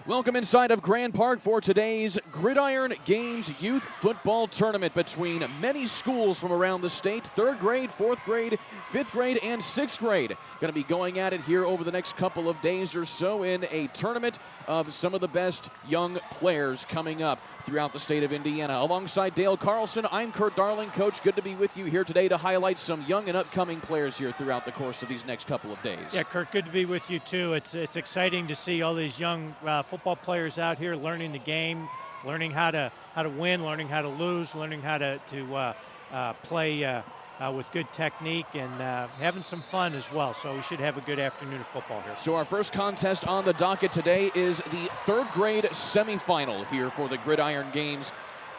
Welcome inside of Grand Park for today's Gridiron Games Youth Football Tournament between many schools from around the state. 3rd grade, 4th grade, 5th grade, and 6th grade. Going to be going at it here over the next couple of days or so in a tournament of some of the best young players coming up throughout the state of Indiana. Alongside Dale Carlson, I'm Kurt Darling. Coach, good to be with you here today to highlight some young and upcoming players here throughout the course of these next couple of days. Yeah, Kurt, good to be with you too. It's exciting to see all these young football players out here learning the game, learning how to win, learning how to lose, learning how to play with good technique and having some fun as well. So we should have a good afternoon of football here. So our first contest on the docket today is the 3rd grade semifinal here for the Gridiron Games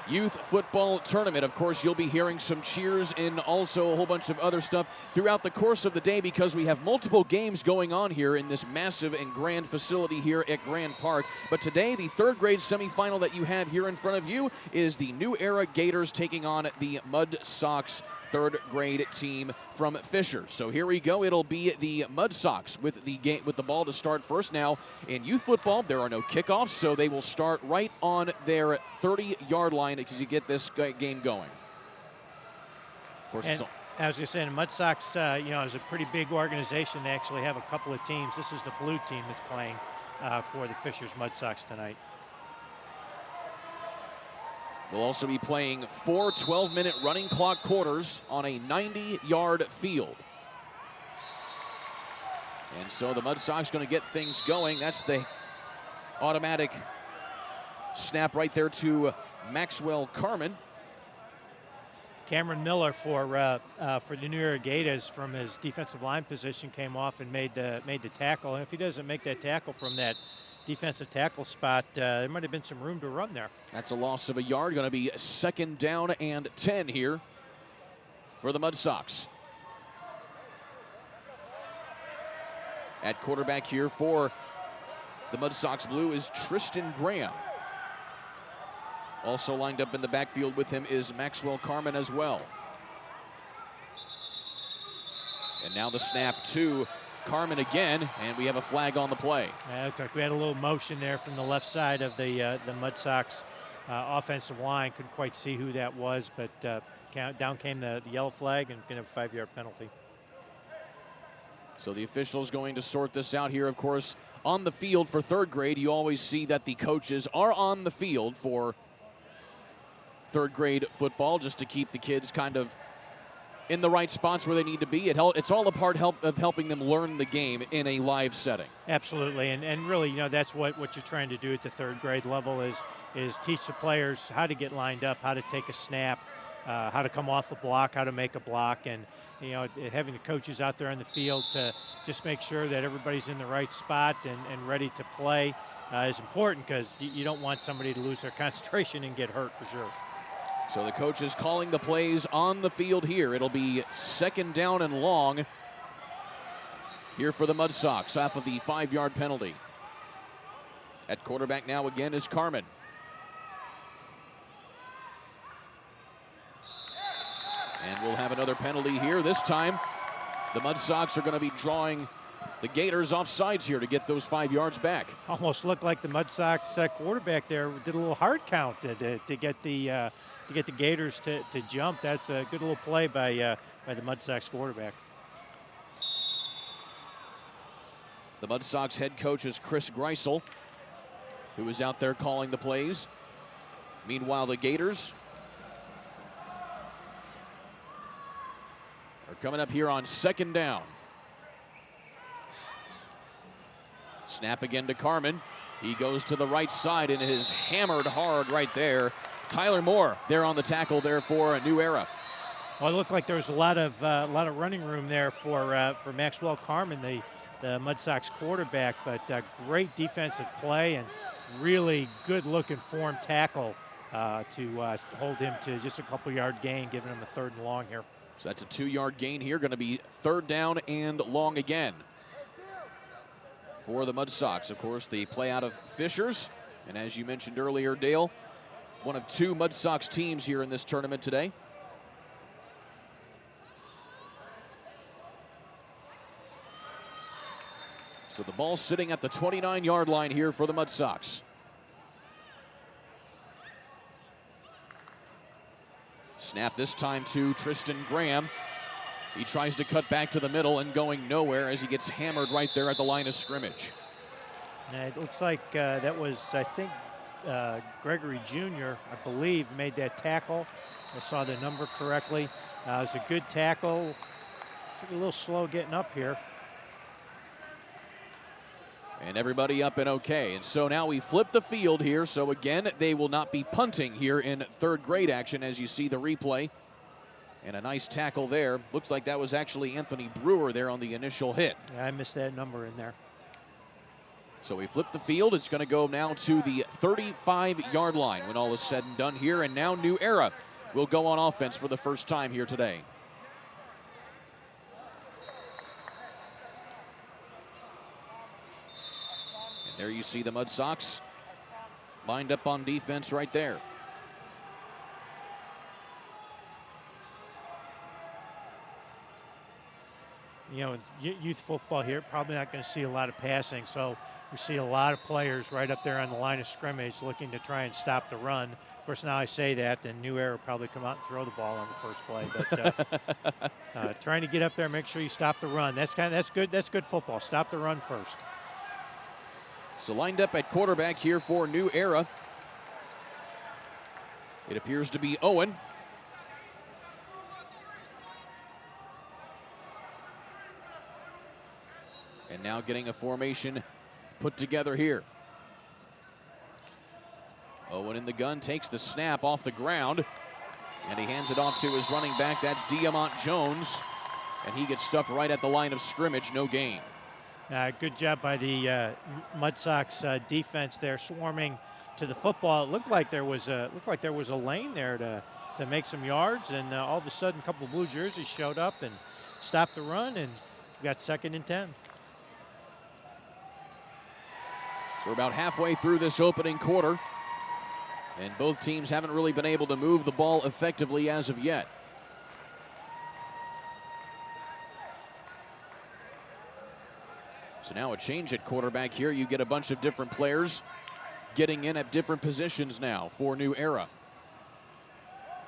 Youth Football Tournament. Of course, you'll be hearing some cheers and also a whole bunch of other stuff throughout the course of the day because we have multiple games going on here in this massive and grand facility here at Grand Park. But today, the 3rd grade semifinal that you have here in front of you is the New Era Gators taking on the Mudsocks 3rd grade team from Fisher. So here we go. It'll be the Mudsocks with the ball to start first. Now, in youth football, there are no kickoffs, so they will start right on their 30-yard line to get this game going. Of course, it's all. As you said, Mudsocks, is a pretty big organization. They actually have a couple of teams. This is the blue team that's playing for the Fishers Mudsocks tonight. We'll also be playing 4 12-minute running clock quarters on a 90-yard field. And so the Mudsocks going to get things going. That's the automatic snap right there to Maxwell Carmen. Cameron Miller for the New Era Gators from his defensive line position came off and made the tackle. And if he doesn't make that tackle from that defensive tackle spot, there might have been some room to run there. That's a loss of a yard. Going to be 2nd down and 10 here for the Mudsocks. At quarterback here for the Mudsocks Blue is Tristan Graham. Also lined up in the backfield with him is Maxwell Carmen as well. And now the snap to Carmen again, and we have a flag on the play. Yeah, it looked like we had a little motion there from the left side of the Mudsocks offensive line. Couldn't quite see who that was, but down came the yellow flag and going to have a 5-yard penalty. So the officials going to sort this out here. Of course, on the field for 3rd grade, you always see that the coaches are on the field for 3rd grade football just to keep the kids kind of in the right spots where they need to be. It's all a part of helping them learn the game in a live setting. Absolutely, and really, that's what you're trying to do at the 3rd grade level is teach the players how to get lined up, how to take a snap, how to come off a block, how to make a block, and having the coaches out there on the field to just make sure that everybody's in the right spot and ready to play is important because you don't want somebody to lose their concentration and get hurt for sure. So the coach is calling the plays on the field here. It'll be 2nd down and long here for the Mudsocks off of the 5-yard penalty. At quarterback now again is Carmen. And we'll have another penalty here. This time, the Mudsocks are going to be drawing the Gators off sides here to get those 5 yards back. Almost looked like the Mudsocks quarterback there did a little hard count to get the Gators to jump. That's a good little play by the Mudsocks quarterback. The Mudsocks head coach is Chris Greisel, who is out there calling the plays. Meanwhile, the Gators are coming up here on 2nd down. Snap again to Carmen. He goes to the right side and is hammered hard right there. Tyler Moore there on the tackle there for a New Era. Well, it looked like there was a lot of running room there for Maxwell Carmen, the Mudsocks quarterback, but great defensive play and really good-looking form tackle to hold him to just a couple-yard gain, giving him a 3rd and long here. So that's a 2-yard gain here. Going to be 3rd down and long again for the Mudsocks. Of course, the play out of Fishers. And as you mentioned earlier, Dale, one of 2 Mudsocks teams here in this tournament today. So the ball sitting at the 29-yard line here for the Mudsocks. Snap this time to Tristan Graham. He tries to cut back to the middle and going nowhere as he gets hammered right there at the line of scrimmage. It looks like that was, I think, Gregory Jr., I believe, made that tackle. I saw the number correctly. It was a good tackle. Took a little slow getting up here. And everybody up and okay. And so now we flip the field here. So again, they will not be punting here in third grade action as you see the replay. And a nice tackle there. Looks like that was actually Anthony Brewer there on the initial hit. Yeah, I missed that number in there. So we flip the field. It's going to go now to the 35-yard line when all is said and done here. And now New Era will go on offense for the first time here today. And there you see the Mudsocks lined up on defense right there. You know, youth football here, probably not going to see a lot of passing, so we see a lot of players right up there on the line of scrimmage looking to try and stop the run. Of course, now I say that, and New Era will probably come out and throw the ball on the first play. But trying to get up there, make sure you stop the run. That's good. That's good football. Stop the run first. So lined up at quarterback here for New Era, it appears to be Owen. And now getting a formation put together here. Owen in the gun, takes the snap off the ground, and he hands it off to his running back. That's Diamont Jones, and he gets stuffed right at the line of scrimmage, no gain. Good job by the Mudsocks defense there, swarming to the football. It looked like there was a lane there to make some yards, and all of a sudden, a couple of blue jerseys showed up and stopped the run, and we got 2nd and 10. So we're about halfway through this opening quarter, and both teams haven't really been able to move the ball effectively as of yet. So now a change at quarterback here. You get a bunch of different players getting in at different positions now for New Era.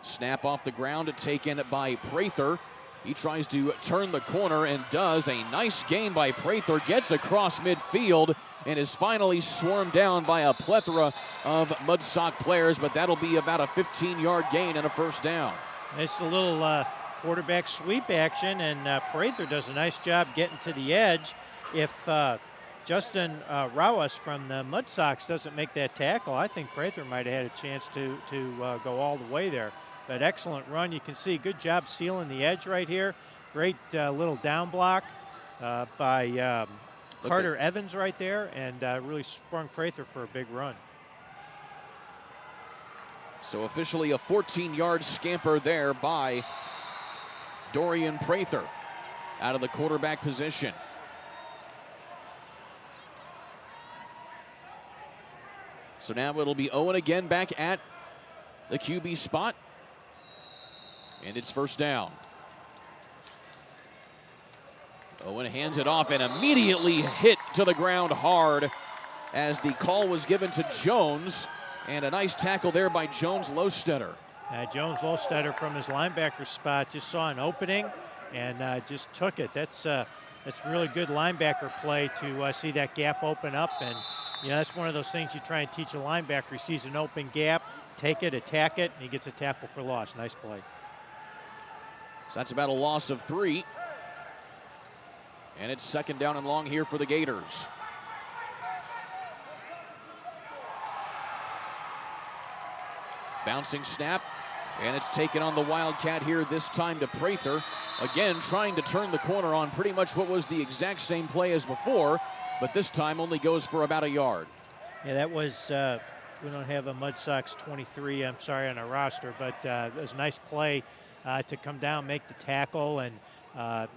Snap off the ground, taken by Prather. He tries to turn the corner and does. A nice gain by Prather, gets across midfield and is finally swarmed down by a plethora of Mudsock players, but that'll be about a 15-yard gain and a first down. It's a little quarterback sweep action, and Prather does a nice job getting to the edge. If Justin Rauas from the Mudsocks doesn't make that tackle, I think Prather might have had a chance to go all the way there. But excellent run. You can see good job sealing the edge right here. Great little down block by Carter Evans right there, and really sprung Prather for a big run. So officially a 14-yard scamper there by Dorian Prather out of the quarterback position. So now it'll be Owen again back at the QB spot. And it's first down. Owen hands it off and immediately hit to the ground hard as the call was given to Jones. And a nice tackle there by Jones Lostetter. Jones Lostetter from his linebacker spot just saw an opening and just took it. That's really good linebacker play to see that gap open up. And you know, that's one of those things you try and teach a linebacker. He sees an open gap, take it, attack it, and he gets a tackle for loss. Nice play. So that's about a loss of 3. And it's 2nd down and long here for the Gators. Bouncing snap, and it's taken on the Wildcat here, this time to Prather. Again, trying to turn the corner on pretty much what was the exact same play as before, but this time only goes for about a yard. Yeah, that was, we don't have a Mudsocks 23, I'm sorry, on our roster, but it was a nice play to come down, make the tackle, and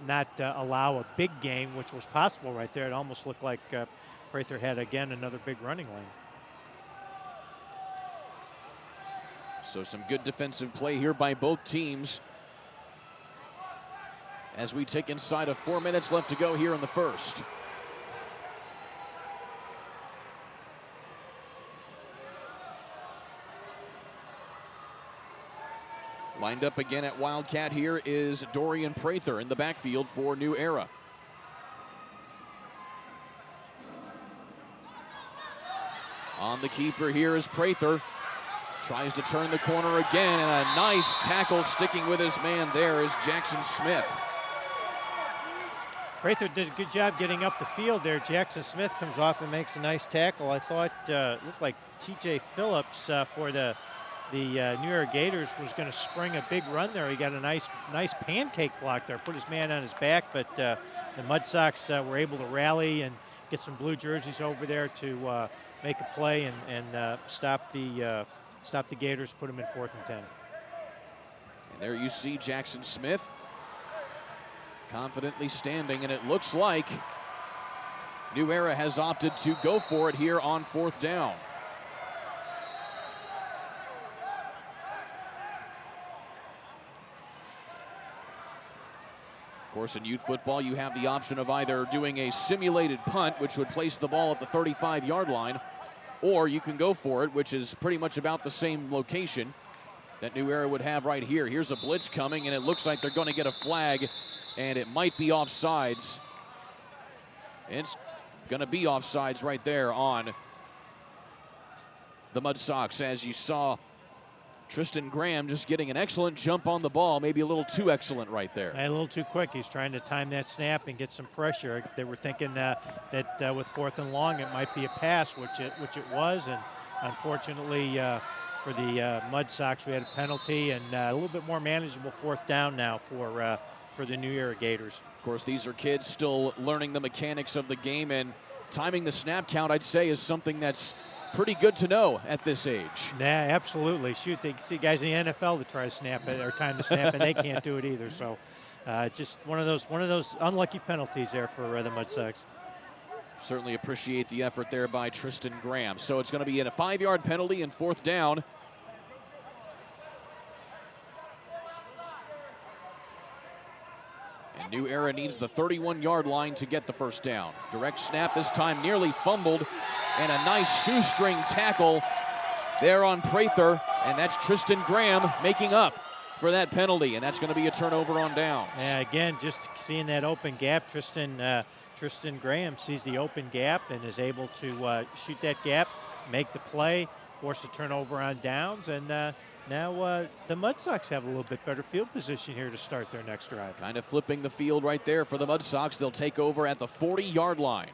not allow a big gain, which was possible right there. It almost looked like Prather had, again, another big running lane. So some good defensive play here by both teams as we tick inside of 4 minutes left to go here in the first. Lined up again at Wildcat here is Dorian Prather in the backfield for New Era. On the keeper here is Prather. Tries to turn the corner again, and a nice tackle sticking with his man there is Jackson Smith. Prather did a good job getting up the field there. Jackson Smith comes off and makes a nice tackle. I thought it looked like T.J. Phillips for the New Era Gators was going to spring a big run there. He got a nice pancake block there, put his man on his back, but the Mudsocks were able to rally and get some blue jerseys over there to make a play and stop the Gators, put them in 4th and 10. And there you see Jackson Smith confidently standing, and it looks like New Era has opted to go for it here on 4th down. Of course, in youth football, you have the option of either doing a simulated punt, which would place the ball at the 35-yard line, or you can go for it, which is pretty much about the same location that New Era would have right here. Here's a blitz coming, and it looks like they're going to get a flag, and it might be offsides. It's going to be offsides right there on the Mudsocks, as you saw Tristan Graham just getting an excellent jump on the ball, maybe a little too excellent right there. And a little too quick. He's trying to time that snap and get some pressure. They were thinking that with 4th and long, it might be a pass, which it was. And unfortunately for the Mudsocks, we had a penalty and a little bit more manageable 4th down now for the New Era Gators. Of course, these are kids still learning the mechanics of the game, and timing the snap count, I'd say, is something that's pretty good to know at this age. Yeah, absolutely. Shoot, they see guys in the NFL that try to snap it or time to snap, and they can't do it either. So, just one of those unlucky penalties there for the Mudsocks. Certainly appreciate the effort there by Tristan Graham. So it's going to be a 5-yard penalty and 4th down. And New Era needs the 31-yard line to get the first down. Direct snap this time, nearly fumbled, and a nice shoestring tackle there on Prather, and that's Tristan Graham making up for that penalty, and that's going to be a turnover on downs. Yeah, again, just seeing that open gap, Tristan Graham sees the open gap and is able to shoot that gap, make the play, force a turnover on downs, and now the Mudsocks have a little bit better field position here to start their next drive. Kind of flipping the field right there for the Mudsocks. They'll take over at the 40-yard line.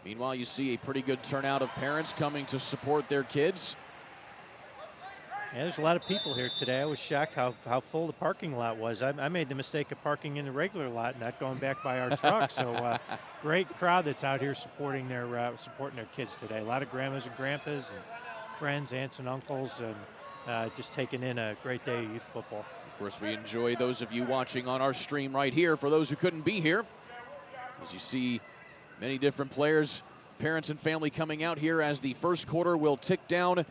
Meanwhile, you see a pretty good turnout of parents coming to support their kids. Yeah, there's a lot of people here today. I was shocked how full the parking lot was. I made the mistake of parking in the regular lot, not going back by our truck. So great crowd that's out here supporting their kids today. A lot of grandmas and grandpas and friends, aunts and uncles, and just taking in a great day of youth football. Of course, we enjoy those of you watching on our stream right here. For those who couldn't be here, as you see many different players, parents and family coming out here as the first quarter will tick down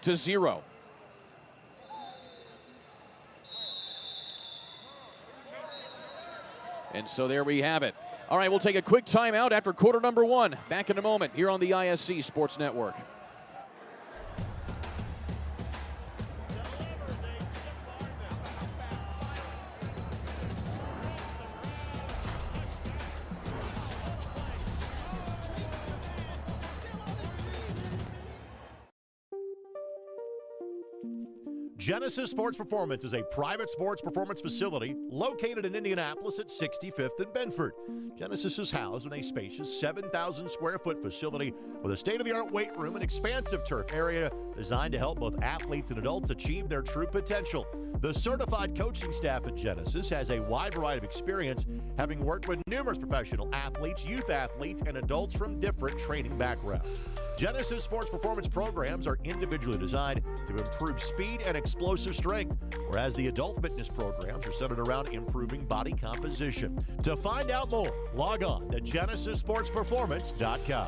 to 0. And so there we have it. All right, we'll take a quick timeout after quarter number 1. Back in a moment here on the ISC Sports Network. Genesis Sports Performance is a private sports performance facility located in Indianapolis at 65th and Benford. Genesis is housed in a spacious 7,000 square foot facility with a state-of-the-art weight room and expansive turf area designed to help both athletes and adults achieve their true potential. The certified coaching staff at Genesis has a wide variety of experience, having worked with numerous professional athletes, youth athletes, and adults from different training backgrounds. Genesis Sports Performance programs are individually designed to improve speed and explosive strength, whereas the adult fitness programs are centered around improving body composition. To find out more, log on to GenesisSportsPerformance.com.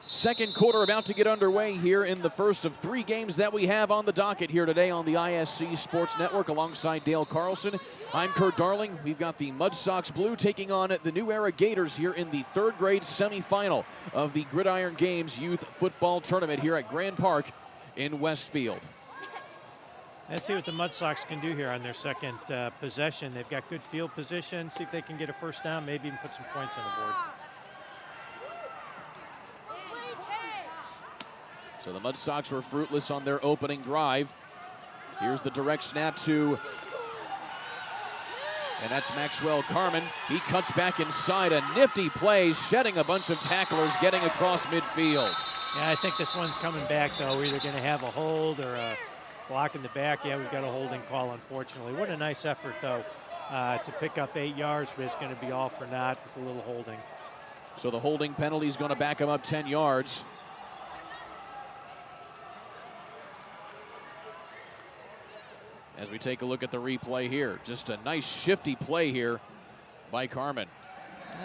Second quarter about to get underway here in the first of 3 games that we have on the docket here today on the ISC Sports Network alongside Dale Carlson. I'm Kurt Darling. We've got the Mudsocks Blue taking on the New Era Gators here in the 3rd grade semifinal of the Gridiron Games Youth Football Tournament here at Grand Park in Westfield. Let's see what the Mudsocks can do here on their second possession. They've got good field position. See if they can get a first down, maybe even put some points on the board. So the Mudsocks were fruitless on their opening drive. Here's the direct snap to, and that's Maxwell Carmen. He cuts back inside, a nifty play, shedding a bunch of tacklers, getting across midfield. Yeah, I think this one's coming back, though. We're either going to have a hold or a block in the back. Yeah, we've got a holding call, unfortunately. What a nice effort, though, to pick up 8 yards, but it's going to be all for naught with a little holding. So the holding penalty is going to back him up 10 yards. As we take a look at the replay here, just a nice shifty play here by Carmen.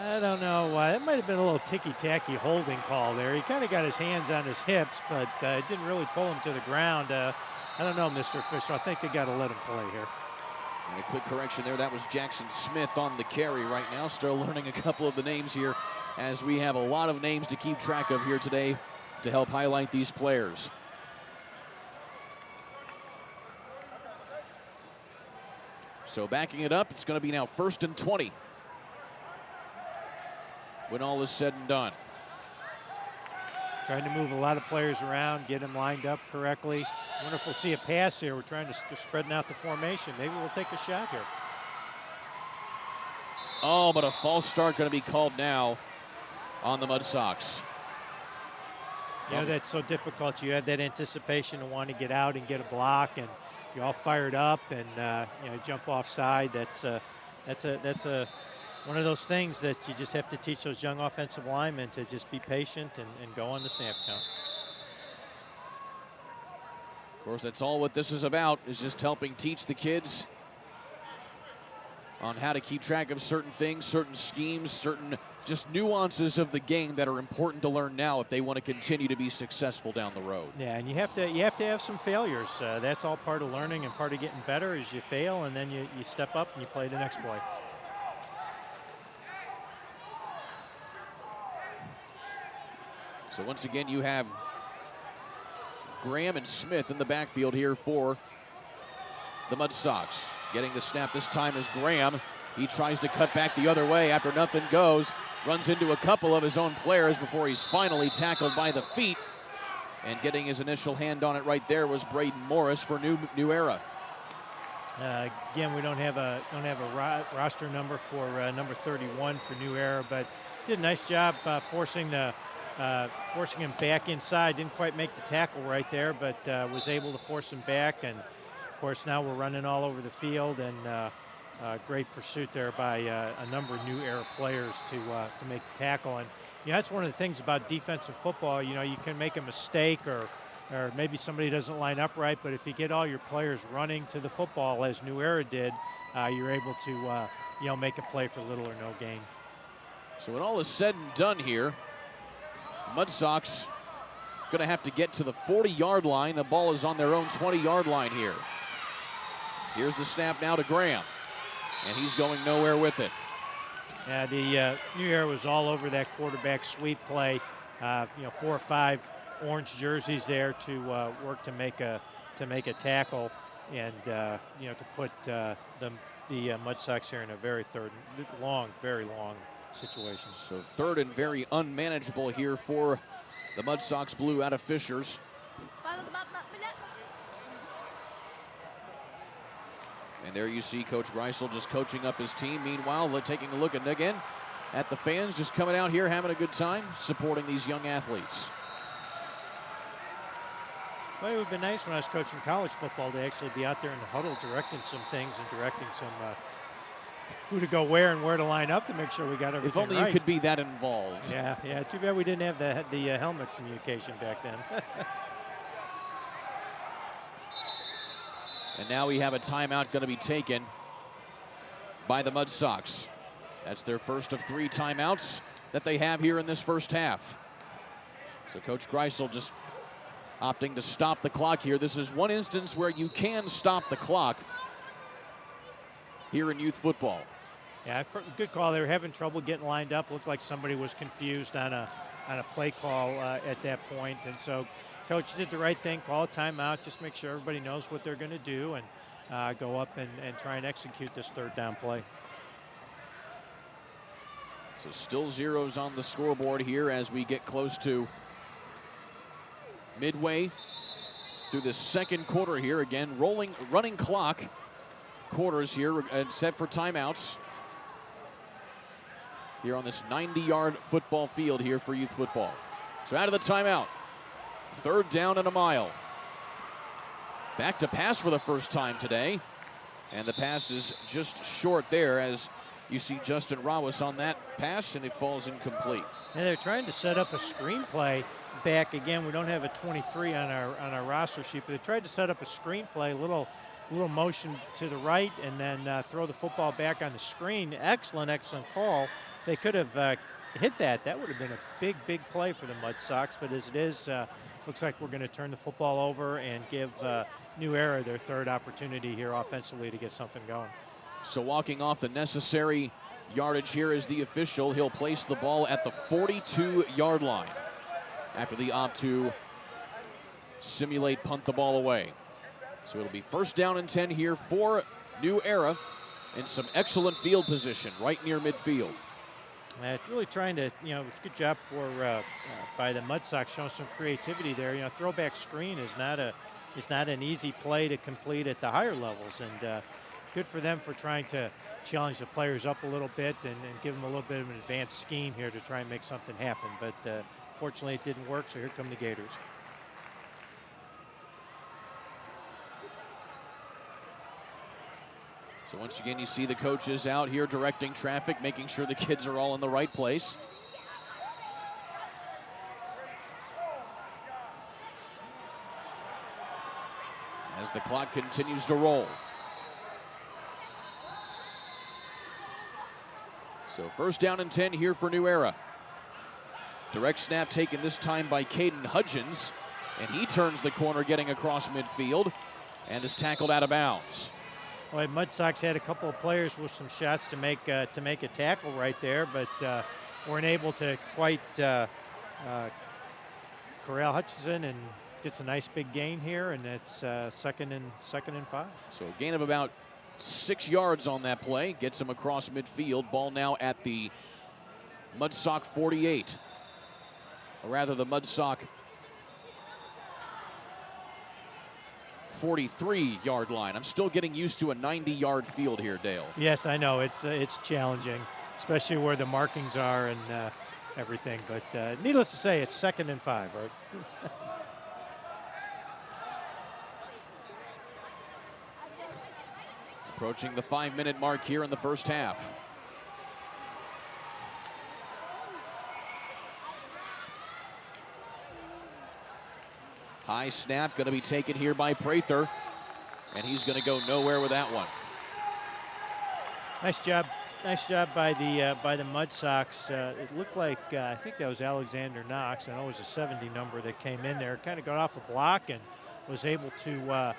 I don't know why. It might have been a little ticky-tacky holding call there. He kind of got his hands on his hips, but it didn't really pull him to the ground. I don't know, Mr. Official. I think they got to let him play here. And a quick correction there. That was Jackson Smith on the carry right now. Still learning a couple of the names here, as we have a lot of names to keep track of here today to help highlight these players. So backing it up, it's going to be now 1st and 20 when all is said and done. Trying to move a lot of players around, get them lined up correctly. I wonder if we'll see a pass here. We're trying to spreading out the formation. Maybe we'll take a shot here. Oh, but a false start going to be called now on the Mudsocks. You know, that's so difficult. You have that anticipation to want to get out and get a block, and you're all fired up and you know, jump offside. That's one of those things that you just have to teach those young offensive linemen to just be patient and go on the snap count. Of course, that's all what this is about, is just helping teach the kids on how to keep track of certain things, certain schemes, certain just nuances of the game that are important to learn now if they want to continue to be successful down the road. Yeah, and you have to have some failures. That's all part of learning and part of getting better. Is you fail and then you step up and you play the next play. So once again, you have Graham and Smith in the backfield here for the Mudsocks. Getting the snap this time is Graham. He tries to cut back the other way after nothing goes. Runs into a couple of his own players before he's finally tackled by the feet. And getting his initial hand on it right there was Braden Morris for New Era. Again, we don't have a roster number for number 31 for New Era, but did a nice job forcing him back inside. Didn't quite make the tackle right there, but was able to force him back. And of course, now we're running all over the field, and great pursuit there by a number of New Era players to make the tackle. And you know, that's one of the things about defensive football. You know, you can make a mistake or maybe somebody doesn't line up right, but if you get all your players running to the football as New Era did, you're able to you know, make a play for little or no gain. So when all is said and done here, Mudsocks going to have to get to the 40-yard line. The ball is on their own 20-yard line here. Here's the snap now to Graham, and he's going nowhere with it. Yeah, the New Era was all over that quarterback sweep play. You know, 4 or 5 orange jerseys there to work to make a tackle, and you know, to put the Mudsocks here in a very long situation. So 3rd and very unmanageable here for the Mudsocks Blue out of Fishers. And there you see Coach Greisel just coaching up his team. Meanwhile, taking a look again at the fans just coming out here having a good time, supporting these young athletes. Well, it would be nice when I was coaching college football to actually be out there in the huddle directing some things and directing some who to go where and where to line up to make sure we got everything If only right. you could be that involved. Yeah, too bad we didn't have the helmet communication back then. And now we have a timeout going to be taken by the Mudsocks. That's their first of 3 timeouts that they have here in this first half. So Coach Greisel just opting to stop the clock here. This is one instance where you can stop the clock here in youth football. Yeah, good call. They were having trouble getting lined up. Looked like somebody was confused on a play call at that point, and so coach did the right thing, call a timeout, just make sure everybody knows what they're going to do, and go up and try and execute this third down play. So still zeros on the scoreboard here as we get close to midway through the second quarter here. Again, running clock quarters here, set for timeouts here on this 90-yard football field here for youth football. So out of the timeout, third down and a mile. Back to pass for the first time today, and the pass is just short there as you see Justin Rawis on that pass, and it falls incomplete. And they're trying to set up a screenplay back again. We don't have a 23 on our roster sheet, but they tried to set up a screenplay, little motion to the right, and then throw the football back on the screen. Excellent call. They could have hit that. That would have been a big play for the Mudsocks, but as it is, looks like we're going to turn the football over and give New Era their third opportunity here offensively to get something going. So walking off the necessary yardage here is the official. He'll place the ball at the 42-yard line after the opt to simulate punt the ball away. So it'll be first down and 10 here for New Era in some excellent field position right near midfield. Really trying to, it's a good job by the Mudsocks showing some creativity there. Throwback screen is not an easy play to complete at the higher levels, and good for them for trying to challenge the players up a little bit and give them a little bit of an advanced scheme here to try and make something happen. But fortunately, it didn't work, so here come the Gators. So once again, you see the coaches out here directing traffic, making sure the kids are all in the right place. As the clock continues to roll. So first down and 10 here for New Era. Direct snap taken this time by Caden Hudgens, and he turns the corner getting across midfield and is tackled out of bounds. Well, Mudsocks had a couple of players with some shots to make a tackle right there, but weren't able to quite corral Hutchinson, and gets a nice big gain here, and it's second and 5. So a gain of about 6 yards on that play, gets him across midfield. Ball now at the Mudsock 48, or rather the Mudsock 43-yard line. I'm still getting used to a 90-yard field here, Dale. Yes, I know. It's challenging, especially where the markings are and everything. But needless to say, it's second and 5, right? Approaching the 5-minute mark here in the first half. High snap going to be taken here by Prather, and he's going to go nowhere with that one. Nice job by the Mudsocks. It looked like I think that was Alexander Knox. I know it was a 70 number that came in there. Kind of got off a block and was able to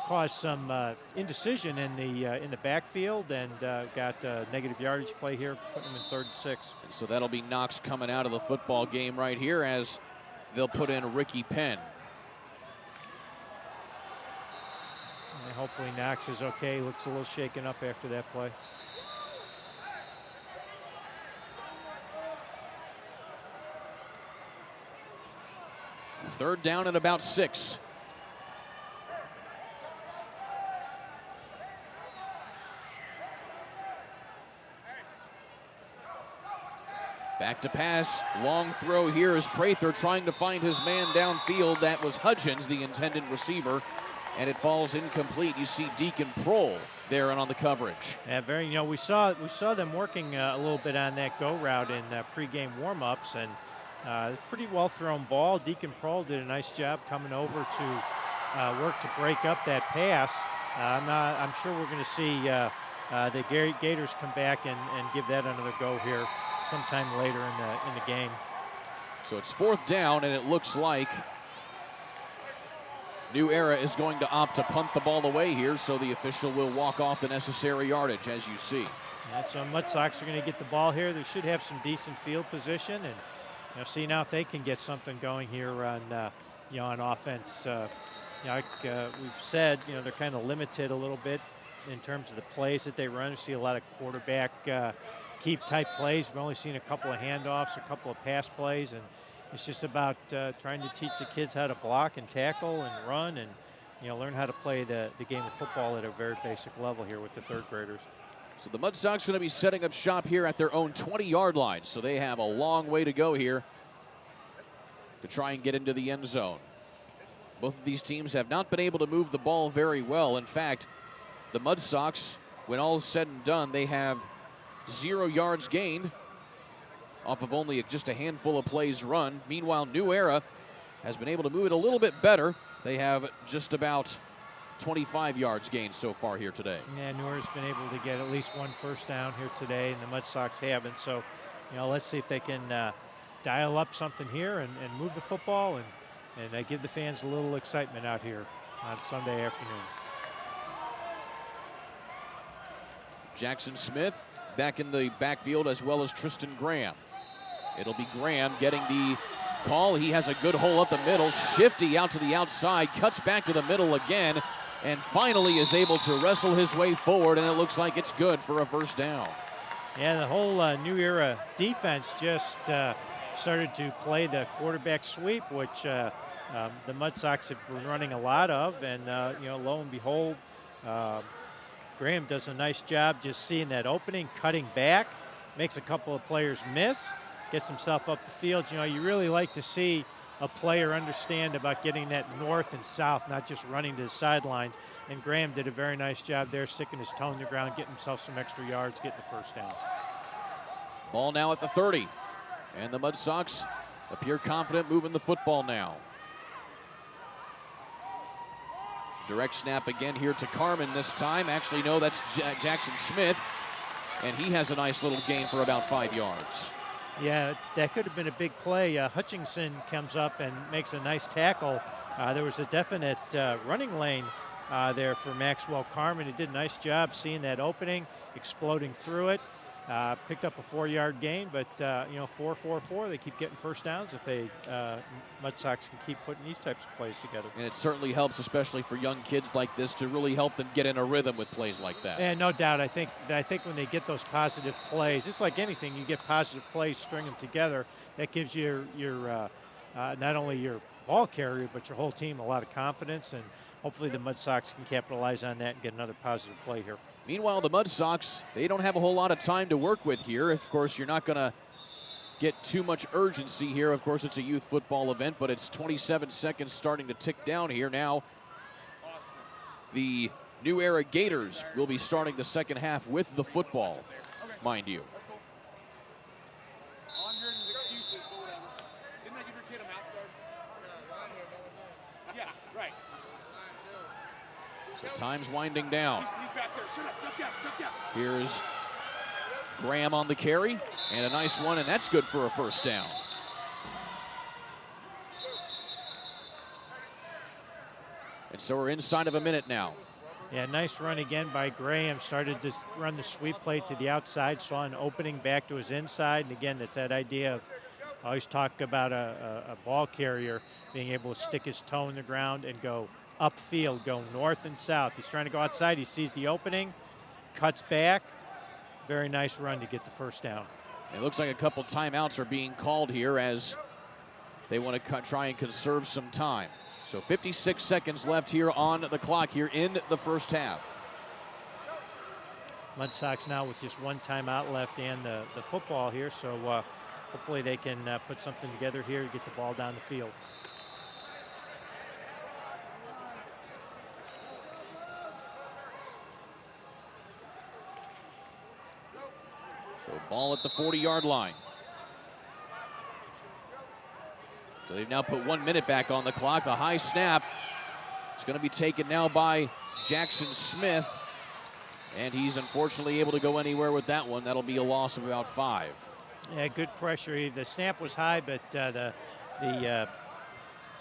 cause some indecision in the backfield, and got a negative yardage play here, putting him in 3rd and 6. And so that'll be Knox coming out of the football game right here as they'll put in Ricky Penn. And hopefully Knox is okay. Looks a little shaken up after that play. Third down and about 6. Back to pass, long throw here is Prather trying to find his man downfield. That was Hudgens, the intended receiver, and it falls incomplete. You see Deacon Prohl there and on the coverage. Yeah, we saw them working a little bit on that go route in pregame warm-ups, and pretty well thrown ball. Deacon Prohl did a nice job coming over to work to break up that pass. I'm sure we're going to see the Gators come back and give that another go here sometime later in the game. So it's 4th down, and it looks like New Era is going to opt to punt the ball away here, so the official will walk off the necessary yardage, as you see. Yeah, so Mudsocks are going to get the ball here. They should have some decent field position, and see now if they can get something going here on, on offense. Like we've said, they're kind of limited a little bit in terms of the plays that they run. We see a lot of quarterback keep type plays. We've only seen a couple of handoffs, a couple of pass plays, and it's just about trying to teach the kids how to block and tackle and run and, learn how to play the game of football at a very basic level here with the third graders. So the Mudsocks going to be setting up shop here at their own 20-yard line. So they have a long way to go here to try and get into the end zone. Both of these teams have not been able to move the ball very well. In fact, the Mudsocks, when all is said and done, they have 0 yards gained off of only just a handful of plays run. Meanwhile, New Era has been able to move it a little bit better. They have just about 25 yards gained so far here today. Yeah, New Era's been able to get at least 1 first down here today, and the Mudsocks haven't. So, let's see if they can dial up something here and move the football and give the fans a little excitement out here on Sunday afternoon. Jackson Smith back in the backfield, as well as Tristan Graham. It'll be Graham getting the call. He has a good hole up the middle. Shifty out to the outside, cuts back to the middle again, and finally is able to wrestle his way forward, and it looks like it's good for a first down. Yeah, the whole New Era defense just started to play the quarterback sweep, which the Mudsocks have been running a lot of, and lo and behold, Graham does a nice job just seeing that opening, cutting back, makes a couple of players miss, gets himself up the field. You really like to see a player understand about getting that north and south, not just running to the sidelines. And Graham did a very nice job there, sticking his toe in the ground, getting himself some extra yards, getting the first down. Ball now at the 30. And the Mudsocks appear confident moving the football now. Direct snap again here to Carmen this time. Actually, no, that's Jackson Smith. And he has a nice little gain for about 5 yards. Yeah, that could have been a big play. Hutchinson comes up and makes a nice tackle. There was a definite running lane there for Maxwell Carmen. He did a nice job seeing that opening, exploding through it. Picked up a 4-yard gain, but 4-4-4, they keep getting first downs if they Mudsocks can keep putting these types of plays together. And it certainly helps, especially for young kids like this, to really help them get in a rhythm with plays like that. And no doubt, I think when they get those positive plays, it's like anything, you get positive plays, string them together, that gives your not only your ball carrier, but your whole team a lot of confidence, and hopefully the Mudsocks can capitalize on that and get another positive play here. Meanwhile, the Mudsocks, they don't have a whole lot of time to work with here. Of course, you're not going to get too much urgency here. Of course, it's a youth football event, but it's 27 seconds starting to tick down here. Now, the New Era Gators will be starting the second half with the football, mind you. So time's winding down. Here's Graham on the carry, and a nice one, and that's good for a first down. And so we're inside of a minute now. Yeah, nice run again by Graham. Started to run the sweep play to the outside, saw an opening back to his inside. And again, that's that idea of, I always talk about a ball carrier being able to stick his toe in the ground and go upfield, go north and south. He's trying to go outside. He sees the opening, cuts back. Very nice run to get the first down. It looks like a couple timeouts are being called here as they want to try and conserve some time. So 56 seconds left here on the clock here in the first half. Mudsocks now with just one timeout left and the football here, so hopefully they can put something together here to get the ball down the field. So ball at the 40-yard line. So they've now put 1 minute back on the clock. The high snap, it's going to be taken now by Jackson Smith. And he's unfortunately able to go anywhere with that one. That'll be a loss of about 5. Yeah, good pressure. The snap was high, but the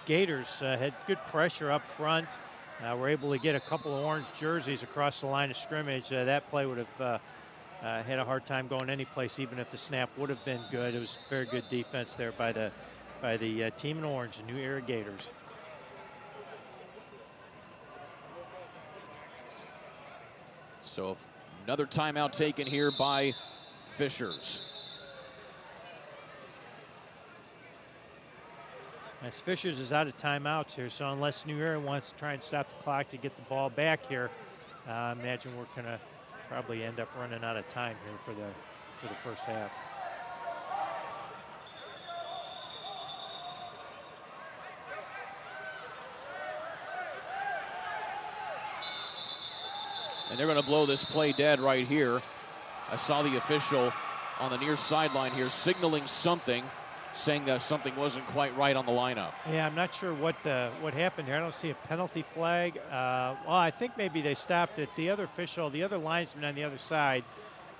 Gators had good pressure up front. Were able to get a couple of orange jerseys across the line of scrimmage. That play would have had a hard time going any place, even if the snap would have been good. It was very good defense there by the team in orange, the New Irrigators. So another timeout taken here by Fishers. As Fishers is out of timeouts here, so unless New Era wants to try and stop the clock to get the ball back here, I imagine we're going to probably end up running out of time here for the first half. And they're going to blow this play dead right here. I saw the official on the near sideline here signaling something, saying that something wasn't quite right on the lineup. Yeah, I'm not sure what happened here. I don't see a penalty flag. Well, I think maybe they stopped it. The other official, the other linesman on the other side,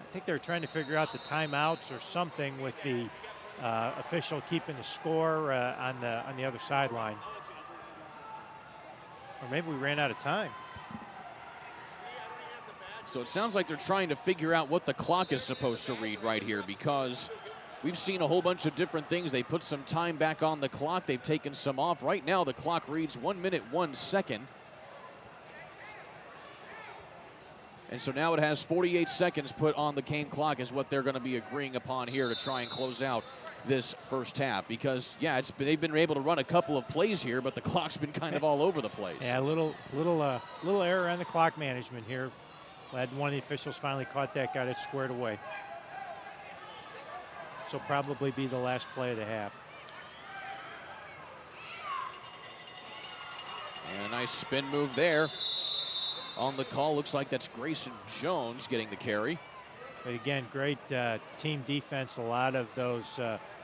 I think they were trying to figure out the timeouts or something with the official keeping the score on the other sideline. Or maybe we ran out of time. So it sounds like they're trying to figure out what the clock is supposed to read right here, because we've seen a whole bunch of different things. They put some time back on the clock. They've taken some off. Right now the clock reads 1 minute, 1 second. And so now it has 48 seconds put on the game clock is what they're going to be agreeing upon here to try and close out this first half. Because, yeah, they've been able to run a couple of plays here, but the clock's been kind of all over the place. Yeah, a little error on the clock management here. Glad one of the officials finally caught that, got it squared away. So probably be the last play of the half. And a nice spin move there. On the call, looks like that's Grayson Jones getting the carry. But again, great team defense. A lot of those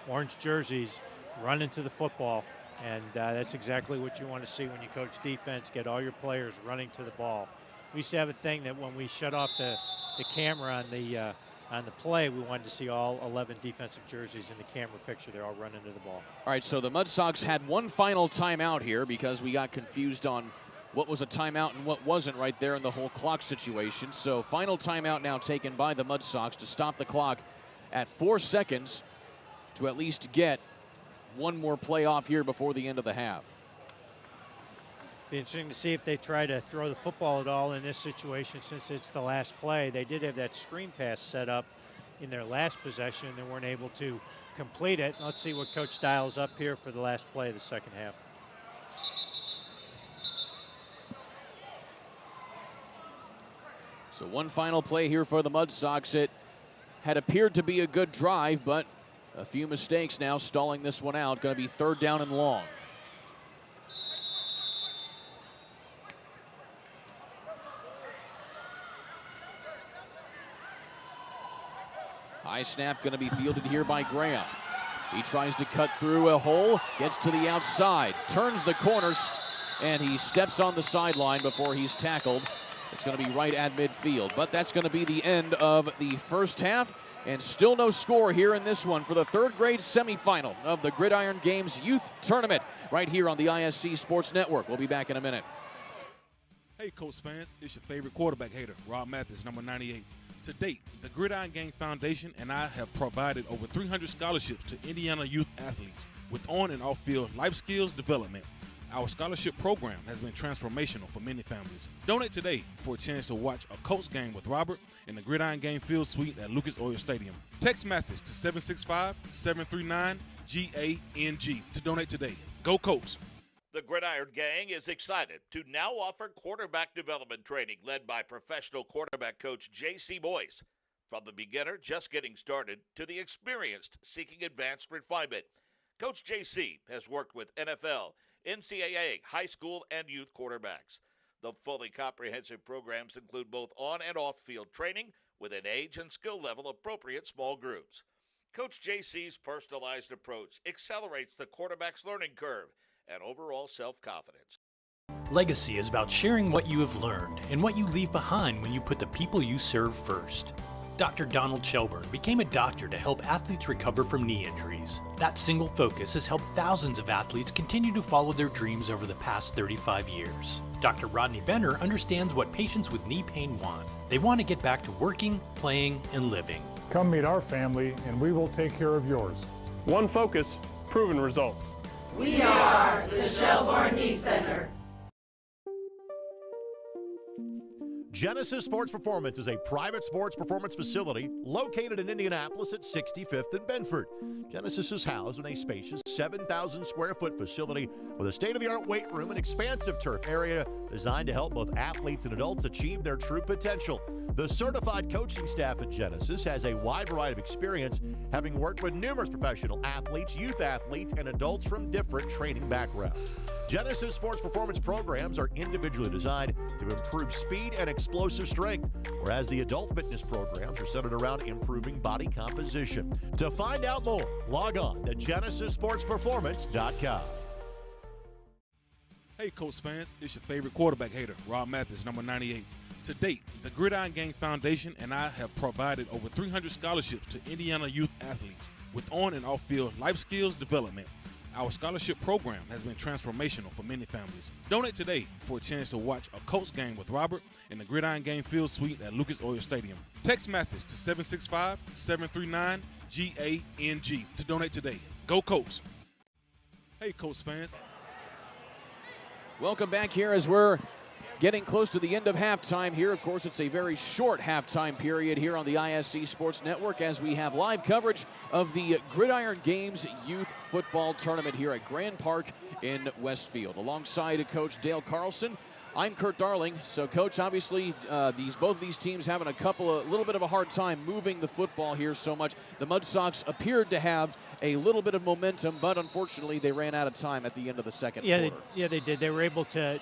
orange jerseys running to the football. And that's exactly what you want to see when you coach defense, get all your players running to the ball. We used to have a thing that when we shut off the camera on the play, we wanted to see all 11 defensive jerseys in the camera picture. They're all running to the ball. All right, so the Mudsocks had one final timeout here because we got confused on what was a timeout and what wasn't right there in the whole clock situation. So final timeout now taken by the Mudsocks to stop the clock at 4 seconds to at least get one more play off here before the end of the half. Be interesting to see if they try to throw the football at all in this situation since it's the last play. They did have that screen pass set up in their last possession. They weren't able to complete it. Let's see what Coach dials up here for the last play of the second half. So one final play here for the Mudsocks. It had appeared to be a good drive, but a few mistakes now stalling this one out. Going to be 3rd down and long. High snap going to be fielded here by Graham. He tries to cut through a hole, gets to the outside, turns the corners, and he steps on the sideline before he's tackled. It's going to be right at midfield, but that's going to be the end of the first half, and still no score here in this one for the 3rd grade semifinal of the Gridiron Games Youth Tournament right here on the ISC Sports Network. We'll be back in a minute. Hey, Coach fans, it's your favorite quarterback hater, Rob Mathis, number 98. To date, the Gridiron Game Foundation and I have provided over 300 scholarships to Indiana youth athletes with on and off-field life skills development. Our scholarship program has been transformational for many families. Donate today for a chance to watch a Colts game with Robert in the Gridiron Game Field Suite at Lucas Oil Stadium. Text Mathis to 765-739-GANG to donate today. Go Colts! The Gridiron Gang is excited to now offer quarterback development training led by professional quarterback coach J.C. Boyce. From the beginner just getting started to the experienced seeking advanced refinement, Coach J.C. has worked with NFL, NCAA, high school, and youth quarterbacks. The fully comprehensive programs include both on and off-field training with an age and skill level appropriate small groups. Coach J.C.'s personalized approach accelerates the quarterback's learning curve and overall self-confidence. Legacy is about sharing what you have learned and what you leave behind when you put the people you serve first. Dr. Donald Shelburne became a doctor to help athletes recover from knee injuries. That single focus has helped thousands of athletes continue to follow their dreams over the past 35 years. Dr. Rodney Benner understands what patients with knee pain want. They want to get back to working, playing, and living. Come meet our family and we will take care of yours. One focus, proven results. We are the Shelburne Knee Center. Genesis Sports Performance is a private sports performance facility located in Indianapolis at 65th and Benford. Genesis is housed in a spacious 7,000 square foot facility with a state-of-the-art weight room and expansive turf area designed to help both athletes and adults achieve their true potential. The certified coaching staff at Genesis has a wide variety of experience, having worked with numerous professional athletes, youth athletes, and adults from different training backgrounds. Genesis Sports Performance programs are individually designed to improve speed and explosive strength, whereas the adult fitness programs are centered around improving body composition. To find out more, log on to GenesisSportsPerformance.com. Hey, Coach fans, it's your favorite quarterback hater, Rob Mathis, number 98. To date, the Gridiron Games Foundation and I have provided over 300 scholarships to Indiana youth athletes with on and off-field life skills development. Our scholarship program has been transformational for many families. Donate today for a chance to watch a Colts game with Robert in the Gridiron Game Field Suite at Lucas Oil Stadium. Text Mathis to 765-739-GANG to donate today. Go Colts! Hey, Colts fans. Welcome back here as we're getting close to the end of halftime here. Of course, it's a very short halftime period here on the ISC Sports Network as we have live coverage of the Gridiron Games Youth Football Tournament here at Grand Park in Westfield. Alongside Coach Dale Carlson, I'm Kurt Darling. So, Coach, obviously, both of these teams having a little bit of a hard time moving the football here so much. The Mudsocks appeared to have a little bit of momentum, but unfortunately, they ran out of time at the end of the second quarter. They did. They were able to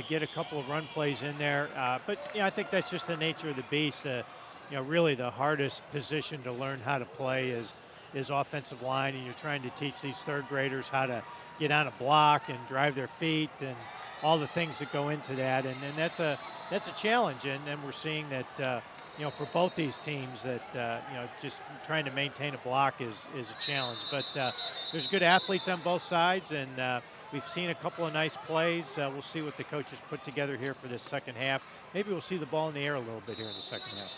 get a couple of run plays in there, but I think that's just the nature of the beast. Really, the hardest position to learn how to play is offensive line, and you're trying to teach these third graders how to get on a block and drive their feet and all the things that go into that, and that's a challenge, and we're seeing that for both these teams that just trying to maintain a block is a challenge. But there's good athletes on both sides, and we've seen a couple of nice plays. We'll see what the coaches put together here for this second half. Maybe we'll see the ball in the air a little bit here in the second half.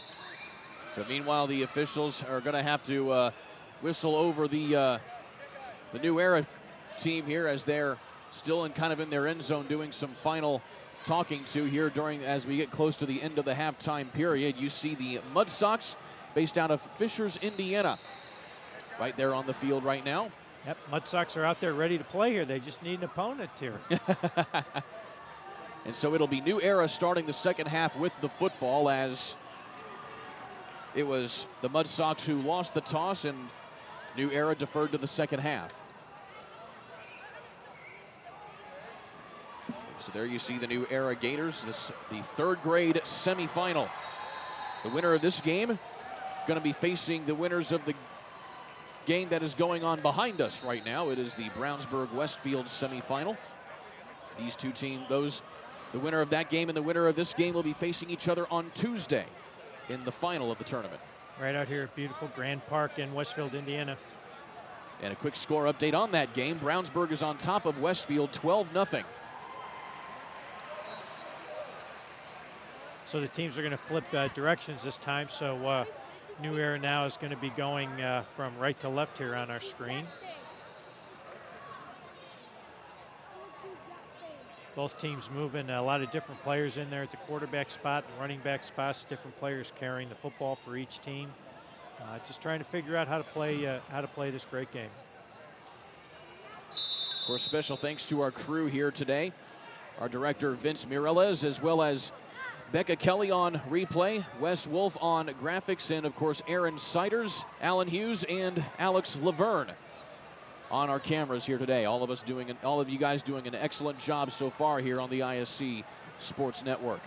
So meanwhile, the officials are going to have to whistle over the New Era team here as they're still in their end zone doing some final talking to here as we get close to the end of the halftime period. You see the Mudsocks based out of Fishers, Indiana, right there on the field right now. Yep, Mudsocks are out there ready to play here. They just need an opponent here. And so it'll be New Era starting the second half with the football, as it was the Mudsocks who lost the toss and New Era deferred to the second half. So there you see the New Era Gators, the third grade semifinal. The winner of this game going to be facing the winners of the game that is going on behind us right now. It is the Brownsburg-Westfield semifinal. These two teams, the winner of that game and the winner of this game will be facing each other on Tuesday in the final of the tournament. Right out here at beautiful Grand Park in Westfield, Indiana. And a quick score update on that game. Brownsburg is on top of Westfield 12-0. So the teams are going to flip directions this time. So New Era now is going to be going from right to left here on our screen. Both teams moving a lot of different players in there at the quarterback spot and running back spots. Different players carrying the football for each team. Just trying to figure out how to play this great game. Of course, special thanks to our crew here today. Our director Vince Mireles, as well as Becca Kelly on replay, Wes Wolf on graphics, and of course Aaron Siders, Alan Hughes, and Alex Laverne on our cameras here today. All of you guys doing an excellent job so far here on the ISC Sports Network.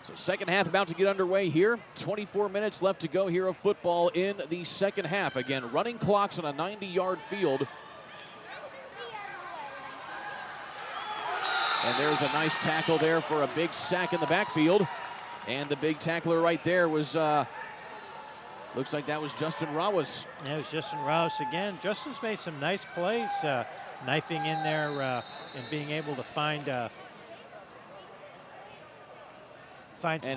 So second half about to get underway here. 24 minutes left to go here of football in the second half. Again, running clocks on a 90-yard field. And there's a nice tackle there for a big sack in the backfield. And the big tackler right there was, looks like that was Justin Rawas. Yeah, it was Justin Rawas again. Justin's made some nice plays, knifing in there and being able to find some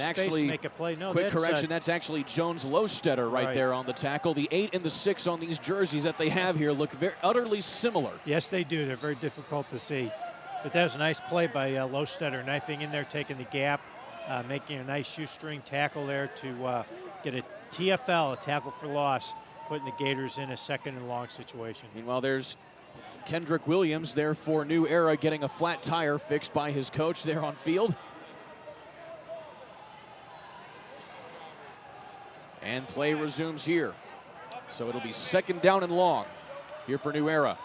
space to make a play. No, quick correction, that's actually Jones Lowstetter right there on the tackle. The 8 and the 6 on these jerseys that they have here look utterly similar. Yes, they do. They're very difficult to see. But that was a nice play by Lowstetter, knifing in there, taking the gap, making a nice shoestring tackle there to get a TFL, a tackle for loss, putting the Gators in a 2nd and long situation. Meanwhile, there's Kendrick Williams there for New Era, getting a flat tire fixed by his coach there on field. And play resumes here. So it'll be 2nd down and long here for New Era.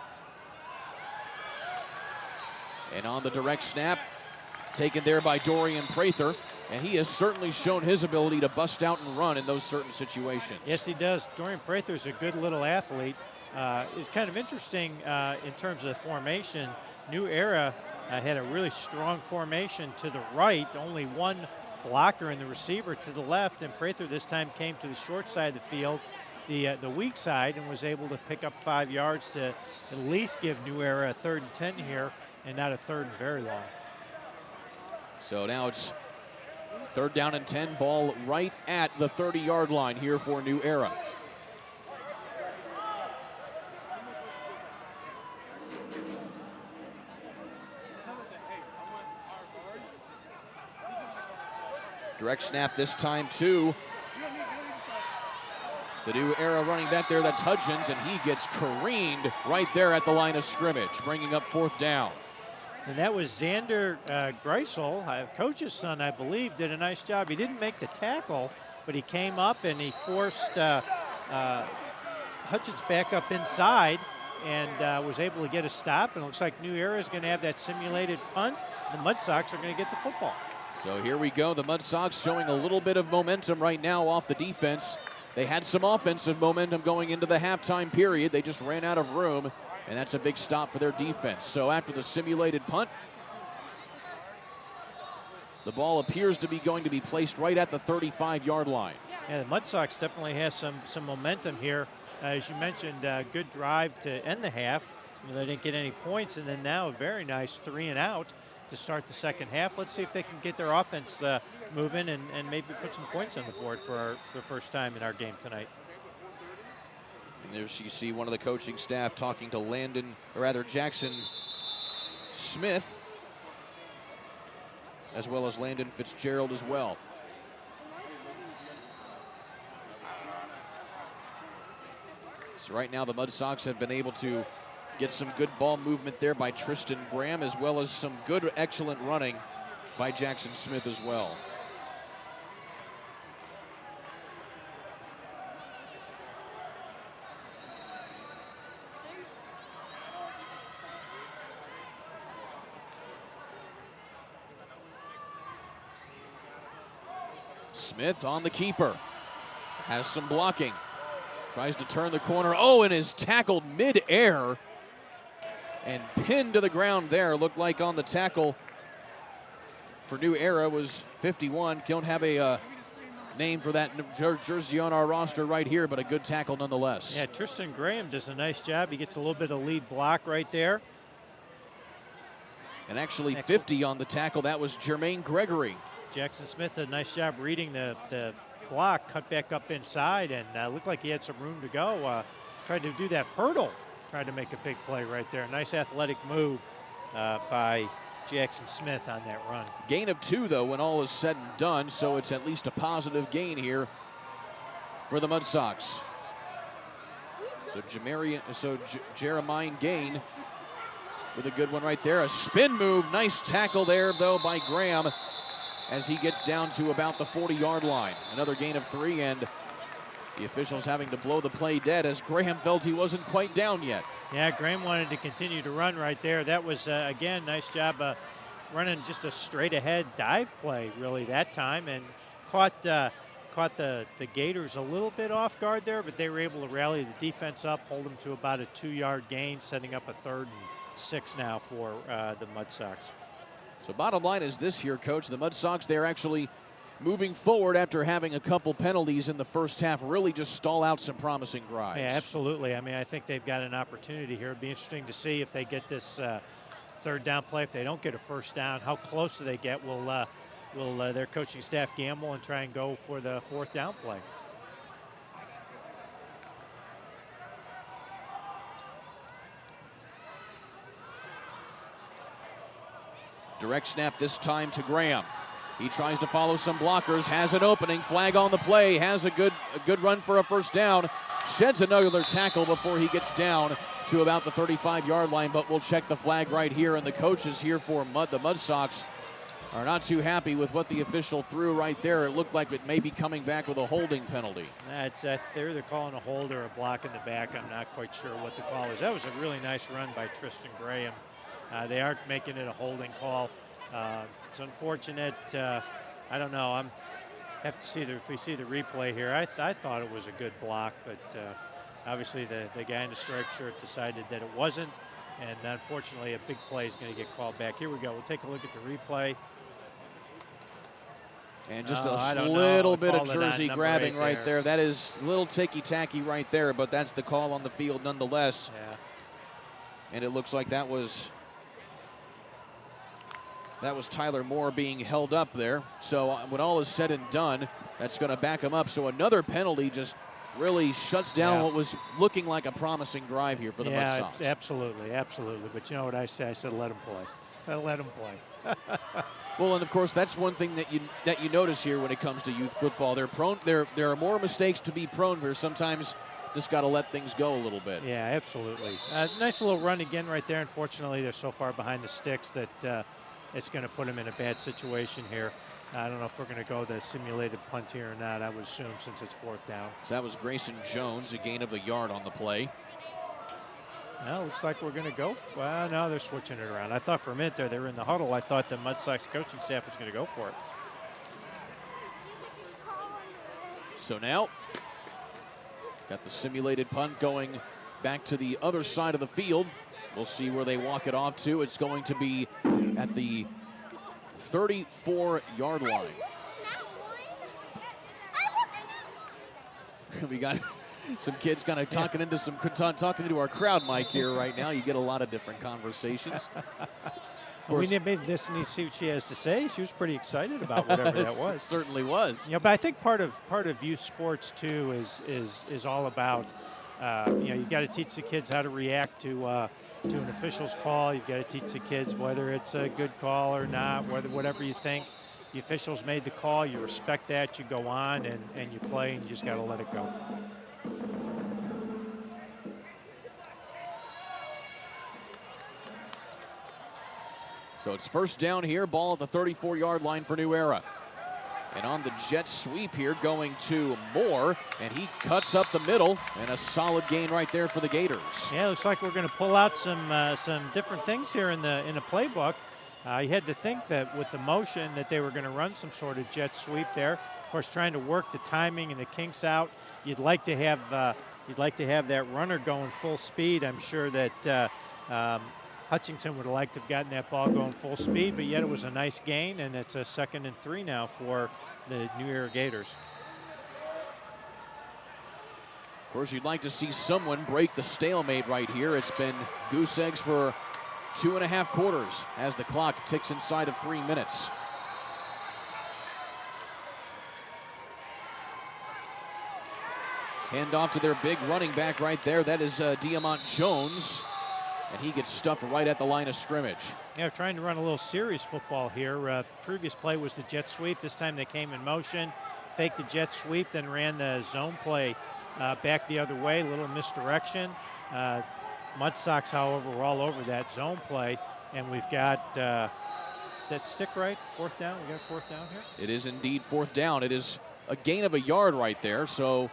And on the direct snap, taken there by Dorian Prather. And he has certainly shown his ability to bust out and run in those certain situations. Yes, he does. Dorian Prather is a good little athlete. It's kind of interesting in terms of the formation. New Era had a really strong formation to the right, only one blocker and the receiver to the left, and Prather this time came to the short side of the field, the weak side, and was able to pick up 5 yards to at least give New Era a 3rd and 10 here, and not a 3rd and very long. So now it's 3rd down and 10, ball right at the 30-yard line here for New Era. Direct snap this time to the New Era running back there. That's Hudgens, and he gets careened right there at the line of scrimmage, bringing up 4th down. And that was Xander Greisel, coach's son, I believe, did a nice job. He didn't make the tackle, but he came up and he forced Hudgens back up inside and was able to get a stop. And it looks like New Era is going to have that simulated punt. The Mudsocks are going to get the football. So here we go. The Mudsocks showing a little bit of momentum right now off the defense. They had some offensive momentum going into the halftime period. They just ran out of room, and that's a big stop for their defense. So after the simulated punt, the ball appears to be going to be placed right at the 35-yard line. Yeah, the Mudsocks definitely has some momentum here. As you mentioned, good drive to end the half. They didn't get any points, and then now a very nice 3 and out to start the 2nd half. Let's see if they can get their offense moving and maybe put some points on the board for the first time in our game tonight. And there's, you see one of the coaching staff talking to Jackson Smith, as well as Landon Fitzgerald as well. So right now the Mudsocks have been able to get some good ball movement there by Tristan Graham, as well as some good, excellent running by Jackson Smith as well. Smith on the keeper, has some blocking, tries to turn the corner, and is tackled mid-air and pinned to the ground there. Looked like on the tackle for New Era was 51. Don't have a name for that jersey on our roster right here, but a good tackle nonetheless. Yeah, Tristan Graham does a nice job. He gets a little bit of lead block right there. And actually 50 on the tackle, that was Jermaine Gregory. Jackson Smith did a nice job reading the block, cut back up inside, and looked like he had some room to go. Tried to do that hurdle, tried to make a big play right there. Nice athletic move by Jackson Smith on that run. Gain of 2, though, when all is said and done, so it's at least a positive gain here for the Mudsocks. So Jeremiah Gain with a good one right there. A spin move, nice tackle there, though, by Graham as he gets down to about the 40-yard line. Another gain of 3, and the officials having to blow the play dead as Graham felt he wasn't quite down yet. Yeah, Graham wanted to continue to run right there. That was, again, nice job running just a straight-ahead dive play, really, that time, and caught the Gators a little bit off guard there, but they were able to rally the defense up, hold them to about a 2-yard gain, setting up a 3rd and 6 now for the Mudsocks. So bottom line is this here, Coach. The Mudsocks, they're actually moving forward after having a couple penalties in the first half, really just stall out some promising drives. Yeah, absolutely. I mean, I think they've got an opportunity here. It'd be interesting to see if they get this third down play. If they don't get a first down, how close do they get? Will their coaching staff gamble and try and go for the fourth down play? Direct snap this time to Graham. He tries to follow some blockers, has an opening, flag on the play, has a good run for a first down, sheds another tackle before he gets down to about the 35-yard line, but we'll check the flag right here, and the coaches here for the Mudsocks are not too happy with what the official threw right there. It looked like it may be coming back with a holding penalty. They're either calling a hold or a block in the back. I'm not quite sure what the call is. That was a really nice run by Tristan Graham. They aren't making it a holding call. It's unfortunate. I don't know. Have to see if we see the replay here. I thought it was a good block, but obviously the guy in the striped shirt decided that it wasn't, and unfortunately a big play is going to get called back. Here we go. We'll take a look at the replay. And just a little bit of jersey grabbing right there. That is a little ticky-tacky right there, but that's the call on the field nonetheless. Yeah. And it looks like that was Tyler Moore being held up there. So when all is said and done, that's going to back him up. So another penalty just really shuts down what was looking like a promising drive here for the Mudsocks. Yeah, absolutely, absolutely. But you know what I say? I said let him play. Let him play. Well, and of course that's one thing that you notice here when it comes to youth football. There are more mistakes to be prone here. Sometimes just got to let things go a little bit. Yeah, absolutely. Nice little run again right there. Unfortunately, they're so far behind the sticks that it's going to put them in a bad situation here. I don't know if we're going to go the simulated punt here or not. I would assume since it's fourth down. So that was Grayson Jones, a gain of a yard on the play. Well, looks like we're going to go. Well, no, they're switching it around. I thought for a minute there they were in the huddle. I thought the Mudsocks coaching staff was going to go for it. So now, got the simulated punt going back to the other side of the field. We'll see where they walk it off to. It's going to be at the 34-yard line. We got some kids kind of talking into our crowd mic here right now. You get a lot of different conversations. We need to see what she has to say. She was pretty excited about whatever that was. Certainly was. But I think part of youth sports too is all about you got to teach the kids how to react to an official's call. You've got to teach the kids whether it's a good call or not, whatever you think. The officials made the call, you respect that, you go on and you play, and you just got to let it go. So it's first down here, ball at the 34-yard line for New Era. And on the jet sweep here, going to Moore, and he cuts up the middle, and a solid gain right there for the Gators. Yeah, looks like we're going to pull out some different things here in the playbook. You had to think that with the motion that they were going to run some sort of jet sweep there. Of course, trying to work the timing and the kinks out. You'd like to have that runner going full speed. I'm sure that Hutchinson would have liked to have gotten that ball going full speed, but yet it was a nice gain, and it's a 2nd and 3 now for the New Era Gators. Of course, you'd like to see someone break the stalemate right here. It's been goose eggs for 2.5 quarters as the clock ticks inside of 3 minutes. Hand off to their big running back right there. That is Diamont Jones. And he gets stuffed right at the line of scrimmage. Yeah, trying to run a little series football here. Previous play was the jet sweep. This time they came in motion, faked the jet sweep, then ran the zone play back the other way, a little misdirection. Mudsocks, however, were all over that zone play. And we've got, is that stick right? Fourth down? We got fourth down here? It is indeed fourth down. It is a gain of a yard right there. So.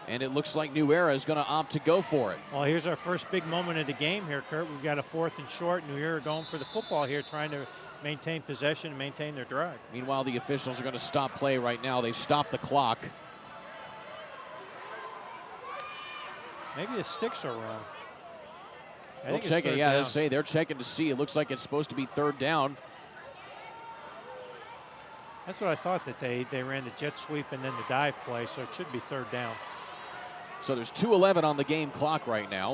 And it looks like New Era is going to opt to go for it. Well, here's our first big moment of the game here, Kurt. We've got a 4th and short. New Era going for the football here, trying to maintain possession and maintain their drive. Meanwhile, the officials are going to stop play right now. They've stopped the clock. Maybe the sticks are wrong. They'll check it. Yeah, let's say they're checking to see. It looks like it's supposed to be 3rd down. That's what I thought, that they ran the jet sweep and then the dive play, so it should be 3rd down. So there's 2:11 on the game clock right now.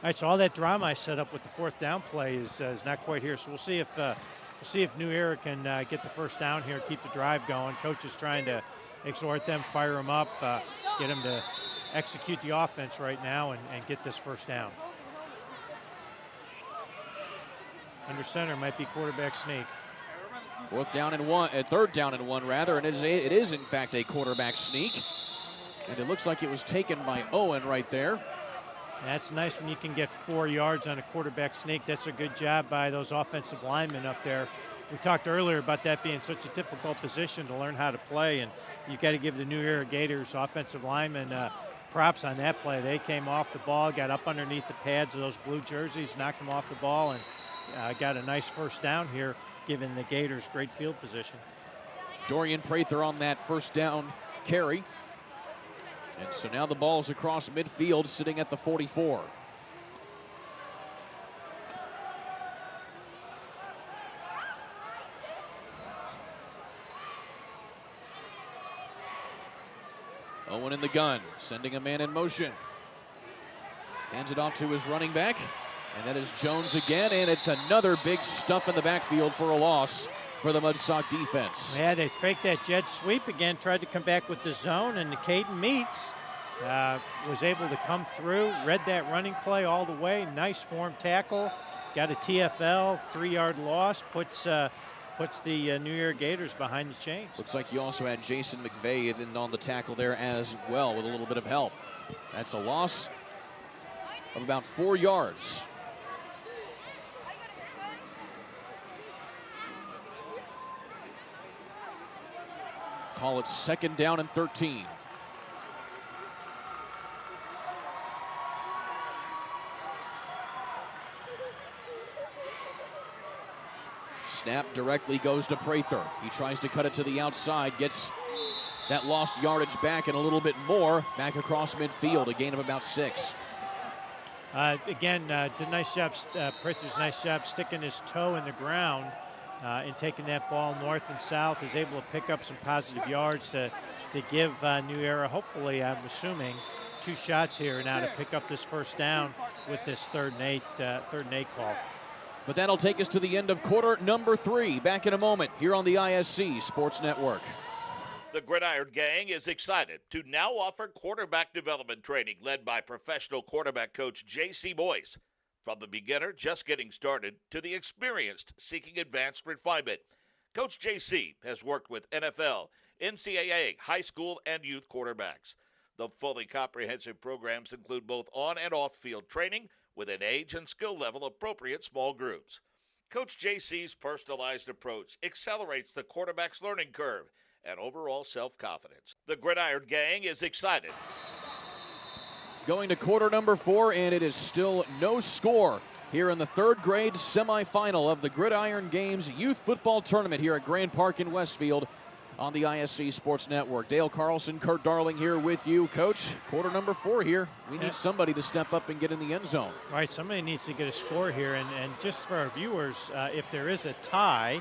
All right, so all that drama I set up with the 4th down play is not quite here. So we'll see if New Era can get the 1st down here, keep the drive going. Coach is trying to exhort them, fire them up, get them to execute the offense right now and get this 1st down. Under center might be quarterback sneak. 4th down and 1, 3rd down and 1 rather, and it is in fact a quarterback sneak. And it looks like it was taken by Owen right there. That's nice when you can get 4 yards on a quarterback sneak. That's a good job by those offensive linemen up there. We talked earlier about that being such a difficult position to learn how to play, and you've got to give the New Era Gators offensive linemen props on that play. They came off the ball, got up underneath the pads of those blue jerseys, knocked them off the ball, and got a nice 1st down here, giving the Gators great field position. Dorian Prather on that 1st down carry. And so now the ball's across midfield, sitting at the 44. Owen in the gun, sending a man in motion. Hands it off to his running back. And that is Jones again, and it's another big stuff in the backfield for a loss for the Mudsock defense. Yeah, they faked that jet sweep again, tried to come back with the zone, and Caden Meats was able to come through, read that running play all the way, nice form tackle, got a TFL, 3-yard loss, puts the New Era Gators behind the chains. Looks like you also had Jason McVeigh in on the tackle there as well with a little bit of help. That's a loss of about 4 yards. Call it 2nd down and 13. Snap directly goes to Prather. He tries to cut it to the outside, gets that lost yardage back and a little bit more back across midfield, a gain of about 6. Again, did nice job, Prather's nice job sticking his toe in the ground and taking that ball north and south, is able to pick up some positive yards to give New Era, hopefully, I'm assuming, 2 shots here now to pick up this 1st down with this 3rd and 8 call. But that'll take us to the end of quarter number 3. Back in a moment here on the ISC Sports Network. The Gridiron Gang is excited to now offer quarterback development training led by professional quarterback coach J.C. Boyce. From the beginner just getting started to the experienced seeking advanced refinement, Coach J.C. has worked with NFL, NCAA, high school, and youth quarterbacks. The fully comprehensive programs include both on and off field training with an age and skill level appropriate small groups. Coach J.C.'s personalized approach accelerates the quarterback's learning curve and overall self-confidence. The Gridiron Gang is excited. Going to quarter number 4, and it is still no score here in the 3rd grade semifinal of the Gridiron Games Youth Football Tournament here at Grand Park in Westfield on the ISC Sports Network. Dale Carlson, Kurt Darling here with you. Coach, quarter number 4 here. We need somebody to step up and get in the end zone. Right, somebody needs to get a score here, and just for our viewers, if there is a tie,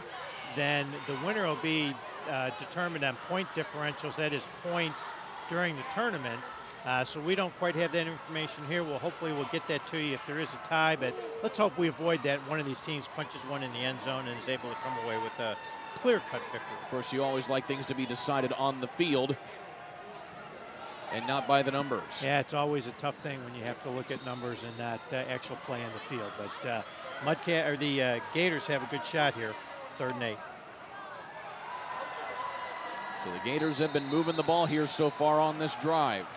then the winner will be determined on point differentials, that is points during the tournament. So we don't quite have that information here. Hopefully we'll get that to you if there is a tie, but let's hope we avoid that one of these teams punches one in the end zone and is able to come away with a clear-cut victory. Of course, you always like things to be decided on the field and not by the numbers. Yeah, it's always a tough thing when you have to look at numbers and not actual play on the field. But the Gators have a good shot here, 3rd and 8. So the Gators have been moving the ball here so far on this drive.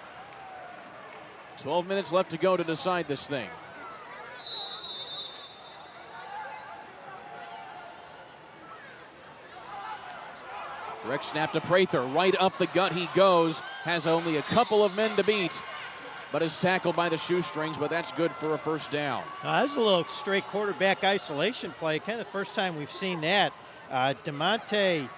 12 minutes left to go to decide this thing. Direct snap to Prather, right up the gut he goes, has only a couple of men to beat, but is tackled by the shoestrings, but that's good for a 1st down. That's a little straight quarterback isolation play, kind of the first time we've seen that. DeMonte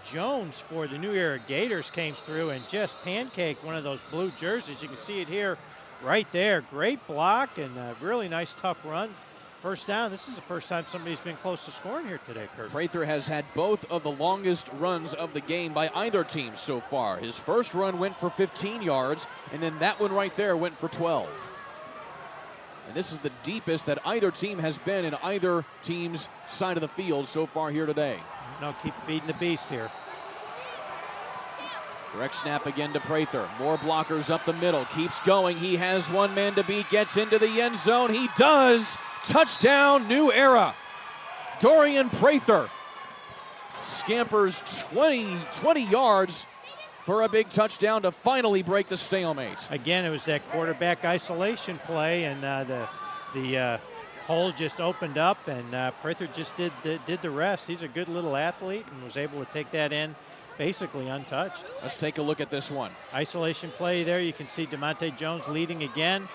Jones for the New Era Gators came through and just pancaked one of those blue jerseys. You can see it here right there. Great block and a really nice tough run. first down. This is the first time somebody's been close to scoring here today, Kurt. Prather has had both of the longest runs of the game by either team so far. His first run went for 15 yards, and then that one right there went for 12. And this is the deepest that either team has been in either team's side of the field so far here today. No, keep feeding the beast here. Direct snap again to Prather. More blockers up the middle. Keeps going. He has one man to beat. Gets into the end zone. He does. Touchdown, New Era. Dorian Prather scampers 20 yards for a big touchdown to finally break the stalemate. Again, it was that quarterback isolation play, and the hole just opened up, and Prather just did the rest. He's a good little athlete and was able to take that in basically untouched. Let's take a look at this one. Isolation play there. You can see DeMonte Jones leading again.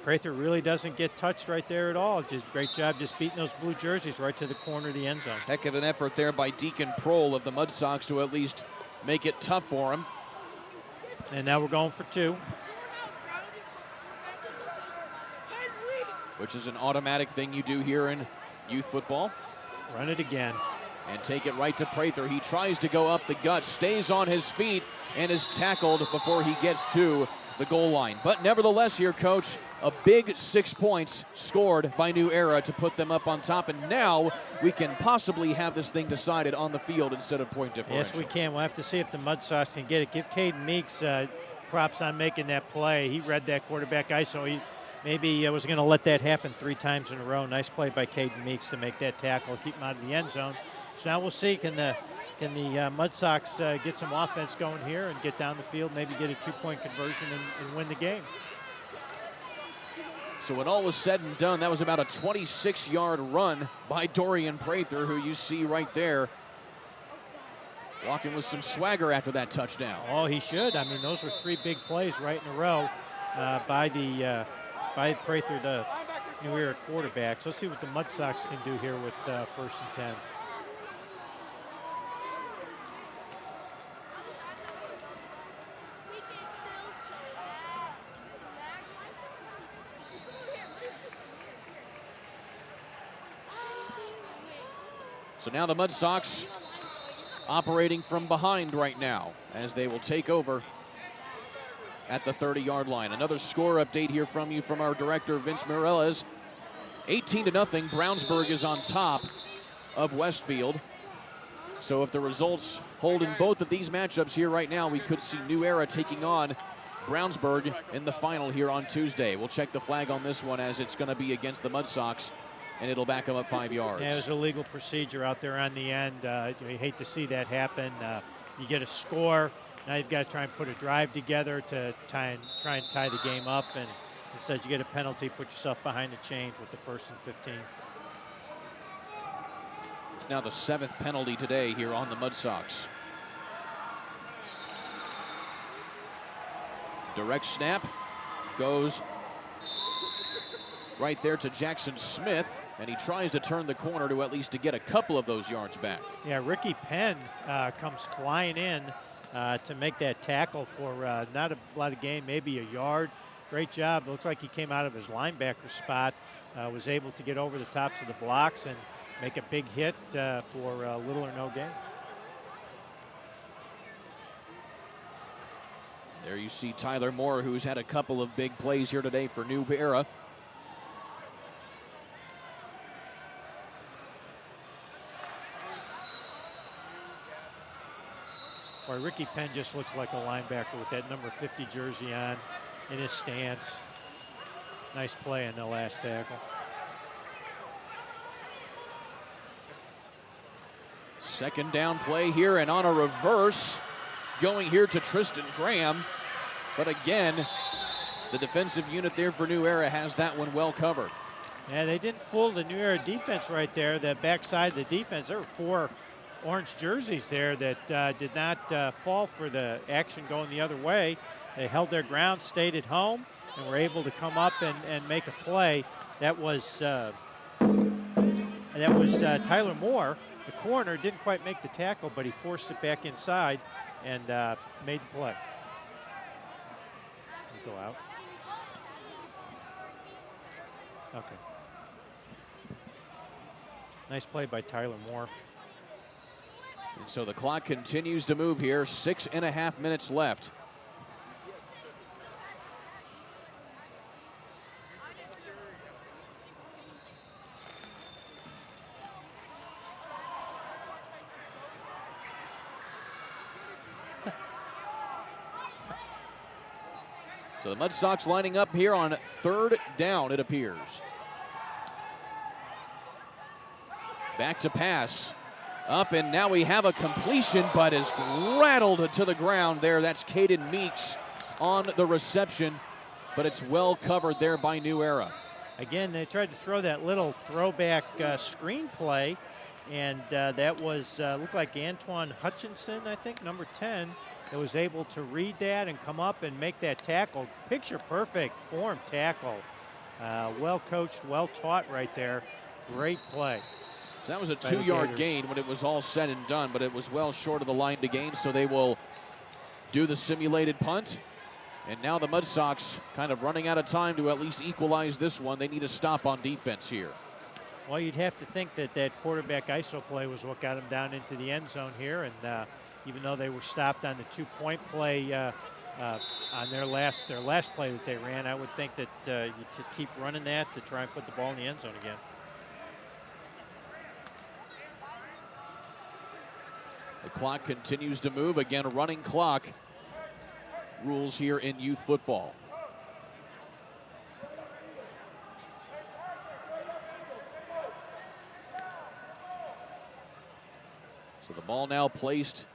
Prather really doesn't get touched right there at all. Just great job just beating those blue jerseys right to the corner of the end zone. Heck of an effort there by Deacon Prohl of the Mudsocks to at least make it tough for him. And now we're going for 2. Which is an automatic thing you do here in youth football. Run it again. And take it right to Prather. He tries to go up the gut, stays on his feet, and is tackled before he gets to the goal line. But nevertheless here, Coach, a big 6 points scored by New Era to put them up on top. And now we can possibly have this thing decided on the field instead of point differential. Yes, we can. We'll have to see if the Mudsocks can get it. Give Caden Meeks props on making that play. He read that quarterback ISO. He maybe was going to let that happen 3 times in a row. Nice play by Caden Meeks to make that tackle, keep him out of the end zone. So now we'll see, can the Mudsocks get some offense going here and get down the field, maybe get a 2-point conversion and win the game. So when all was said and done, that was about a 26-yard run by Dorian Prather, who you see right there walking with some swagger after that touchdown. Oh, he should. I mean, those were 3 big plays right in a row by Prather, the New Era quarterback. So let's see what the Mudsocks can do here with 1st and 10. So now the Mudsocks operating from behind right now as they will take over at the 30-yard line. Another score update here from you from our director, Vince Mireles. 18-0, Brownsburg is on top of Westfield. So if the results hold in both of these matchups here right now, we could see New Era taking on Brownsburg in the final here on Tuesday. We'll check the flag on this one as it's going to be against the Mudsocks, and it'll back them up 5 yards. Yeah, there's a legal procedure out there on the end. You hate to see that happen. You get a score. Now you've got to try and put a drive together to try and tie the game up, and instead you get a penalty, put yourself behind the chains with the 1st and 15. It's now the 7th penalty today here on the Mudsocks. Direct snap goes right there to Jackson Smith, and he tries to turn the corner to at least to get a couple of those yards back. Yeah, Ricky Penn comes flying in to make that tackle for not a lot of gain, maybe a yard. Great job. Looks like he came out of his linebacker spot, was able to get over the tops of the blocks and make a big hit for little or no gain. There you see Tyler Moore, who's had a couple of big plays here today for New Era. Boy, Ricky Penn just looks like a linebacker with that number 50 jersey on in his stance. Nice play in the last tackle. Second down play here, and on a reverse, going here to Tristan Graham. But again, the defensive unit there for New Era has that one well covered. Yeah, they didn't fool the New Era defense right there. The backside of the defense, there were 4 orange jerseys there that did not fall for the action going the other way. They held their ground, stayed at home, and were able to come up and make a play. That was Tyler Moore. The corner didn't quite make the tackle, but he forced it back inside and made the play. He'll go out. Okay. Nice play by Tyler Moore. And so the clock continues to move here. 6.5 minutes left. So the Mudsocks lining up here on 3rd down, it appears. Back to pass. Up, and now we have a completion, but is rattled to the ground there. That's Caden Meeks on the reception, but it's well covered there by New Era. Again, they tried to throw that little throwback screen play, and that was, looked like Antoine Hutchinson, I think, number 10, that was able to read that and come up and make that tackle. Picture perfect form tackle. Well coached, well taught right there. Great play. So that was a 2-yard gain when it was all said and done, but it was well short of the line to gain, so they will do the simulated punt. And now the Mudsocks kind of running out of time to at least equalize this one. They need a stop on defense here. Well, you'd have to think that that quarterback ISO play was what got them down into the end zone here, and even though they were stopped on the 2-point play on their last play that they ran, I would think that you just keep running that to try and put the ball in the end zone again. The clock continues to move. Again, a running clock rules here in youth football. So the ball now placed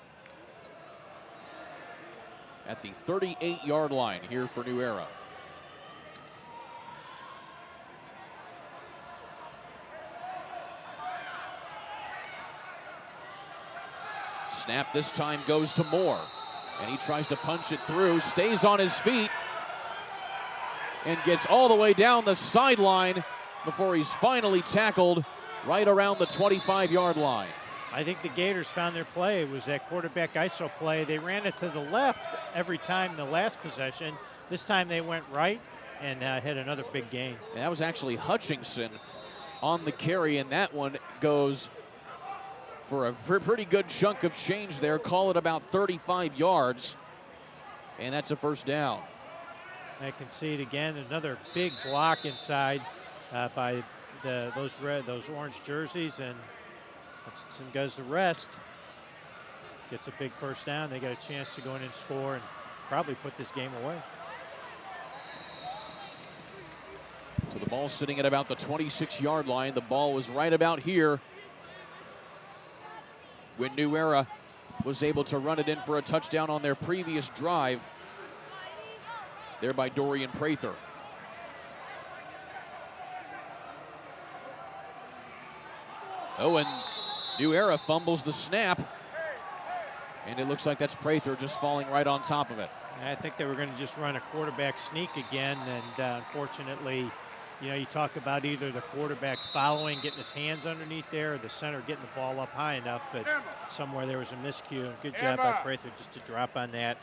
at the 38-yard line here for New Era. Snap this time goes to Moore, and he tries to punch it through, stays on his feet, and gets all the way down the sideline before he's finally tackled right around the 25-yard line. I think the Gators found their play. It was that quarterback ISO play. They ran it to the left every time in the last possession. This time they went right and had another big gain. And that was actually Hutchinson on the carry, and that one goes for a pretty good chunk of change there. Call it about 35 yards, and that's a first down. I can see it again. Another big block inside by those orange jerseys, and Hutchinson goes to rest. Gets a big first down. They got a chance to go in and score and probably put this game away. So the ball's sitting at about the 26-yard line. The ball was right about here when New Era was able to run it in for a touchdown on their previous drive there by Dorian Prather. Oh, and New Era fumbles the snap, and it looks like that's Prather just falling right on top of it. I think they were going to just run a quarterback sneak again, and unfortunately, you know, you talk about either the quarterback following, getting his hands underneath there, or the center getting the ball up high enough, but somewhere there was a miscue. And good job by Prather just to drop on that,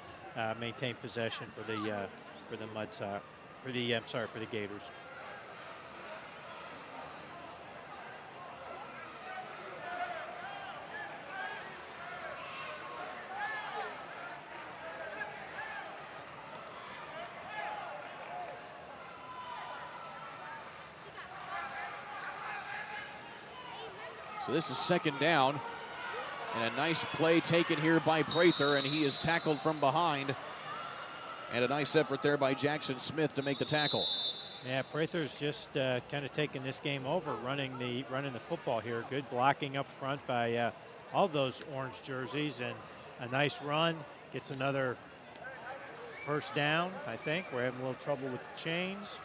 maintain possession for the Mudsocks, for the Gators. So this is second down, and a nice play taken here by Prather, and he is tackled from behind. And a nice effort there by Jackson Smith to make the tackle. Yeah, Prather's just kind of taking this game over, running the football here. Good blocking up front by all those orange jerseys, and a nice run. Gets another first down, I think. We're having a little trouble with the chains.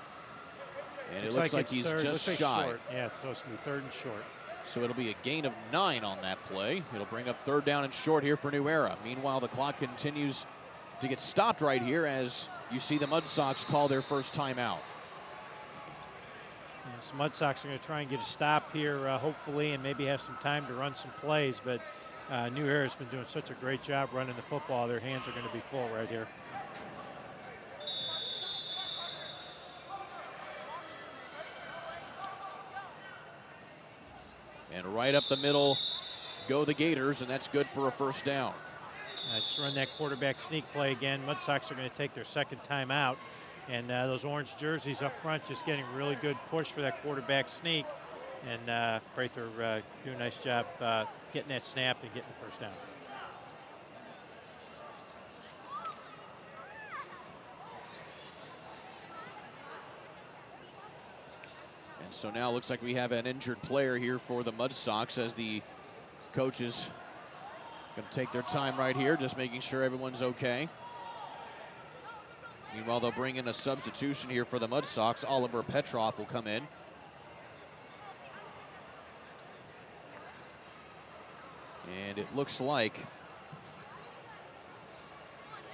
And it looks like he's just shy. Short. Yeah, it's supposed to be 3rd and short. So it'll be a gain of 9 on that play. It'll bring up 3rd down and short here for New Era. Meanwhile, the clock continues to get stopped right here as you see the Mudsocks call their first timeout. So Mudsocks are going to try and get a stop here, hopefully, and maybe have some time to run some plays. But New Era's been doing such a great job running the football. Their hands are going to be full right here. And right up the middle go the Gators, and that's good for a first down. Just run that quarterback sneak play again. Mudsocks are going to take their second timeout. And those orange jerseys up front just getting really good push for that quarterback sneak. And Prather do a nice job getting that snap and getting the first down. And so now it looks like we have an injured player here for the Mudsocks as the coaches going to take their time right here, just making sure everyone's okay. Meanwhile, they'll bring in a substitution here for the Mudsocks. Oliver Petroff will come in. And it looks like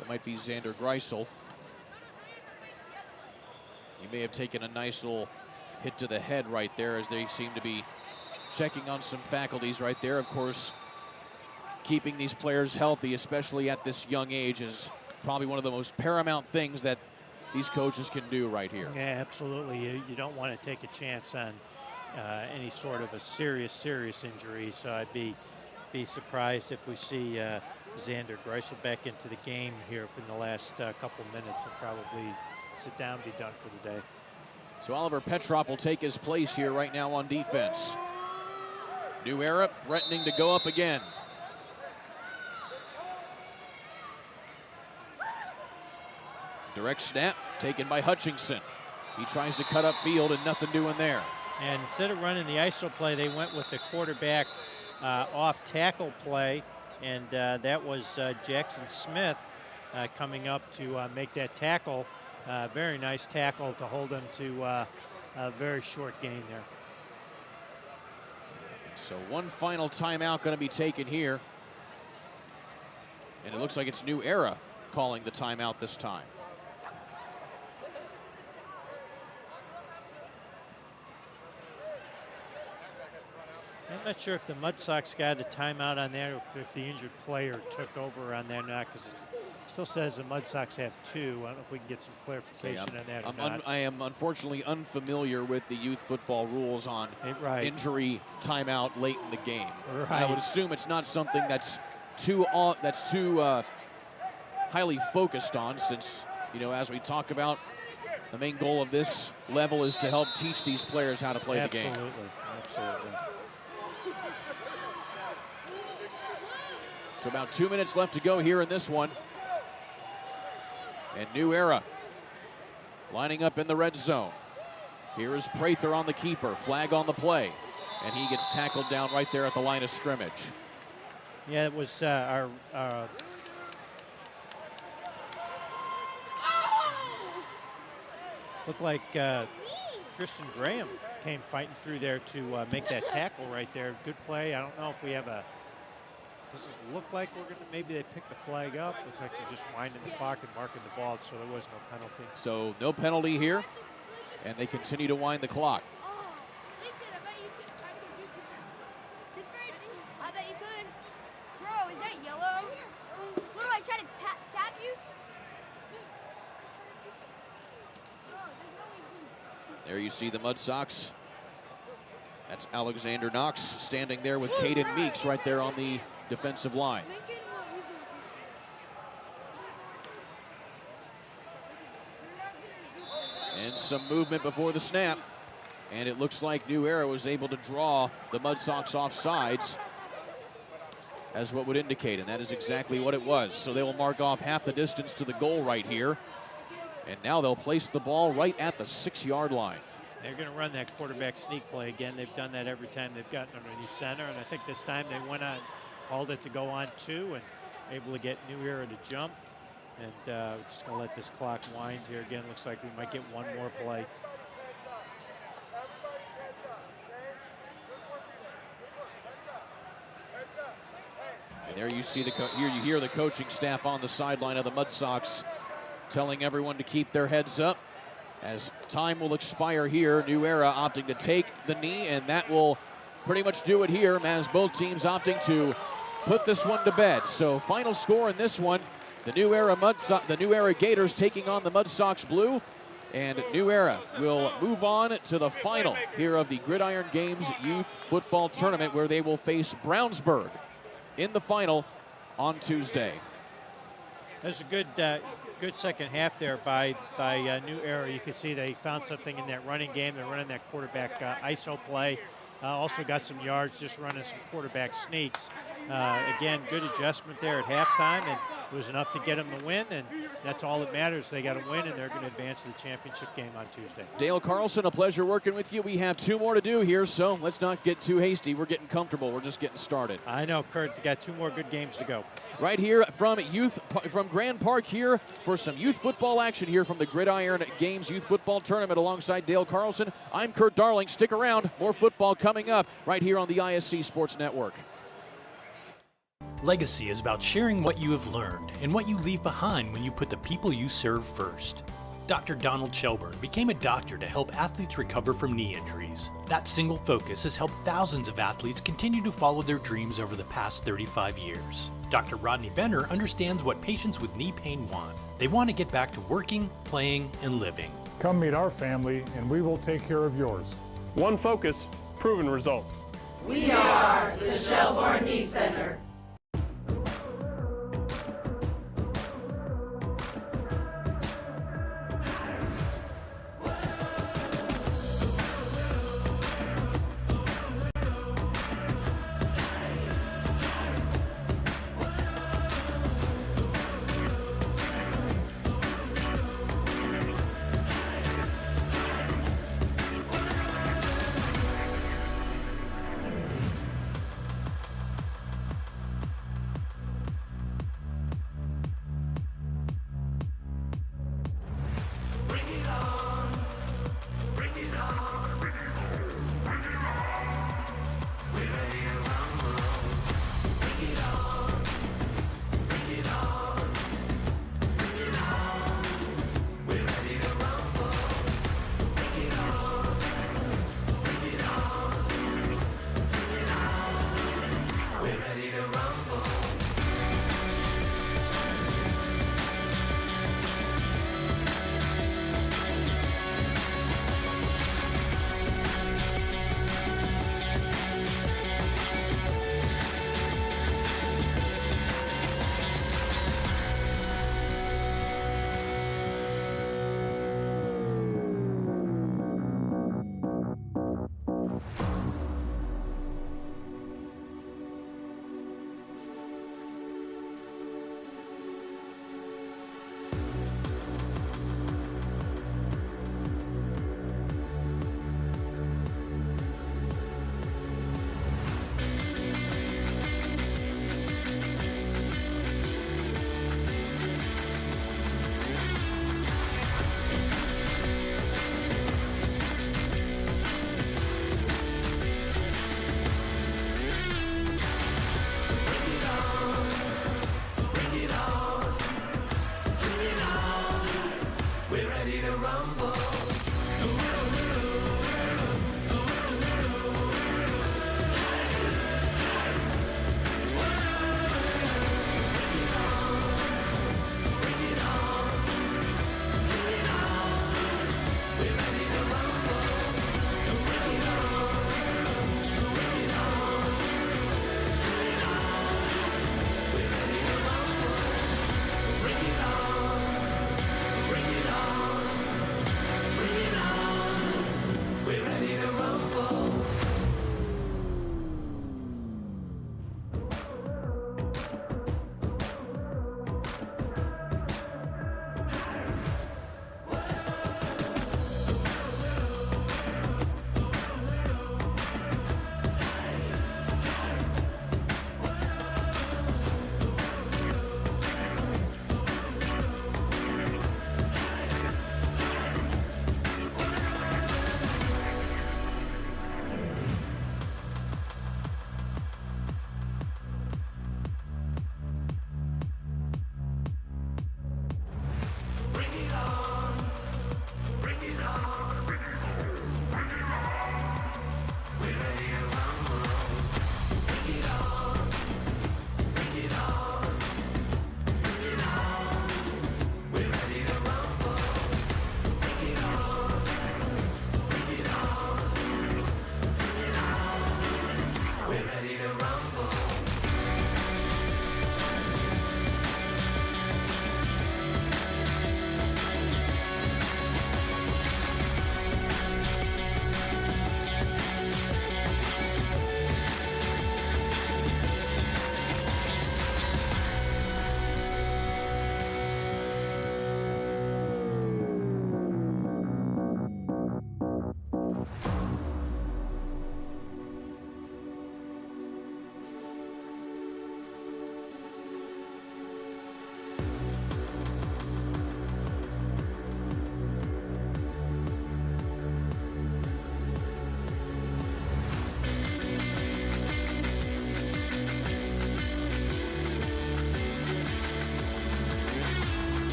it might be Xander Greisel. He may have taken a nice little hit to the head right there as they seem to be checking on some faculties right there. Of course, keeping these players healthy, especially at this young age, is probably one of the most paramount things that these coaches can do right here. Yeah, absolutely. You don't want to take a chance on any sort of a serious injury. So I'd be surprised if we see Xander Greisel back into the game here for the last couple minutes and probably sit down and be done for the day. So Oliver Petroff will take his place here right now on defense. New Era threatening to go up again. Direct snap taken by Hutchinson. He tries to cut up field and nothing doing there. And instead of running the ISO play, they went with the quarterback off tackle play, and that was Jackson Smith coming up to make that tackle. Very nice tackle to hold him to a very short gain there. So one final timeout going to be taken here. And it looks like it's New Era calling the timeout this time. I'm not sure if the Mudsocks got a timeout on there, or if the injured player took over on there or not, because it still says the Mudsocks have two. I don't know if we can get some clarification on that or not. I am unfortunately unfamiliar with the youth football rules on injury timeout late in the game. Right. I would assume it's not something that's too highly focused on, since, you know, as we talk about, the main goal of this level is to help teach these players how to play the game. Absolutely. So about 2 minutes left to go here in this one. And New Era lining up in the red zone. Here is Prather on the keeper, flag on the play. And he gets tackled down right there at the line of scrimmage. Yeah, it was our looked like Tristan Graham came fighting through there to make that tackle right there. Good play. I don't know if we have a, doesn't look like we're going to, maybe they picked the flag up. Looks like they're just winding the clock and marking the ball, so there was no penalty. So no penalty here, and they continue to wind the clock. I bet you could. Bro, is that yellow? What do I try to tap you? There you see the Mudsocks. That's Alexander Knox standing there with Caden Meeks right there on the defensive line. And some movement before the snap. And it looks like New Era was able to draw the Mudsocks off sides as what would indicate, and that is exactly what it was. So they will mark off half the distance to the goal right here. And now they'll place the ball right at the 6-yard line. They're going to run that quarterback sneak play again. They've done that every time they've gotten underneath center, and I think this time they went on, called it to go on 2, and able to get New Era to jump. And we're just going to let this clock wind here again. Looks like we might get one more play. And there you see you hear the coaching staff on the sideline of the Mudsocks telling everyone to keep their heads up as time will expire here. New Era opting to take the knee, and that will pretty much do it here, as both teams opting to put this one to bed. So final score in this one, the New Era Gators taking on the Mudsocks Blue. And New Era will move on to the final here of the Gridiron Games Youth Football Tournament, where they will face Brownsburg in the final on Tuesday. That's a good second half there by New Era. You can see they found something in that running game. They're running that quarterback ISO play. Also got some yards just running some quarterback sneaks. Again, good adjustment there at halftime, and it was enough to get them the win, and that's all that matters. They got to win, and they're going to advance to the championship game on Tuesday. Dale Carlson, a pleasure working with you. We have 2 more to do here, so let's not get too hasty. We're getting comfortable. We're just getting started. I know, Kurt. Got 2 more good games to go. Right here from Grand Park here for some youth football action here from the Gridiron Games Youth Football Tournament alongside Dale Carlson. I'm Kurt Darling. Stick around. More football coming up right here on the ISC Sports Network. Legacy is about sharing what you have learned and what you leave behind when you put the people you serve first. Dr. Donald Shelburne became a doctor to help athletes recover from knee injuries. That single focus has helped thousands of athletes continue to follow their dreams over the past 35 years. Dr. Rodney Benner understands what patients with knee pain want. They want to get back to working, playing, and living. Come meet our family and we will take care of yours. One focus, proven results. We are the Shelburne Knee Center.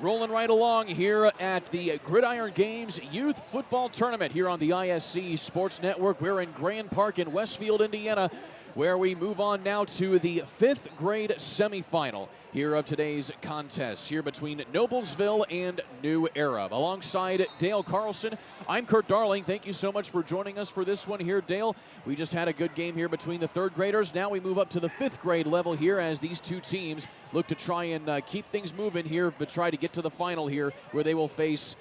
Rolling right along here at the Gridiron Games Youth Football Tournament here on the ISC Sports Network. We're in Grand Park in Westfield, Indiana, where we move on now to the 5th grade semifinal here of today's contest here between Noblesville and New Era. Alongside Dale Carlson, I'm Kurt Darling. Thank you so much for joining us for this one here, Dale. We just had a good game here between the 3rd graders. Now we move up to the 5th grade level here as these two teams look to try and keep things moving here, but try to get to the final here, where they will face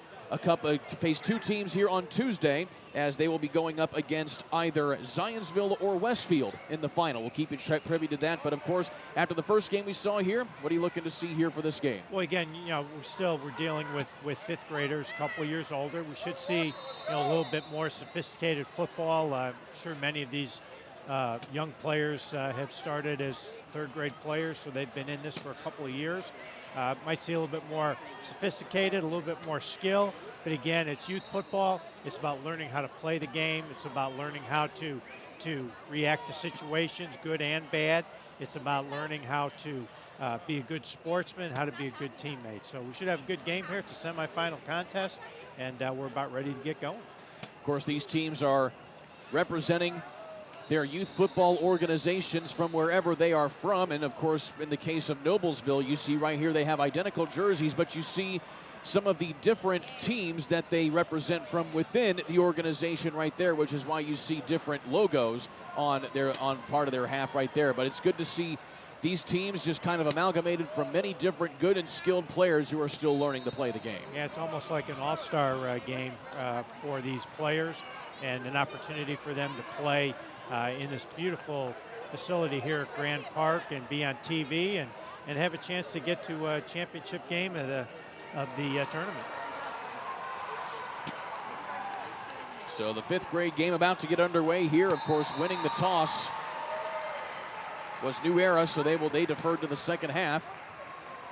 two teams here on Tuesday, as they will be going up against either Zionsville or Westfield in the final. We'll keep you privy to that, but of course, after the first game we saw here, what are you looking to see here for this game? Well, again, we're dealing with 5th graders, a couple of years older. We should see a little bit more sophisticated football. I'm sure many of these young players have started as 3rd grade players, so they've been in this for a couple of years. Might see a little bit more sophisticated, a little bit more skill, but again, it's youth football. It's about learning how to play the game. It's about learning how to react to situations, good and bad. It's about learning how to be a good sportsman, how to be a good teammate. So we should have a good game here. It's a semifinal contest, and we're about ready to get going. Of course, these teams are representing their youth football organizations from wherever they are from. And of course, in the case of Noblesville, you see right here they have identical jerseys, but you see some of the different teams that they represent from within the organization right there, which is why you see different logos on part of their half right there. But it's good to see these teams just kind of amalgamated from many different good and skilled players who are still learning to play the game. Yeah, it's almost like an all-star game for these players, and an opportunity for them to play in this beautiful facility here at Grand Park and be on TV and have a chance to get to a championship game of the tournament. So the 5th grade game about to get underway here. Of course, winning the toss was New Era, so they deferred to the second half.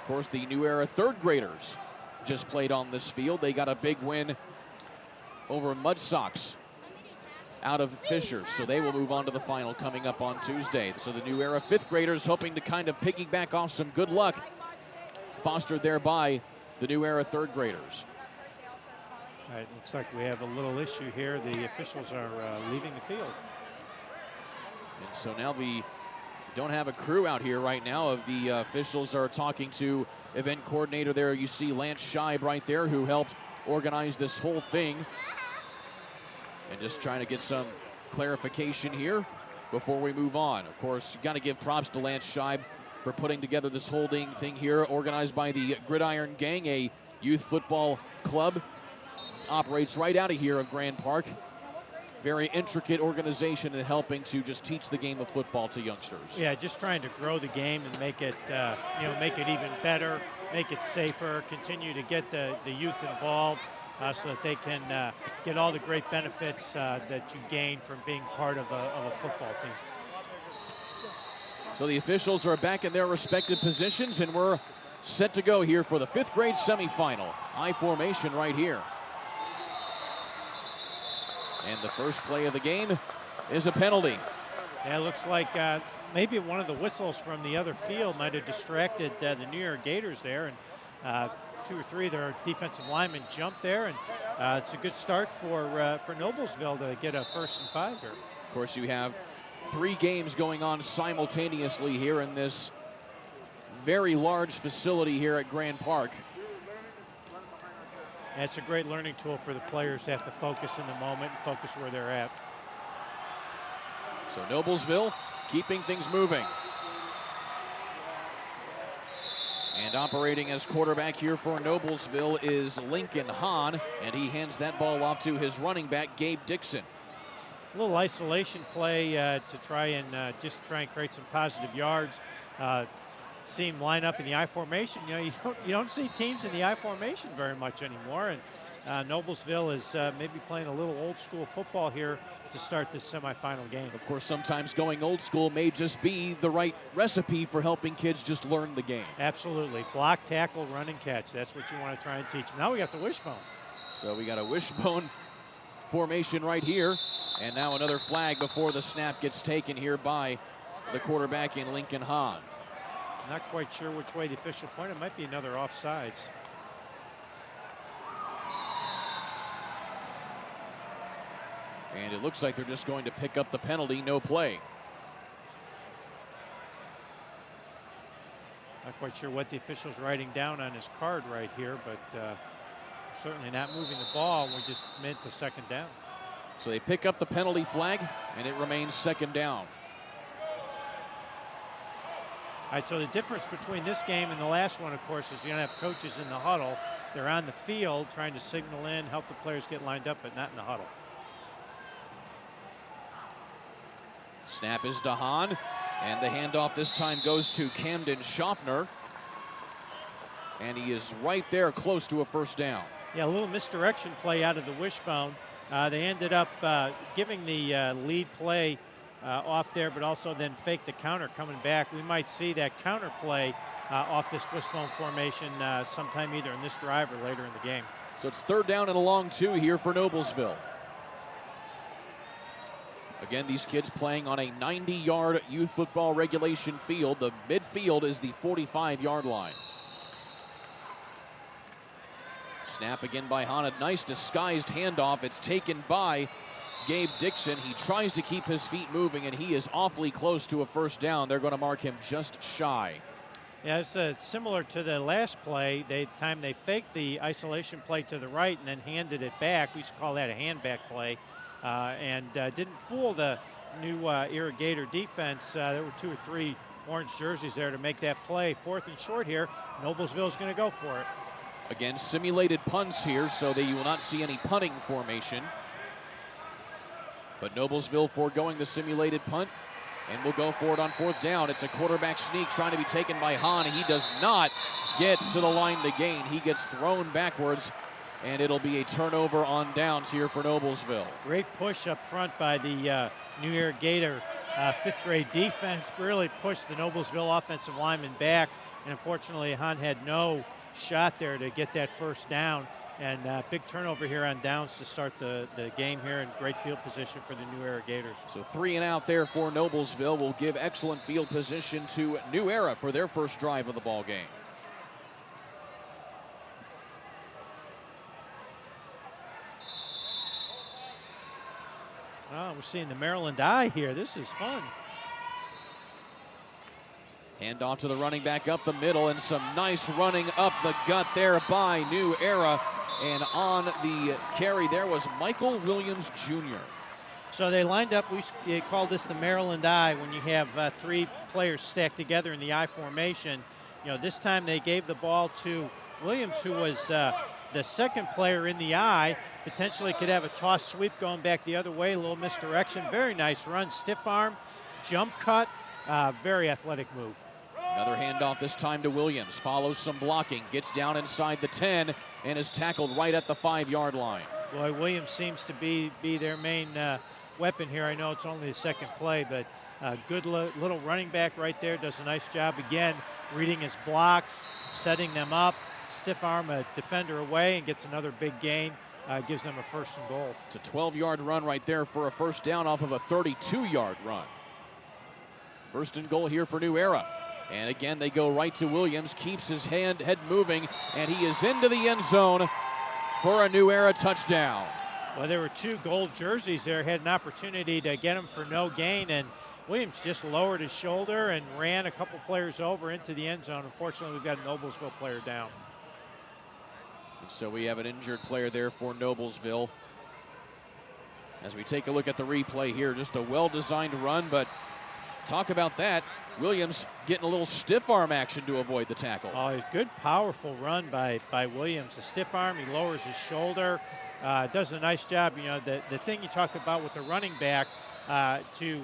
Of course, the New Era 3rd graders just played on this field. They got a big win over Mudsocks out of Fishers, so they will move on to the final coming up on Tuesday. So the New Era 5th graders hoping to kind of piggyback off some good luck fostered there by the New Era 3rd graders. All right, looks like we have a little issue here. The officials are leaving the field. And so now we don't have a crew out here right now. The officials are talking to event coordinator there. You see Lance Scheib right there, who helped organize this whole thing. And just trying to get some clarification here before we move on. Of course, you got to give props to Lance Scheib for putting together this holding thing here, organized by the Gridiron Gang, a youth football club. Operates right out of here of Grand Park. Very intricate organization in helping to just teach the game of football to youngsters. Yeah, just trying to grow the game and make it, make it even better, make it safer, continue to get the youth involved. So that they can get all the great benefits that you gain from being part of a football team. So the officials are back in their respective positions, and we're set to go here for the 5th grade semifinal. I formation right here. And the first play of the game is a penalty. Yeah, it looks like maybe one of the whistles from the other field might have distracted the New York Gators there, and 2 or 3 of their defensive linemen jumped there, and it's a good start for Noblesville to get a 1st and 5 here. Of course, you have 3 games going on simultaneously here in this very large facility here at Grand Park. And it's a great learning tool for the players to have to focus in the moment and focus where they're at. So Noblesville keeping things moving. And operating as quarterback here for Noblesville is Lincoln Hahn, and he hands that ball off to his running back, Gabe Dixon. A little isolation play to try and create some positive yards. See him line up in the I formation. You don't see teams in the I formation very much anymore, and Noblesville is maybe playing a little old school football here to start this semifinal game. Of course, sometimes going old school may just be the right recipe for helping kids just learn the game. Absolutely. Block, tackle, run, and catch. That's what you want to try and teach. Now we got the wishbone. So we got a wishbone formation right here, and now another flag before the snap gets taken here by the quarterback in Lincoln Hahn. Not quite sure which way the official pointed. It might be another offsides. And it looks like they're just going to pick up the penalty, no play. Not quite sure what the official's writing down on his card right here, but certainly not moving the ball. We just meant a second down. So they pick up the penalty flag, and it remains second down. All right, so the difference between this game and the last one, of course, is you don't have coaches in the huddle. They're on the field trying to signal in, help the players get lined up, but not in the huddle. Snap is Dahan, and the handoff this time goes to Camden Schaffner. And he is right there close to a first down. Yeah, a little misdirection play out of the wishbone. They ended up giving the lead play off there, but also then faked the counter coming back. We might see that counter play off this wishbone formation sometime either in this drive or later in the game. So it's third down and a long 2 here for Noblesville. Again, these kids playing on a 90-yard youth football regulation field. The midfield is the 45-yard line. Snap again by Hana. Nice disguised handoff. It's taken by Gabe Dixon. He tries to keep his feet moving, and he is awfully close to a first down. They're going to mark him just shy. Yeah, it's similar to the last play. The time they faked the isolation play to the right and then handed it back. We used to call that a handback play. And didn't fool the new Irrigator defense. There were 2 or 3 orange jerseys there to make that play. 4th and short here. Noblesville is going to go for it. Again, simulated punts here, so that you will not see any punting formation. But Noblesville foregoing the simulated punt, and will go for it on 4th down. It's a quarterback sneak trying to be taken by Hahn. He does not get to the line to gain. He gets thrown backwards, and it'll be a turnover on downs here for Noblesville. Great push up front by the New Irrigator 5th grade defense. Really pushed the Noblesville offensive lineman back, and unfortunately Hahn had no shot there to get that first down. And big turnover here on downs to start the game here, and great field position for the New Irrigators. So 3 and out there for Noblesville will give excellent field position to New Era for their first drive of the ball game. Oh, we're seeing the Maryland Eye here. This is fun. Hand off to the running back up the middle, and some nice running up the gut there by New Era. And on the carry there was Michael Williams Jr. So they lined up, we called this the Maryland Eye when you have 3 players stacked together in the I formation. You know, this time they gave the ball to Williams, who was the second player in the I. Potentially could have a toss sweep going back the other way, a little misdirection. Very nice run, stiff arm, jump cut, very athletic move. Another handoff this time to Williams. Follows some blocking, gets down inside the 10, and is tackled right at the 5-yard line. Boy, Williams seems to be their main weapon here. I know it's only the second play, but good little running back right there. Does a nice job again, reading his blocks, setting them up, stiff arm a defender away, and gets another big gain. Gives them a 1st and goal. It's a 12-yard run right there for a first down off of a 32-yard run. 1st and goal here for New Era. And again, they go right to Williams, keeps his head moving, and he is into the end zone for a New Era touchdown. Well, there were 2 gold jerseys there, had an opportunity to get him for no gain, and Williams just lowered his shoulder and ran a couple players over into the end zone. Unfortunately, we've got a Noblesville player down. And so we have an injured player there for Noblesville. As we take a look at the replay here, just a well-designed run, but talk about that. Williams getting a little stiff arm action to avoid the tackle. Oh, a good, powerful run by Williams. A stiff arm, he lowers his shoulder, does a nice job. You know, the thing you talk about with the running back, to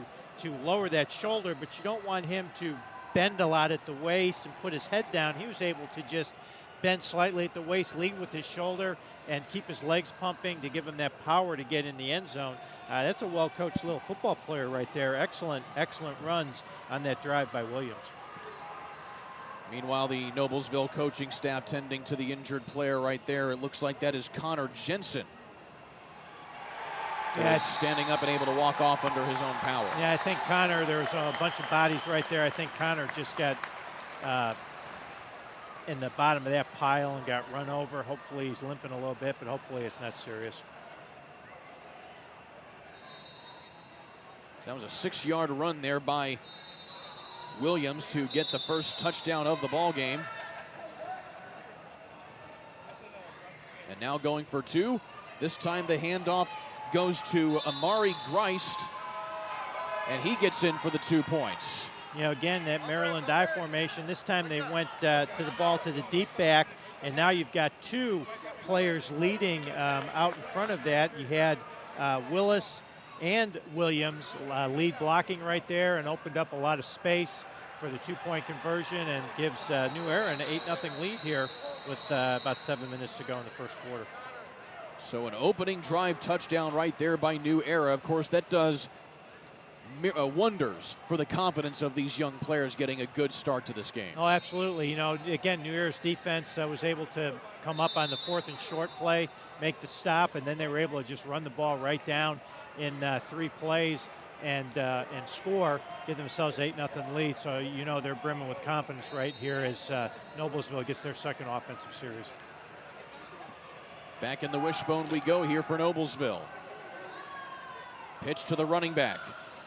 lower that shoulder, but you don't want him to bend a lot at the waist and put his head down. He was able to just bend slightly at the waist, lead with his shoulder, and keep his legs pumping to give him that power to get in the end zone. That's a well-coached little football player right there. Excellent, excellent runs on that drive by Williams. Meanwhile, the Noblesville coaching staff tending to the injured player right there. It looks like that is Connor Jensen. Yeah, standing up and able to walk off under his own power. Yeah, I think Connor, there's a bunch of bodies right there. I think Connor just got in the bottom of that pile and got run over. Hopefully he's limping a little bit, but hopefully it's not serious. That was a 6-yard run there by Williams to get the first touchdown of the ball game. And now going for 2. This time the handoff goes to Amari Greist, and he gets in for the 2 points. You know, again, that Maryland I formation, this time they went to the ball to the deep back, and now you've got 2 players leading out in front of that. You had Willis and Williams lead blocking right there and opened up a lot of space for the 2-point conversion and gives New Era an 8-0 lead here with about 7 minutes to go in the first quarter. So an opening drive touchdown right there by New Era. Of course, that does wonders for the confidence of these young players getting a good start to this game. Oh, absolutely. You know, again, New Era's defense was able to come up on the 4th and short play, make the stop, and then they were able to just run the ball right down in 3 plays and score, give themselves 8-0 lead. So, you know, they're brimming with confidence right here as Noblesville gets their second offensive series. Back in the wishbone we go here for Noblesville. Pitch to the running back.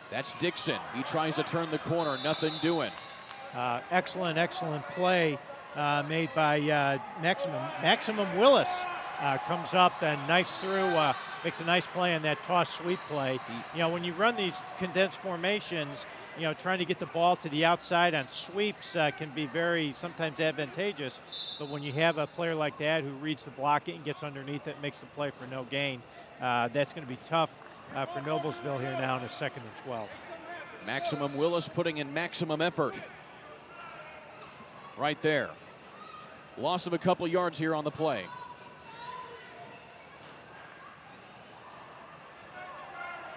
That's Dixon. He tries to turn the corner, nothing doing. Excellent play made by Maximum Willis. Comes up and knifes through, makes a nice play on that toss sweep play. You know, when you run these condensed formations, you know, trying to get the ball to the outside on sweeps can be very sometimes advantageous. But when you have a player like that who reads the blocking, gets underneath it, makes the play for no gain, that's going to be tough for Noblesville here now in a 2nd and 12. Maximum Willis putting in maximum effort. Right there. Loss of a couple yards here on the play.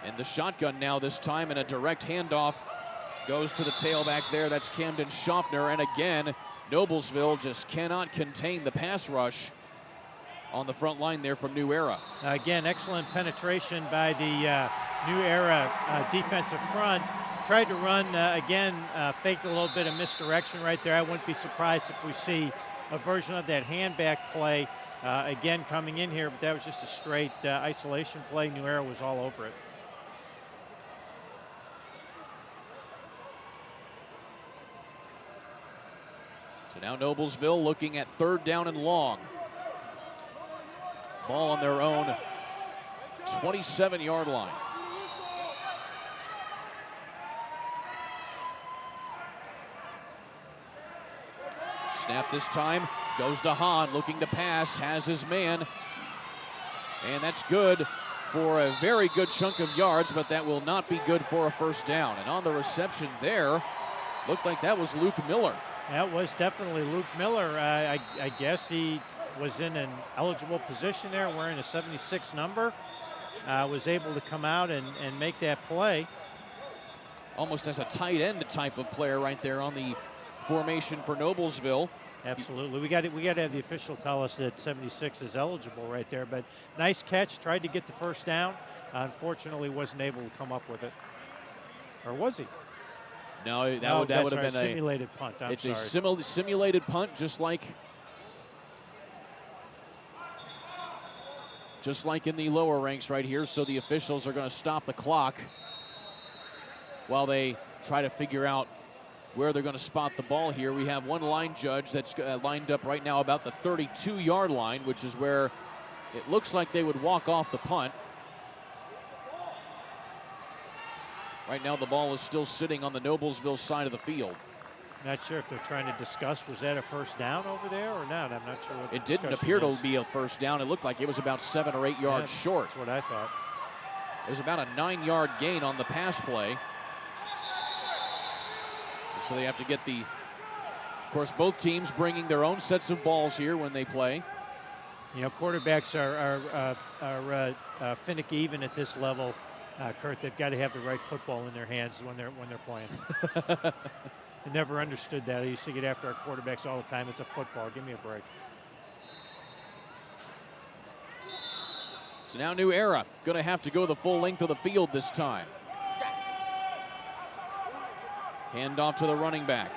And the shotgun now this time, and a direct handoff goes to the tailback there. That's Camden Schaffner. And again, Noblesville just cannot contain the pass rush on the front line there from New Era. Again, excellent penetration by the New Era defensive front. Tried to run again, faked a little bit of misdirection right there. I wouldn't be surprised if we see a version of that handback play again coming in here, but that was just a straight isolation play. New Era was all over it. So now Noblesville looking at 3rd down and long. Ball on their own 27-yard line. Snap this time, goes to Hahn, looking to pass, has his man. And that's good for a very good chunk of yards, but that will not be good for a 1st down. And on the reception there, looked like that was Luke Miller. That was definitely Luke Miller. I guess he was in an eligible position there, wearing a 76 number. Was able to come out and make that play. Almost as a tight end type of player right there on the formation for Noblesville. Absolutely. We got to have the official tell us that 76 is eligible right there. But nice catch. Tried to get the 1st down. Unfortunately, wasn't able to come up with it. Or was he? No, that would have been a simulated punt. It's a simulated punt, just like in the lower ranks right here. So the officials are going to stop the clock while they try to figure out where they're going to spot the ball here. We have one line judge that's lined up right now about the 32-yard line, which is where it looks like they would walk off the punt. Right now the ball is still sitting on the Noblesville side of the field. Not sure if they're trying to discuss, was that a 1st down over there or not? I'm not sure what it didn't appear to be a 1st down. It looked like it was about 7 or 8 yards short. That's what I thought. It was about a 9-yard gain on the pass play. And so they have to get the, of course, both teams bringing their own sets of balls here when they play. You know, quarterbacks are finicky even at this level. Kurt, they've got to have the right football in their hands when they're playing. I never understood that. I used to get after our quarterbacks all the time. It's a football. Give me a break. So now New Era going to have to go the full length of the field this time. Hand off to the running back.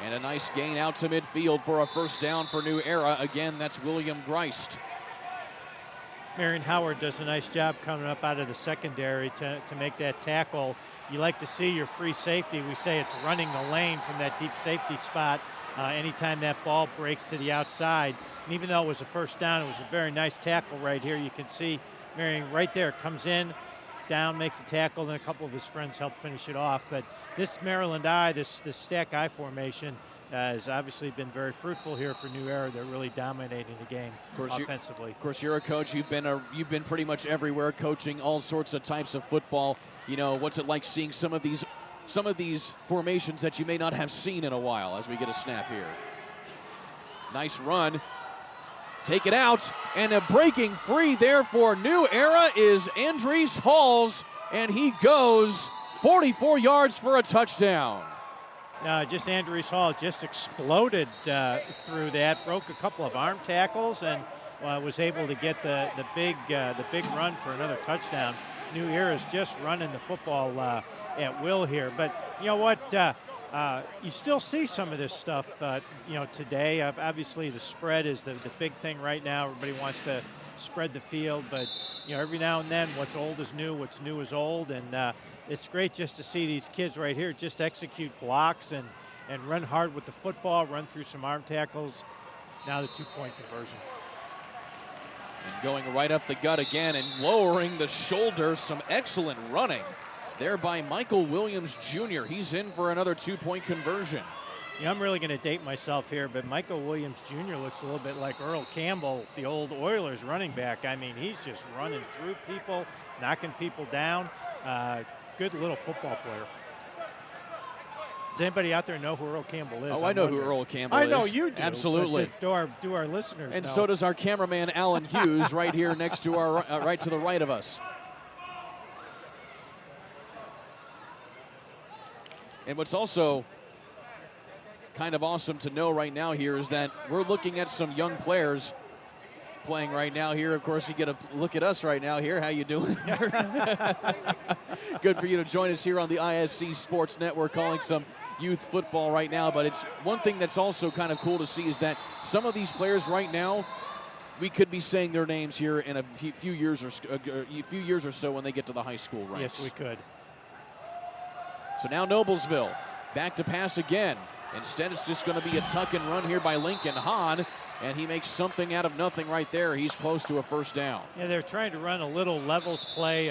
And a nice gain out to midfield for a 1st down for New Era. Again, that's William Greist. Marion Howard does a nice job coming up out of the secondary to make that tackle. You like to see your free safety. We say it's running the lane from that deep safety spot anytime that ball breaks to the outside. And even though it was a first down, it was a very nice tackle right here. You can see Marion right there comes in, down, makes a tackle, and a couple of his friends help finish it off. But this Maryland I, this stack I formation, has obviously been very fruitful here for New Era. They're really dominating the game offensively. Of course, you're a coach. You've been pretty much everywhere, coaching all sorts of types of football. You know, what's it like seeing some of these formations that you may not have seen in a while? As we get a snap here, nice run. Take it out, and a breaking free there for New Era is Andres Halls, and he goes 44 yards for a touchdown. Just Andres Hall just exploded through that, broke a couple of arm tackles, and was able to get the big run for another touchdown. New Era is just running the football at will here. But you know what? You still see some of this stuff, today. Obviously, the spread is the big thing right now. Everybody wants to spread the field, but every now and then, what's old is new, what's new is old, and it's great just to see these kids right here just execute blocks and run hard with the football, run through some arm tackles. Now the two-point conversion. And going right up the gut again and lowering the shoulder. Some excellent running there by Michael Williams Jr. He's in for another two-point conversion. I'm really going to date myself here, but Michael Williams Jr. looks a little bit like Earl Campbell, the old Oilers running back. I mean, he's just running through people, knocking people down. Good little football player. Does anybody out there know who Earl Campbell is? Oh, I know who Earl Campbell is. I know you do. Absolutely. Do our listeners and know? So does our cameraman Alan Hughes right here next to our right to the right of us. And what's also kind of awesome to know right now here is that we're looking at some young players playing right now here. Of course, you get a look at us right now here. How you doing? Good for you to join us here on the ISC Sports Network, calling some youth football right now. But it's one thing that's also kind of cool to see is that some of these players right now, we could be saying their names here in a few years or so when they get to the high school ranks. Yes, we could. So now Noblesville back to pass again. Instead, it's just going to be a tuck and run here by Lincoln Hahn, and he makes something out of nothing right there. He's close to a first down. Yeah, they're trying to run a little levels play,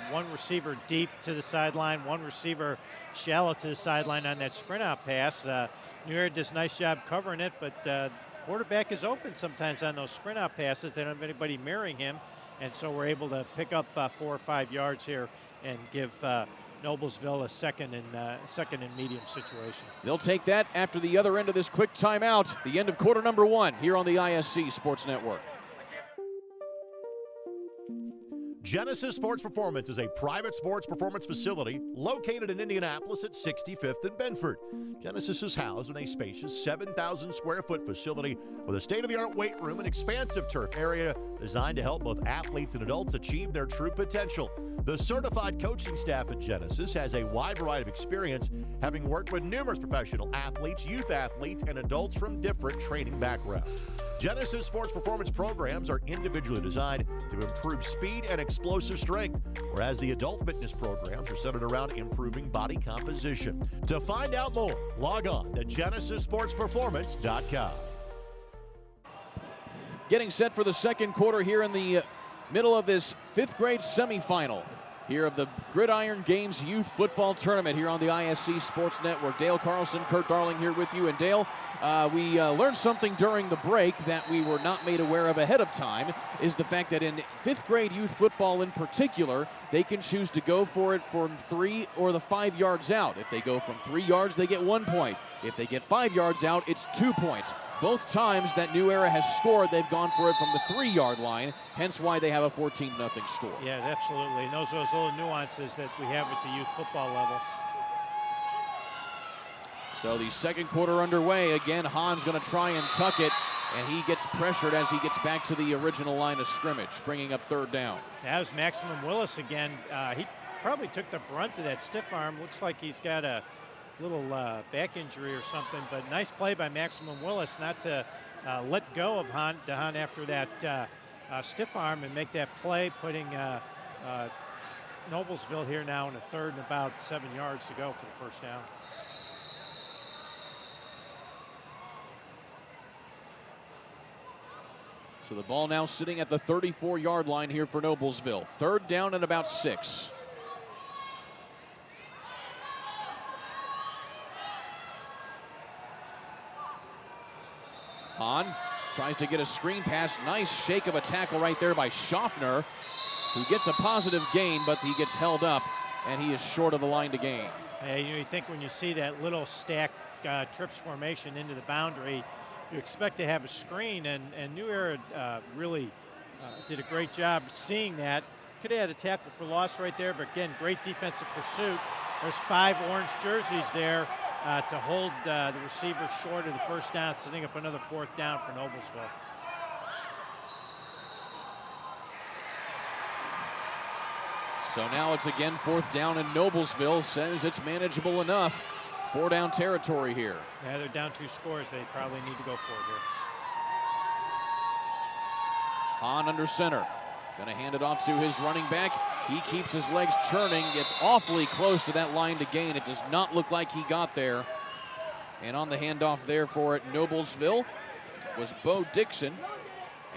one receiver deep to the sideline, one receiver shallow to the sideline on that sprint out pass. New Era does a nice job covering it, but quarterback is open sometimes on those sprint out passes. They don't have anybody mirroring him, and so we're able to pick up 4 or 5 yards here and give Noblesville a second and medium situation. They'll take that after the other end of this quick timeout, the end of quarter number 1 here on the ISC Sports Network. Genesis Sports Performance is a private sports performance facility located in Indianapolis at 65th and Benford. Genesis is housed in a spacious 7,000 square foot facility with a state-of-the-art weight room and expansive turf area designed to help both athletes and adults achieve their true potential. The certified coaching staff at Genesis has a wide variety of experience, having worked with numerous professional athletes, youth athletes, and adults from different training backgrounds. Genesis Sports Performance programs are individually designed to improve speed and explosive strength, whereas the adult fitness programs are centered around improving body composition. To find out more, log on to GenesisSportsPerformance.com. Getting set for the second quarter here in the middle of this 5th grade semifinal here of the Gridiron Games Youth Football Tournament here on the ISC Sports Network. Dale Carlson, Kurt Darling here with you. And Dale, we learned something during the break that we were not made aware of ahead of time, is the fact that in 5th grade youth football in particular, they can choose to go for it from 3 or the 5 yards out. If they go from 3 yards, they get 1 point. If they get 5 yards out, it's 2 points. Both times that New Era has scored, they've gone for it from the 3-yard line, hence why they have a 14-0 score. Yes, absolutely. And those little nuances that we have at the youth football level. So the second quarter underway. Again, Hahn's going to try and tuck it, and he gets pressured as he gets back to the original line of scrimmage, bringing up 3rd down. That was Maximum Willis again. He probably took the brunt of that stiff arm. Looks like he's got a little back injury or something, but nice play by Maximum Willis not to let go of Hahn after that stiff arm and make that play, putting Noblesville here now in a third and about 7 yards to go for the first down. So the ball now sitting at the 34-yard line here for Noblesville. Third down and about 6. Hahn tries to get a screen pass. Nice shake of a tackle right there by Schaffner, who gets a positive gain, but he gets held up, and he is short of the line to gain. Hey, you think when you see that little stack trips formation into the boundary, you expect to have a screen, and New Era really did a great job seeing that. Could have had a tackle for loss right there, but again, great defensive pursuit. There's 5 orange jerseys there to hold the receiver short of the first down, setting up another 4th down for Noblesville. So now it's again 4th down, and Noblesville says it's manageable enough. 4-down territory here. Yeah, they're down 2 scores. They probably need to go for it here. Hahn under center. Gonna hand it off to his running back. He keeps his legs churning, gets awfully close to that line to gain. It does not look like he got there. And on the handoff there for it, Noblesville was Bo Dixon.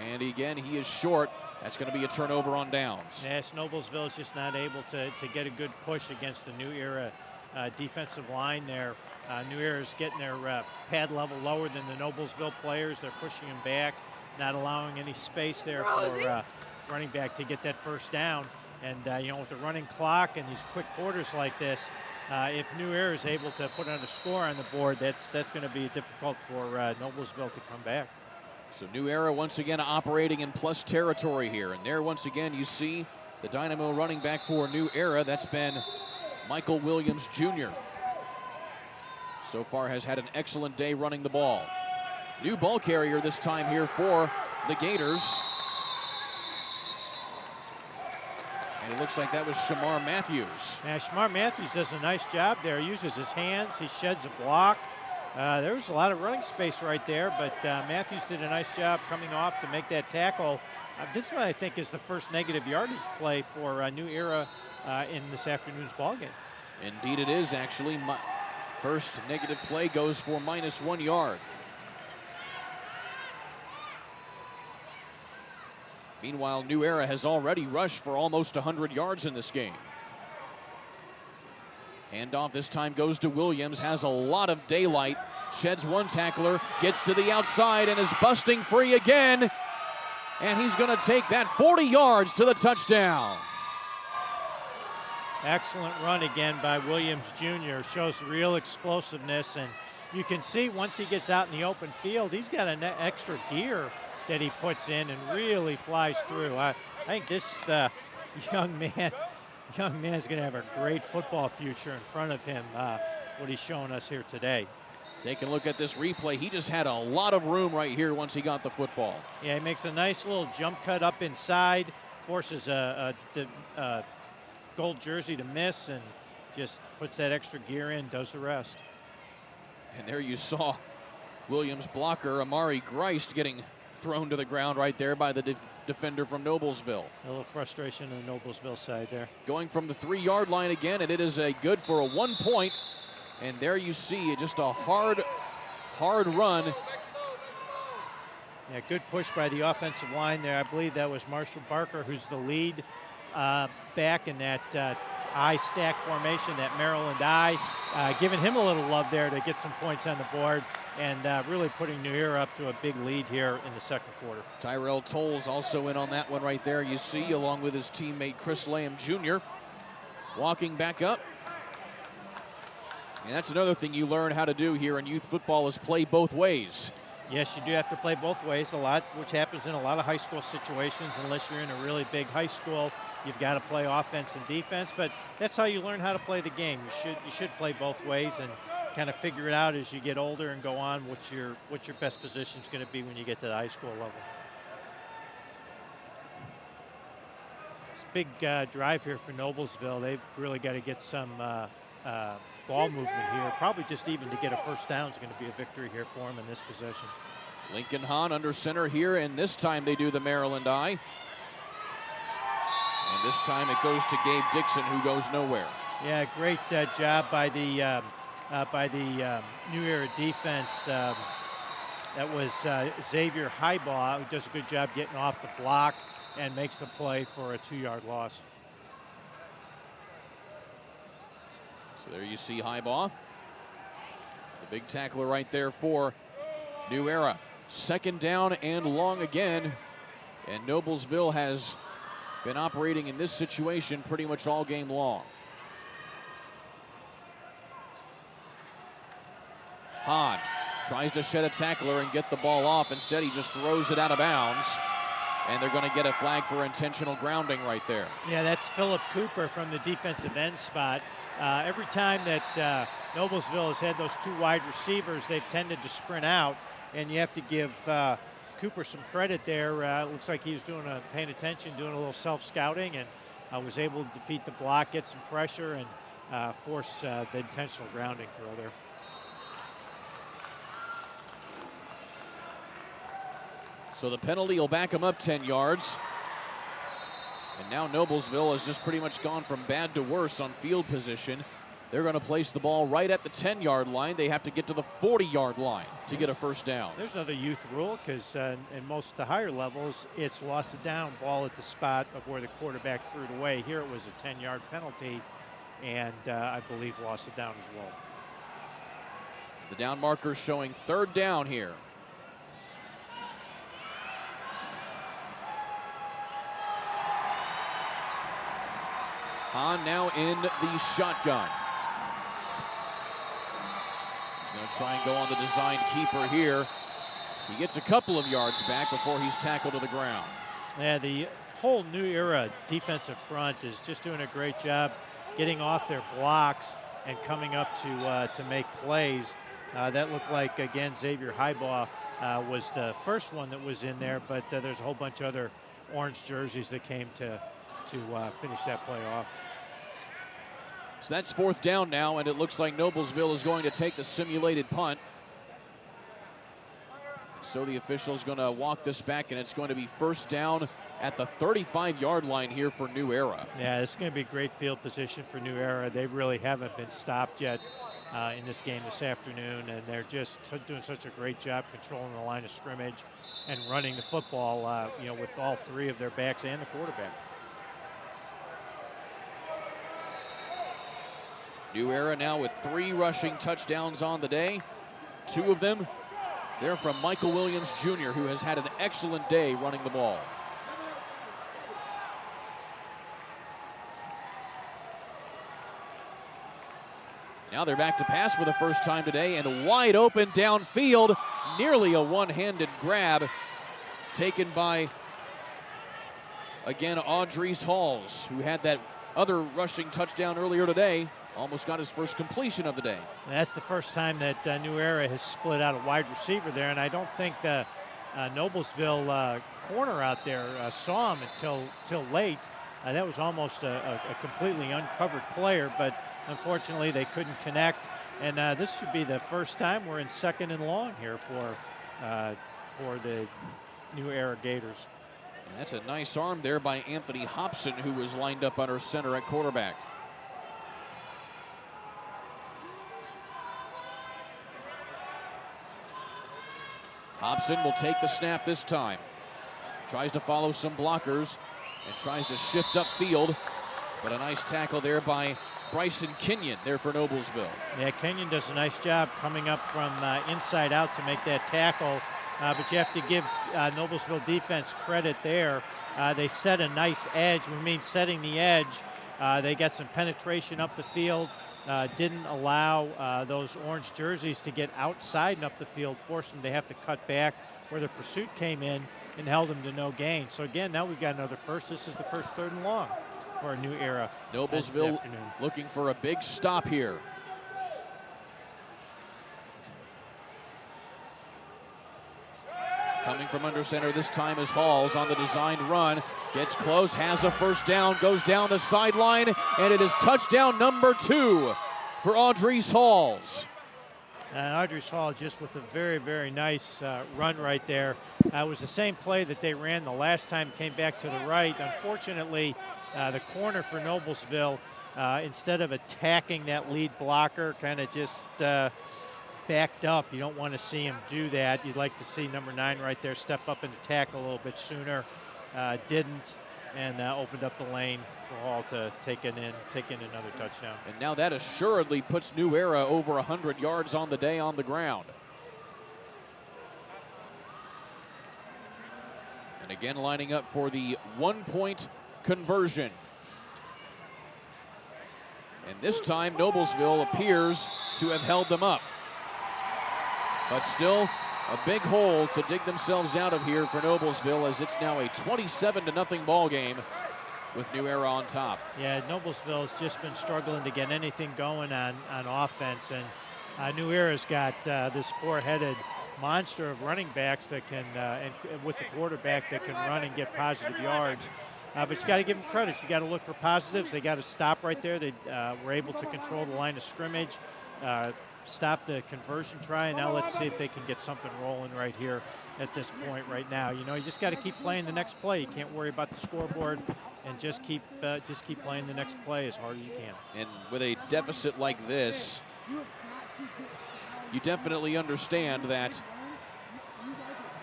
And again, he is short. That's gonna be a turnover on downs. Yes, Noblesville is just not able to get a good push against the New Era defensive line there. New Era is getting their pad level lower than the Noblesville players. They're pushing them back, not allowing any space there for running back to get that first down. And you know, with the running clock and these quick quarters like this, if New Era is able to put another score on the board, that's going to be difficult for Noblesville to come back. So New Era once again operating in plus territory here. And there once again you see the dynamo running back for New Era. That's been Michael Williams Jr. So far has had an excellent day running the ball. New ball carrier this time here for the Gators. And it looks like that was Shamar Matthews. Yeah, Shamar Matthews does a nice job there. He uses his hands, he sheds a block. There was a lot of running space right there, but Matthews did a nice job coming off to make that tackle. This one I think is the first negative yardage play for New Era in this afternoon's ball game. Indeed it is, actually. First negative play goes for -1 yard. Meanwhile, New Era has already rushed for almost 100 yards in this game. Handoff this time goes to Williams, has a lot of daylight, sheds one tackler, gets to the outside and is busting free again. And he's gonna take that 40 yards to the touchdown. Excellent run again by Williams Jr. Shows real explosiveness, and you can see once he gets out in the open field, he's got an extra gear that he puts in and really flies through. I think this young man is going to have a great football future in front of him, what he's showing us here today. Take a look at this replay. He just had a lot of room right here once he got the football. Yeah, he makes a nice little jump cut up inside, forces a gold jersey to miss, and just puts that extra gear in, does the rest. And there you saw Williams' blocker, Amari Greist, getting thrown to the ground right there by the defender from Noblesville. A little frustration on the Noblesville side there. Going from the 3-yard line again, and it is a good for a 1 point. And there you see just a hard run. Yeah, good push by the offensive line there. I believe that was Marshall Barker, who's the lead back in that I stack formation, that Maryland I, giving him a little love there to get some points on the board, and really putting New Era up to a big lead here in the second quarter. Tyrell Tolles also in on that one right there, you see, along with his teammate Chris Lamb Jr. walking back up. And that's another thing you learn how to do here in youth football is play both ways. Yes, you do have to play both ways a lot, which happens in a lot of high school situations. Unless you're in a really big high school, you've got to play offense and defense, but that's how you learn how to play the game. You should play both ways and kind of figure it out as you get older and go on what your best position is going to be when you get to the high school level. It's a big drive here for Noblesville. They've really got to get some ball movement here. Probably just even to get a first down is going to be a victory here for them in this possession. Lincoln Hahn under center here, and this time they do the Maryland I. And this time it goes to Gabe Dixon, who goes nowhere. Yeah, great job by the New Era defense. That was Xavier Highbaugh, who does a good job getting off the block and makes the play for a 2-yard loss. So there you see Highbaugh, the big tackler right there for New Era. 2nd down and long again, and Noblesville has been operating in this situation pretty much all game long. Hahn tries to shed a tackler and get the ball off. Instead, he just throws it out of bounds. And they're going to get a flag for intentional grounding right there. Yeah, that's Philip Cooper from the defensive end spot. Every time that Noblesville has had those 2 wide receivers, they've tended to sprint out. And you have to give Cooper some credit there. It looks like he was paying attention, doing a little self-scouting, and was able to defeat the block, get some pressure, and force the intentional grounding throw there. So the penalty will back him up 10 yards. And now Noblesville has just pretty much gone from bad to worse on field position. They're going to place the ball right at the 10-yard line. They have to get to the 40-yard line to get a first down. There's another youth rule, because in most of the higher levels, it's lost it down ball at the spot of where the quarterback threw it away. Here it was a 10-yard penalty, and I believe lost it down as well. The down marker showing 3rd down here. Hahn now in the shotgun. He's going to try and go on the design keeper here. He gets a couple of yards back before he's tackled to the ground. Yeah, the whole New Era defensive front is just doing a great job getting off their blocks and coming up to make plays. That looked like, again, Xavier Highbaugh was the first one that was in there, but there's a whole bunch of other orange jerseys that came to finish that play off. So that's 4th down now, and it looks like Noblesville is going to take the simulated punt. So the official's going to walk this back, and it's going to be 1st down at the 35-yard line here for New Era. Yeah, it's going to be great field position for New Era. They really haven't been stopped yet in this game this afternoon, and they're just doing such a great job controlling the line of scrimmage and running the football, with all 3 of their backs and the quarterback. New Era now with 3 rushing touchdowns on the day. 2 of them, they're from Michael Williams Jr., who has had an excellent day running the ball. Now they're back to pass for the first time today, and wide open downfield, nearly a one-handed grab taken by, again, Audrice Halls, who had that other rushing touchdown earlier today. Almost got his first completion of the day. And that's the first time that New Era has split out a wide receiver there, and I don't think the Noblesville corner out there saw him until late. That was almost a completely uncovered player, but unfortunately they couldn't connect. And this should be the first time we're in 2nd and long here for the New Era Gators. And that's a nice arm there by Anthony Hobson, who was lined up under center at quarterback. Hobson will take the snap this time. Tries to follow some blockers and tries to shift upfield. But a nice tackle there by Bryson Kenyon there for Noblesville. Yeah, Kenyon does a nice job coming up from inside out to make that tackle. But you have to give Noblesville defense credit there. They set a nice edge. We mean setting the edge. They got some penetration up the field. Didn't allow those orange jerseys to get outside and up the field, forced them to have to cut back where the pursuit came in and held them to no gain. So again, now we've got another first. This is the first 3rd and long for a New Era. Noblesville looking for a big stop here. Coming from under center this time is Halls on the designed run. Gets close, has a first down, goes down the sideline, and it is touchdown number 2 for Audrice Halls. Audrey's Hall just with a very, very nice run right there. It was the same play that they ran the last time, came back to the right. Unfortunately, the corner for Noblesville, instead of attacking that lead blocker, kind of just backed up. You don't want to see him do that. You'd like to see number 9 right there step up and attack a little bit sooner. Didn't, and opened up the lane for Hall to take in another touchdown. And now that assuredly puts New Era over 100 yards on the day on the ground. And again lining up for the 1-point conversion. And this time Noblesville appears to have held them up. But still a big hole to dig themselves out of here for Noblesville, as it's now a 27-0 ball game with New Era on top. Yeah, Noblesville has just been struggling to get anything going on offense, and New Era's got this 4-headed monster of running backs that can, and with the quarterback that can run and get positive yards. But you got to give them credit. You got to look for positives. They got to stop right there. They were able to control the line of scrimmage, stop the conversion try, and now let's see if they can get something rolling right here at this point right now. You know, you just got to keep playing the next play. You can't worry about the scoreboard, and just keep playing the next play as hard as you can. And with a deficit like this, you definitely understand that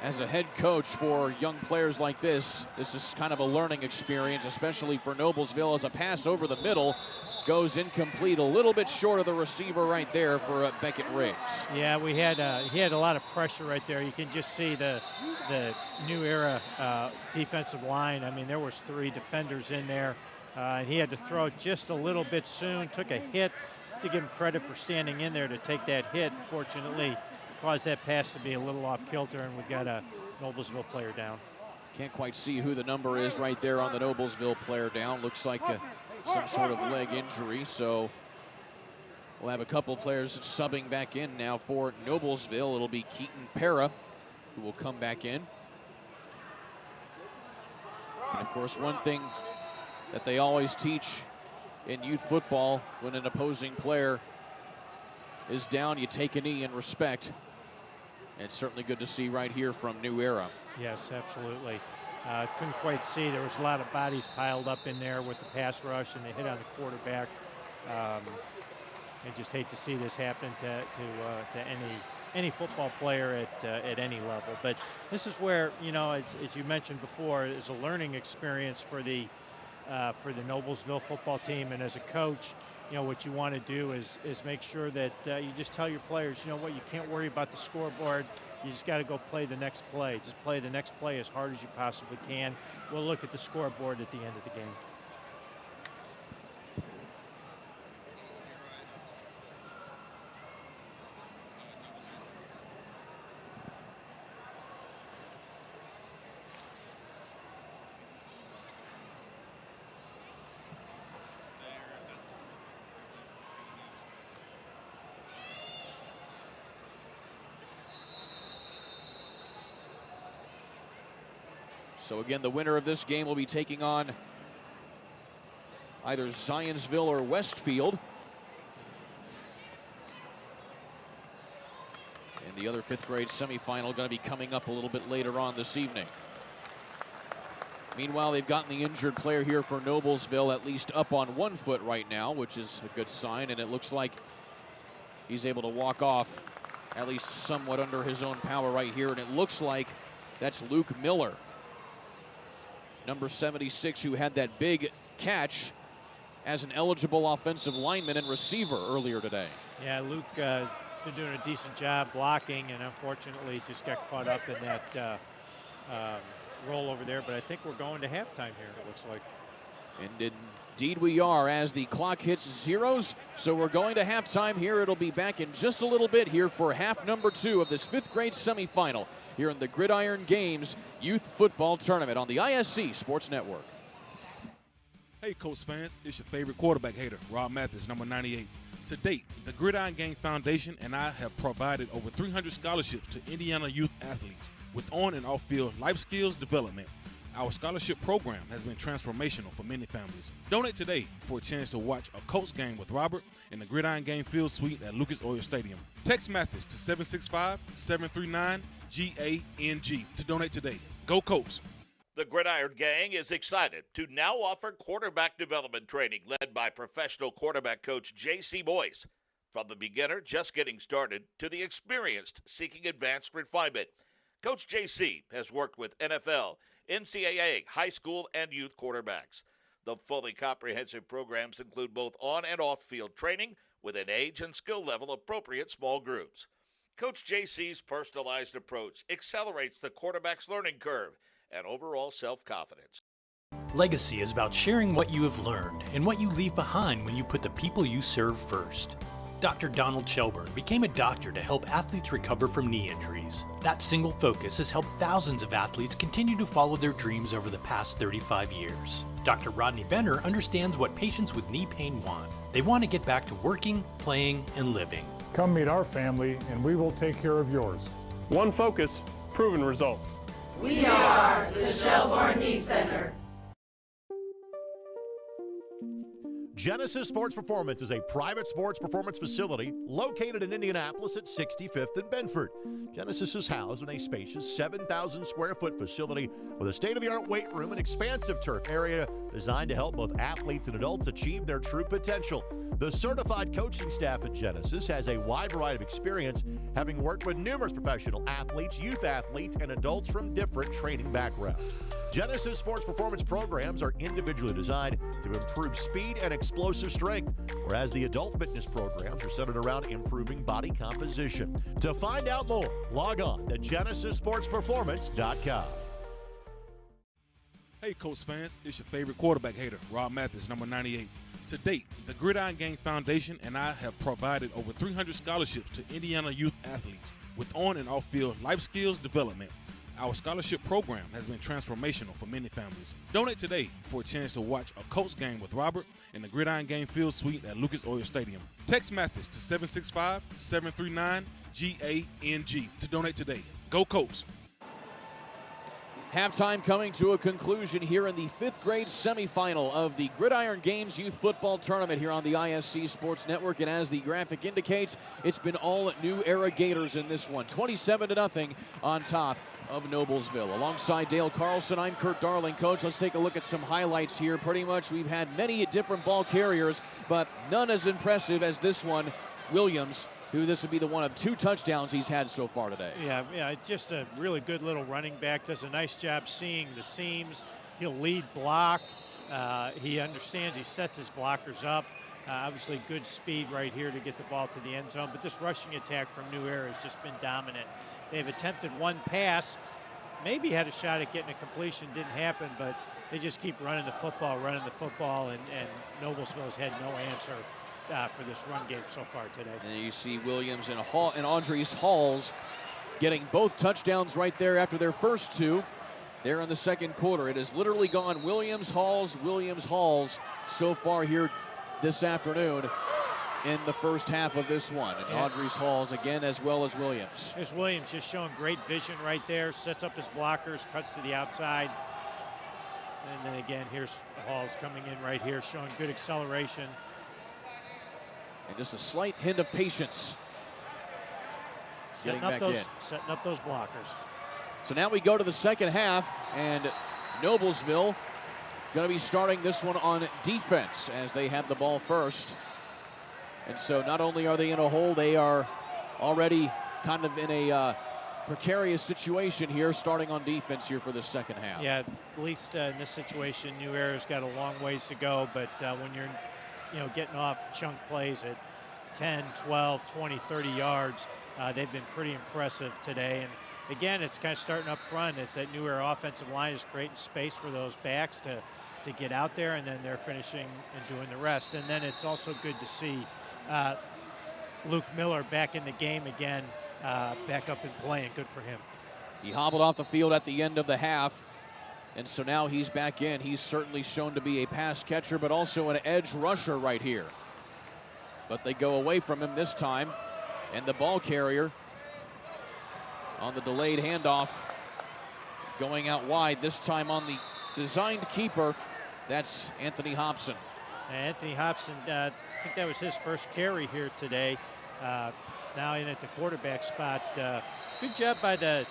as a head coach for young players like this is kind of a learning experience, especially for Noblesville, as a pass over the middle goes incomplete, a little bit short of the receiver right there for Beckett Riggs. Yeah, he had a lot of pressure right there. You can just see the New Era defensive line. I mean, there was 3 defenders in there. And he had to throw it just a little bit soon, took a hit. To give him credit for standing in there to take that hit. Fortunately, caused that pass to be a little off kilter, and we've got a Noblesville player down. Can't quite see who the number is right there on the Noblesville player down. Looks like some sort of leg injury, so we'll have a couple players subbing back in now for Noblesville. It'll be Keaton Para who will come back in. And of course, one thing that they always teach in youth football, when an opposing player is down, you take a knee in respect. And it's certainly good to see right here from New Era. Yes, absolutely. Couldn't quite see. There was a lot of bodies piled up in there with the pass rush and the hit on the quarterback. I just hate to see this happen to any football player at any level. But this is where, you know, as you mentioned before, is a learning experience for the Noblesville football team. And as a coach, you know, what you want to do is make sure that you just tell your players, you know what, you can't worry about the scoreboard. You just got to go play the next play. Just play the next play as hard as you possibly can. We'll look at the scoreboard at the end of the game. So again, the winner of this game will be taking on either Zionsville or Westfield. And the other 5th grade semifinal going to be coming up a little bit later on this evening. Meanwhile, they've gotten the injured player here for Noblesville at least up on 1 foot right now, which is a good sign, and it looks like he's able to walk off at least somewhat under his own power right here, and it looks like that's Luke Miller, number 76, who had that big catch as an eligible offensive lineman and receiver earlier today. Yeah, Luke been doing a decent job blocking, and unfortunately just got caught up in that roll over there. But I think we're going to halftime here, it looks like. And indeed we are, as the clock hits zeros. So we're going to halftime here. It'll be back in just a little bit here for half number 2 of this 5th grade semifinal here in the Gridiron Games Youth Football Tournament on the ISC Sports Network. Hey, Coach fans, it's your favorite quarterback hater, Rob Mathis, number 98. To date, the Gridiron Game Foundation and I have provided over 300 scholarships to Indiana youth athletes with on and off-field life skills development. Our scholarship program has been transformational for many families. Donate today for a chance to watch a Colts game with Robert in the Gridiron Game Field Suite at Lucas Oil Stadium. Text Mathis to 765-739-GANG to donate today. Go Colts! The Gridiron Gang is excited to now offer quarterback development training led by professional quarterback coach J.C. Boyce. From the beginner just getting started to the experienced seeking advanced refinement, Coach J.C. has worked with NFL, NCAA, high school, and youth quarterbacks. The fully comprehensive programs include both on and off-field training with an age and skill level appropriate small groups. Coach J.C.'s personalized approach accelerates the quarterback's learning curve and overall self-confidence. Legacy is about sharing what you have learned and what you leave behind when you put the people you serve first. Dr. Donald Shelburne became a doctor to help athletes recover from knee injuries. That single focus has helped thousands of athletes continue to follow their dreams over the past 35 years. Dr. Rodney Benner understands what patients with knee pain want. They want to get back to working, playing, and living. Come meet our family and we will take care of yours. One focus, proven results. We are the Shelburne Knee Center. Genesis Sports Performance is a private sports performance facility located in Indianapolis at 65th and Benford. Genesis is housed in a spacious 7,000 square foot facility with a state-of-the-art weight room and expansive turf area designed to help both athletes and adults achieve their true potential. The certified coaching staff at Genesis has a wide variety of experience, having worked with numerous professional athletes, youth athletes, and adults from different training backgrounds. Genesis Sports Performance programs are individually designed to improve speed and explosive strength, whereas the adult fitness programs are centered around improving body composition. To find out more, log on to GenesisSportsPerformance.com. Hey, Colts fans, it's your favorite quarterback hater, Rob Mathis, number 98. To date, the Gridiron Game Foundation and I have provided over 300 scholarships to Indiana youth athletes with on and off-field life skills development. Our scholarship program has been transformational for many families. Donate today for a chance to watch a Colts game with Robert in the Gridiron Game Field Suite at Lucas Oil Stadium. Text Mathis to 765-739-GANG to donate today. Go Colts! Halftime coming to a conclusion here in the 5th grade semifinal of the Gridiron Games Youth Football Tournament here on the ISC Sports Network. And as the graphic indicates, it's been all New Era Gators in this one. 27-0 on top of Noblesville. Alongside Dale Carlson, I'm Kurt Darling. Coach, let's take a look at some highlights here. Pretty much we've had many different ball carriers, but none as impressive as this one, Williams, who this would be the one of 2 touchdowns he's had so far today. Yeah, just a really good little running back. Does a nice job seeing the seams. He'll lead block. He understands, he sets his blockers up. Obviously good speed right here to get the ball to the end zone, but this rushing attack from New Era has just been dominant. They've attempted one pass, maybe had a shot at getting a completion, didn't happen, but they just keep running the football, and Noblesville has had no answer for this run game so far today. And you see Williams and Andres Halls getting both touchdowns right there after their first 2 there in the second quarter. It has literally gone Williams, Halls so far here this afternoon in the first half of this one. And Andres Halls again, as well as Williams. Here's Williams just showing great vision right there, sets up his blockers, cuts to the outside. And then again, here's Halls coming in right here, showing good acceleration. And just a slight hint of patience. Setting up those blockers. So now we go to the second half, and Noblesville going to be starting this one on defense as they have the ball first. And so not only are they in a hole, they are already kind of in a precarious situation here, starting on defense here for the second half. Yeah, at least in this situation, New Era's got a long ways to go, but when you're getting off chunk plays at 10, 12, 20, 30 yards, they've been pretty impressive today. And again, it's kind of starting up front. It's that New Era offensive line is creating space for those backs to get out there, and then they're finishing and doing the rest. And then it's also good to see Luke Miller back in the game again, back up and playing. Good for him. He hobbled off the field at the end of the half, and so now he's back in. He's certainly shown to be a pass catcher, but also an edge rusher right here. But they go away from him this time, and the ball carrier on the delayed handoff going out wide, this time on the designed keeper. That's Anthony Hobson. Anthony Hobson, I think that was his first carry here today. Now in at the quarterback spot. Good job by the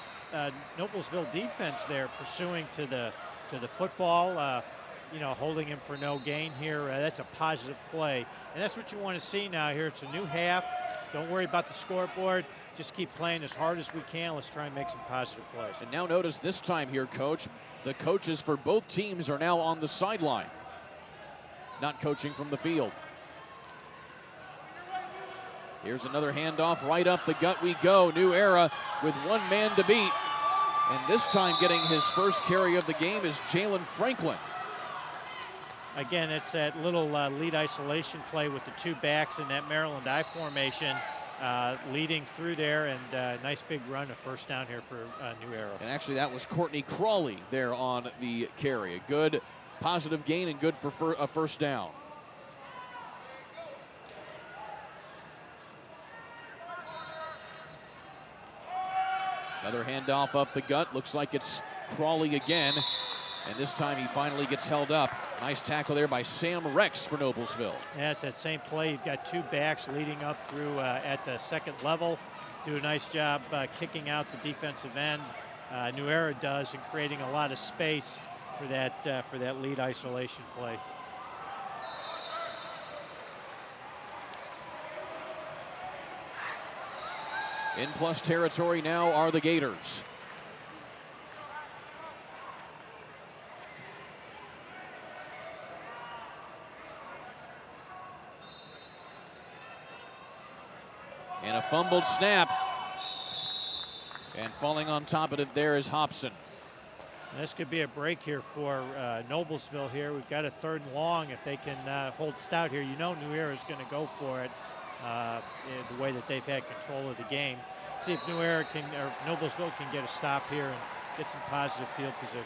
Noblesville defense there, pursuing to the football. You know, holding him for no gain here. That's a positive play, and that's what you want to see now here. It's a new half. Don't worry about the scoreboard. Just keep playing as hard as we can. Let's try and make some positive plays. And now notice this time here, Coach, the coaches for both teams are now on the sideline, not coaching from the field. Here's another handoff, right up the gut we go. New Era with one man to beat. And this time getting his first carry of the game is Jalen Franklin. Again, it's that little lead isolation play with the two backs in that Maryland I formation, leading through there, and nice big run, a first down here for New Era. And actually that was Courtney Crawley there on the carry. A good positive gain and good for a first down. Another handoff up the gut. Looks like it's Crawley again. And this time he finally gets held up. Nice tackle there by Sam Rex for Noblesville. Yeah, it's that same play. You've got two backs leading up through at the second level. Do a nice job kicking out the defensive end. New Era does, and creating a lot of space for that lead isolation play. In plus territory now are the Gators. And a fumbled snap. And falling on top of it there is Hobson. This could be a break here for Noblesville here. We've got a 3rd and long. If they can hold stout here, you know New Era is going to go for it the way that they've had control of the game. Let's see if New Era can, or Noblesville can get a stop here and get some positive field position.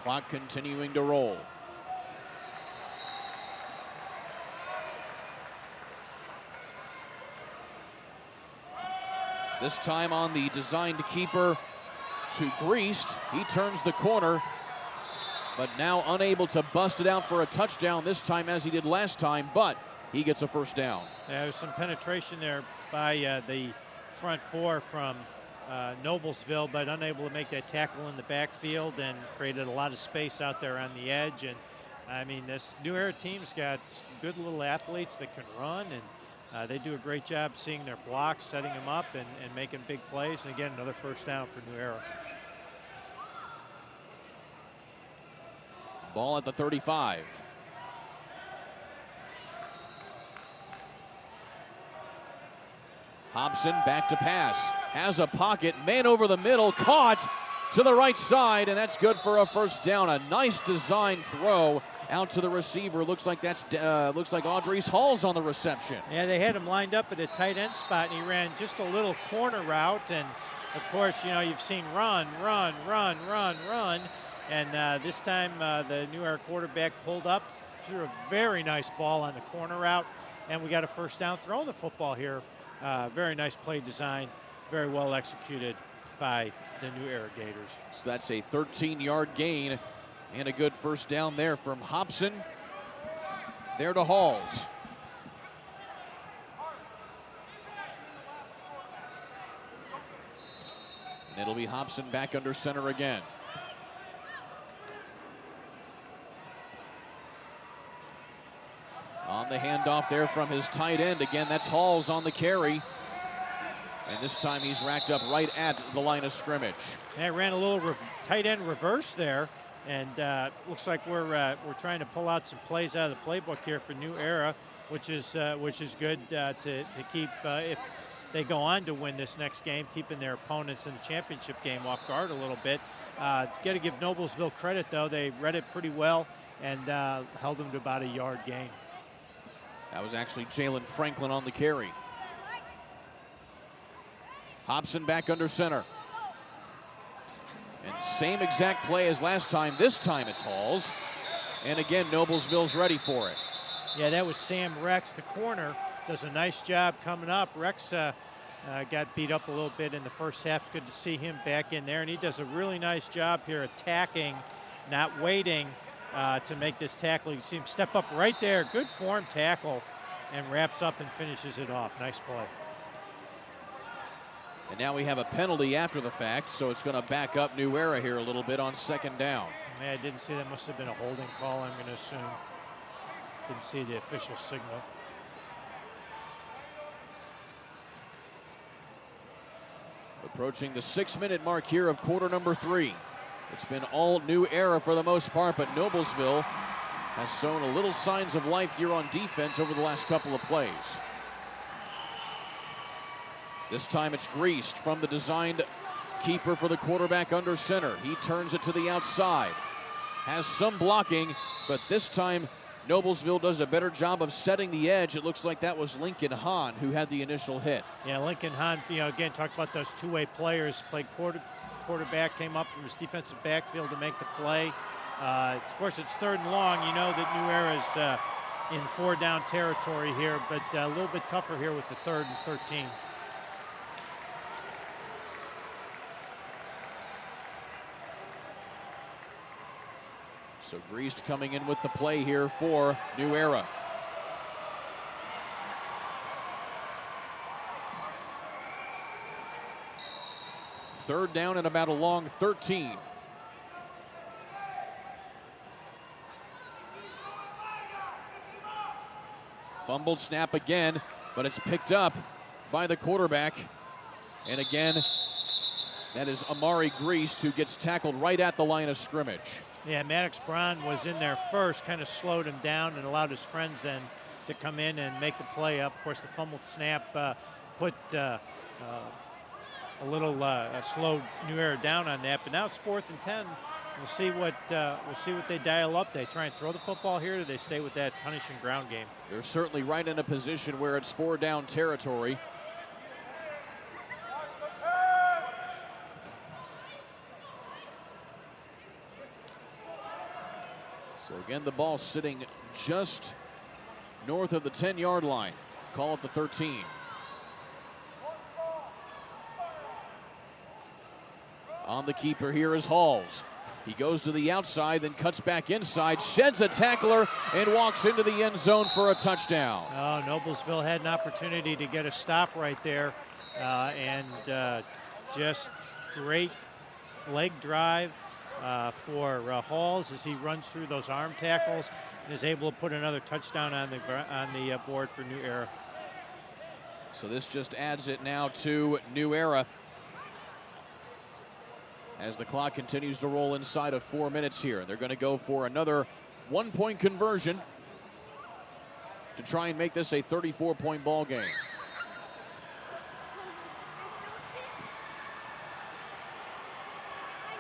Clock continuing to roll. This time on the designed keeper to Greased. He turns the corner, but now unable to bust it out for a touchdown this time as he did last time, but he gets a first down. There's some penetration there by the front four from Noblesville, but unable to make that tackle in the backfield and created a lot of space out there on the edge. And I mean, this New Era team's got good little athletes that can run, and they do a great job seeing their blocks, setting them up, and making big plays. And again, another first down for New Era. Ball at the 35. Hobson back to pass. Has a pocket, man over the middle, caught to the right side, and that's good for a first down. A nice design throw out to the receiver. Looks like that's Audrey's Hall's on the reception. Yeah, they had him lined up at a tight end spot, and he ran just a little corner route. And of course, you know, you've seen run, and this time the New Era quarterback pulled up, threw a very nice ball on the corner route, and we got a first down throwing the football here. Very nice play design, very well executed by the New Era Gators. So that's a 13-yard gain and a good first down there from Hobson. There to Halls. And it'll be Hobson back under center again. On the handoff there from his tight end. Again, that's Halls on the carry. And this time he's racked up right at the line of scrimmage. And ran a little tight end reverse there. And looks like we're trying to pull out some plays out of the playbook here for New Era, which is good to keep if they go on to win this next game, keeping their opponents in the championship game off guard a little bit. Got to give Noblesville credit, though. They read it pretty well and held them to about a yard gain. That was actually Jalen Franklin on the carry. Hobson back under center. And same exact play as last time. This time it's Halls. And again, Noblesville's ready for it. Yeah, that was Sam Rex, the corner. Does a nice job coming up. Rex got beat up a little bit in the first half. Good to see him back in there, and he does a really nice job here attacking, not waiting to make this tackle. You see him step up right there. Good form tackle, and wraps up and finishes it off. Nice play. And now we have a penalty after the fact, so it's going to back up New Era here a little bit on second down. Yeah, I didn't see that. Must have been a holding call, I'm going to assume. Didn't see the official signal. Approaching the 6-minute mark here of quarter number 3. It's been all New Era for the most part, but Noblesville has shown a little signs of life here on defense over the last couple of plays. This time it's Greased from the designed keeper for the quarterback under center. He turns it to the outside. Has some blocking, but this time Noblesville does a better job of setting the edge. It looks like that was Lincoln Hahn who had the initial hit. Yeah, Lincoln Hahn, again, talked about those two-way players. Played quarterback, came up from his defensive backfield to make the play. Of course, it's 3rd and long. You know that New Era's in 4-down territory here, but a little bit tougher here with the 3rd and 13. So Greased coming in with the play here for New Era. Third down and about a long 13. Fumbled snap again, but it's picked up by the quarterback. And again, that is Amari Greased, who gets tackled right at the line of scrimmage. Yeah, Maddox Braun was in there first, kind of slowed him down and allowed his friends then to come in and make the play up. Of course, the fumbled snap put a little slowed New Era down on that. But now it's 4th and 10. We'll see what they dial up. They try and throw the football here, or do they stay with that punishing ground game? They're certainly right in a position where it's 4-down territory. So again, the ball sitting just north of the 10-yard line. Call it the 13. On the keeper here is Halls. He goes to the outside, then cuts back inside, sheds a tackler, and walks into the end zone for a touchdown. Oh, Noblesville had an opportunity to get a stop right there, and just great leg drive for Halls as he runs through those arm tackles and is able to put another touchdown on the board for New Era. So this just adds it now to New Era as the clock continues to roll inside of 4 minutes here. They're going to go for another 1-point conversion to try and make this a 34-point ball game.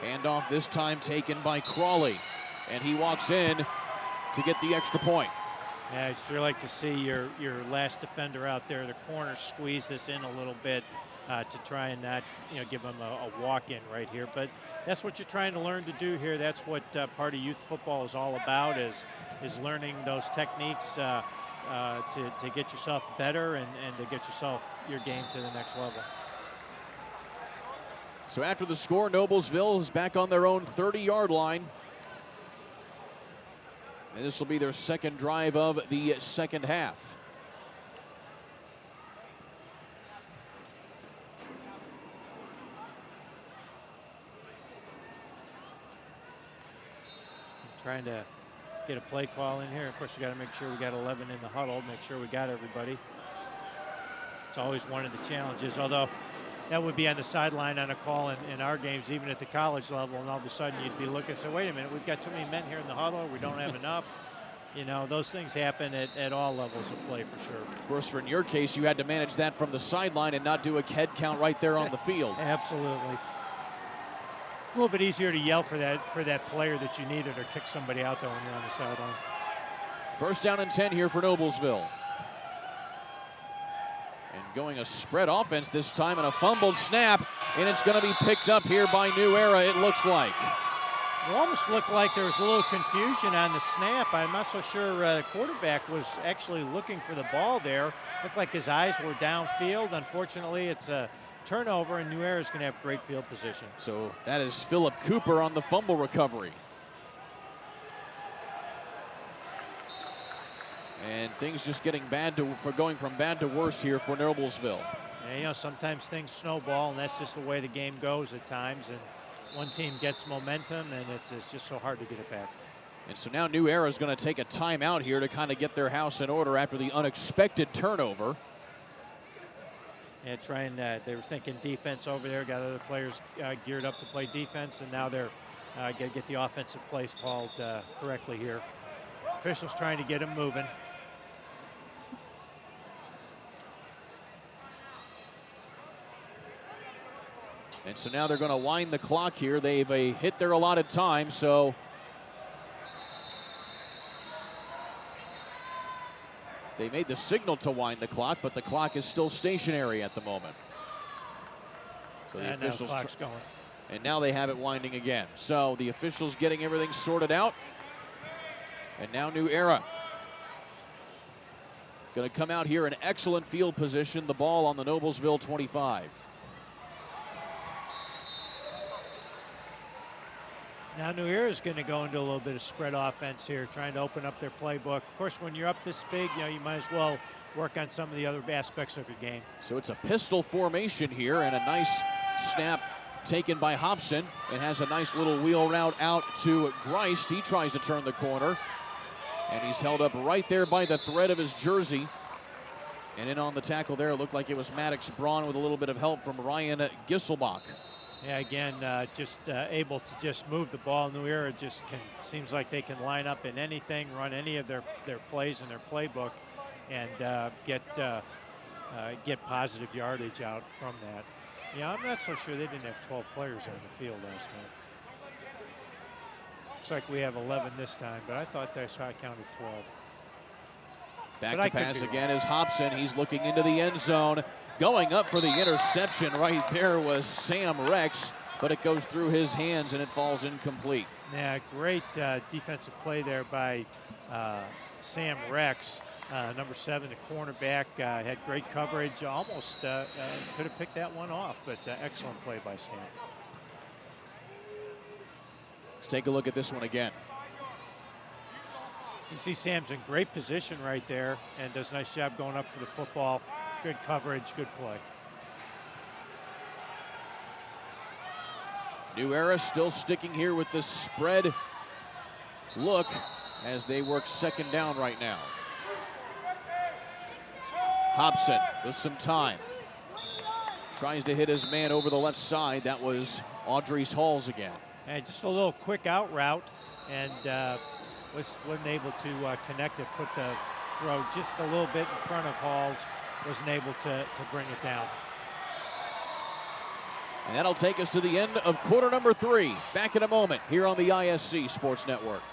Handoff this time taken by Crawley, and he walks in to get the extra point. Yeah, I'd sure like to see your last defender out there, the corner, squeeze this in a little bit to try and not, give him a walk-in right here. But that's what you're trying to learn to do here. That's what part of youth football is all about, is learning those techniques to get yourself better and to get your game to the next level. So after the score, Noblesville is back on their own 30-yard line. And this will be their second drive of the second half. Trying to get a play call in here. Of course, we got to make sure we got 11 in the huddle, make sure we got everybody. It's always one of the challenges, although that would be on the sideline on a call in our games, even at the college level, and all of a sudden you'd be looking and say, wait a minute, we've got too many men here in the huddle, we don't have enough. Those things happen at all levels of play for sure. Of course, for in your case, you had to manage that from the sideline and not do a head count right there on the field. Absolutely. It's a little bit easier to yell for that player that you needed or kick somebody out there when you're on the sideline. First down and 10 here for Noblesville. And going a spread offense this time, and a fumbled snap, and it's going to be picked up here by New Era, it looks like. It almost looked like there was a little confusion on the snap. I'm not so sure the quarterback was actually looking for the ball there. Looked like his eyes were downfield. Unfortunately, it's a turnover, and New Era is going to have great field position. So that is Philip Cooper on the fumble recovery. And things just getting going from bad to worse here for Noblesville. Yeah, you know, sometimes things snowball, and that's just the way the game goes at times. And one team gets momentum, and it's just so hard to get it back. And so now New Era is going to take a timeout here to kind of get their house in order after the unexpected turnover. Yeah, they were thinking defense over there, got other players geared up to play defense, and now they're got to get the offensive plays called correctly here. Officials trying to get them moving. And so now they're going to wind the clock here. They've hit their allotted time, so they made the signal to wind the clock, but the clock is still stationary at the moment. So the officials, now the clock's going. And now they have it winding again. So the officials getting everything sorted out. And now New Era going to come out here in excellent field position. The ball on the Noblesville 25. Now New Era is going to go into a little bit of spread offense here, trying to open up their playbook. Of course, when you're up this big, you know, you might as well work on some of the other aspects of your game. So it's a pistol formation here, and a nice snap taken by Hobson. It has a nice little wheel route out to Greist. He tries to turn the corner, and he's held up right there by the thread of his jersey. And in on the tackle there, it looked like it was Maddox Braun with a little bit of help from Ryan Gisselbach. Yeah, again, just able to just move the ball. New Era just seems like they can line up in anything, run any of their plays in their playbook, and get positive yardage out from that. Yeah, I'm not so sure they didn't have 12 players on the field last time. Looks like we have 11 this time, but I thought I counted 12. Back to pass again is Hobson. He's looking into the end zone. Going up for the interception right there was Sam Rex, but it goes through his hands and it falls incomplete. Yeah, great defensive play there by Sam Rex. Number 7, the cornerback, had great coverage. Almost could have picked that one off, but excellent play by Sam. Let's take a look at this one again. You see Sam's in great position right there and does a nice job going up for the football. Good coverage, good play. New Era still sticking here with the spread look as they work second down right now. Hobson with some time. Tries to hit his man over the left side. That was Audrey's Halls again. And just a little quick out route, and wasn't able to connect it, put the throw just a little bit in front of Halls. Wasn't able to bring it down. And that'll take us to the end of quarter number 3. Back in a moment here on the ISC Sports Network.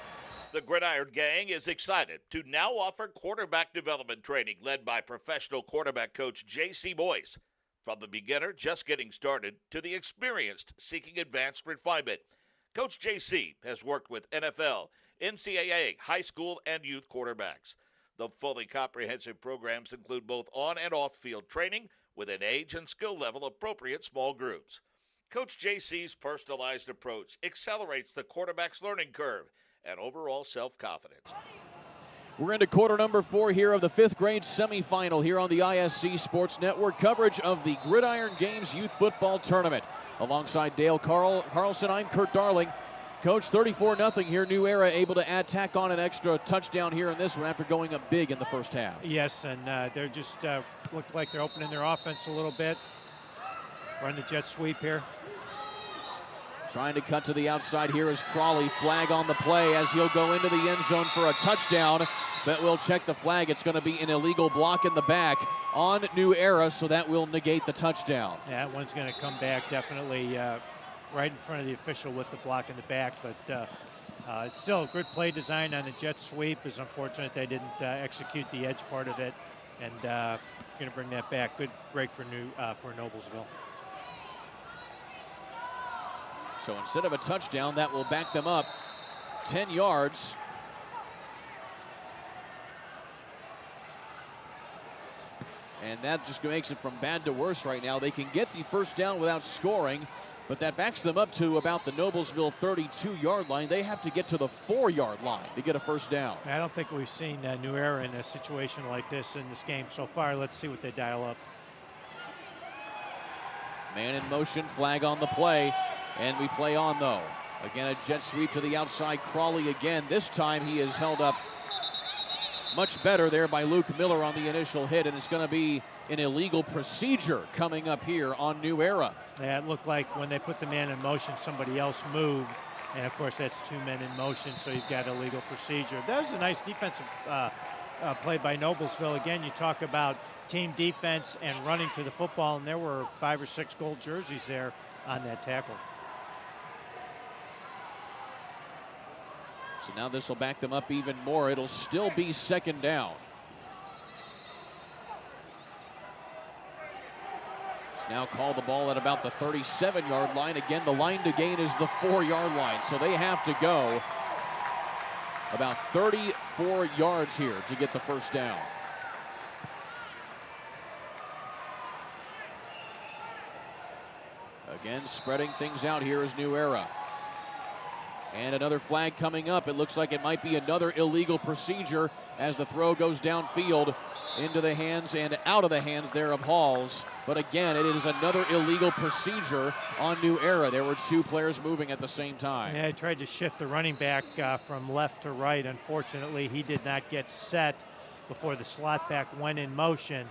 The Gridiron Gang is excited to now offer quarterback development training led by professional quarterback coach J.C. Boyce. From the beginner just getting started to the experienced seeking advanced refinement, Coach J.C. has worked with NFL, NCAA, high school, and youth quarterbacks. The fully comprehensive programs include both on and off-field training with an age and skill level appropriate small groups. Coach JC's personalized approach accelerates the quarterback's learning curve and overall self-confidence. We're into quarter number 4 here of the 5th grade semifinal here on the ISC Sports Network. Coverage of the Gridiron Games Youth Football Tournament. Alongside Dale Carlson, I'm Kurt Darling. Coach, 34-0 here. New Era able to tack on an extra touchdown here in this one after going up big in the first half. Yes, and they're just looked like they're opening their offense a little bit. Run the jet sweep here. Trying to cut to the outside here is Crawley. Flag on the play as he'll go into the end zone for a touchdown. But we'll check the flag. It's going to be an illegal block in the back on New Era, so that will negate the touchdown. Yeah, that one's going to come back definitely right in front of the official with the block in the back. But it's still a good play design on the jet sweep. It's unfortunate they didn't execute the edge part of it. And going to bring that back. Good break for Noblesville. So instead of a touchdown, that will back them up 10 yards. And that just makes it from bad to worse right now. They can get the first down without scoring, but that backs them up to about the Noblesville 32-yard line. They have to get to the 4-yard line to get a first down. I don't think we've seen New Era in a situation like this in this game so far. Let's see what they dial up. Man in motion, flag on the play, and we play on though. Again, a jet sweep to the outside. Crawley again. This time he is held up much better there by Luke Miller on the initial hit, and it's going to be an illegal procedure coming up here on New Era. Yeah, it looked like when they put the man in motion, somebody else moved, and of course that's 2 men in motion, so you've got illegal procedure. That was a nice defensive play by Noblesville. Again, you talk about team defense and running to the football, and there were 5 or 6 gold jerseys there on that tackle. So now this will back them up even more. It'll still be second down. It's now call the ball at about the 37-yard line. Again, the line to gain is the 4-yard line. So they have to go about 34 yards here to get the first down. Again, spreading things out here is New Era. And another flag coming up. It looks like it might be another illegal procedure as the throw goes downfield into the hands and out of the hands there of Halls. But again, it is another illegal procedure on New Era. There were 2 players moving at the same time. Yeah, I tried to shift the running back from left to right. Unfortunately, he did not get set before the slot back went in motion.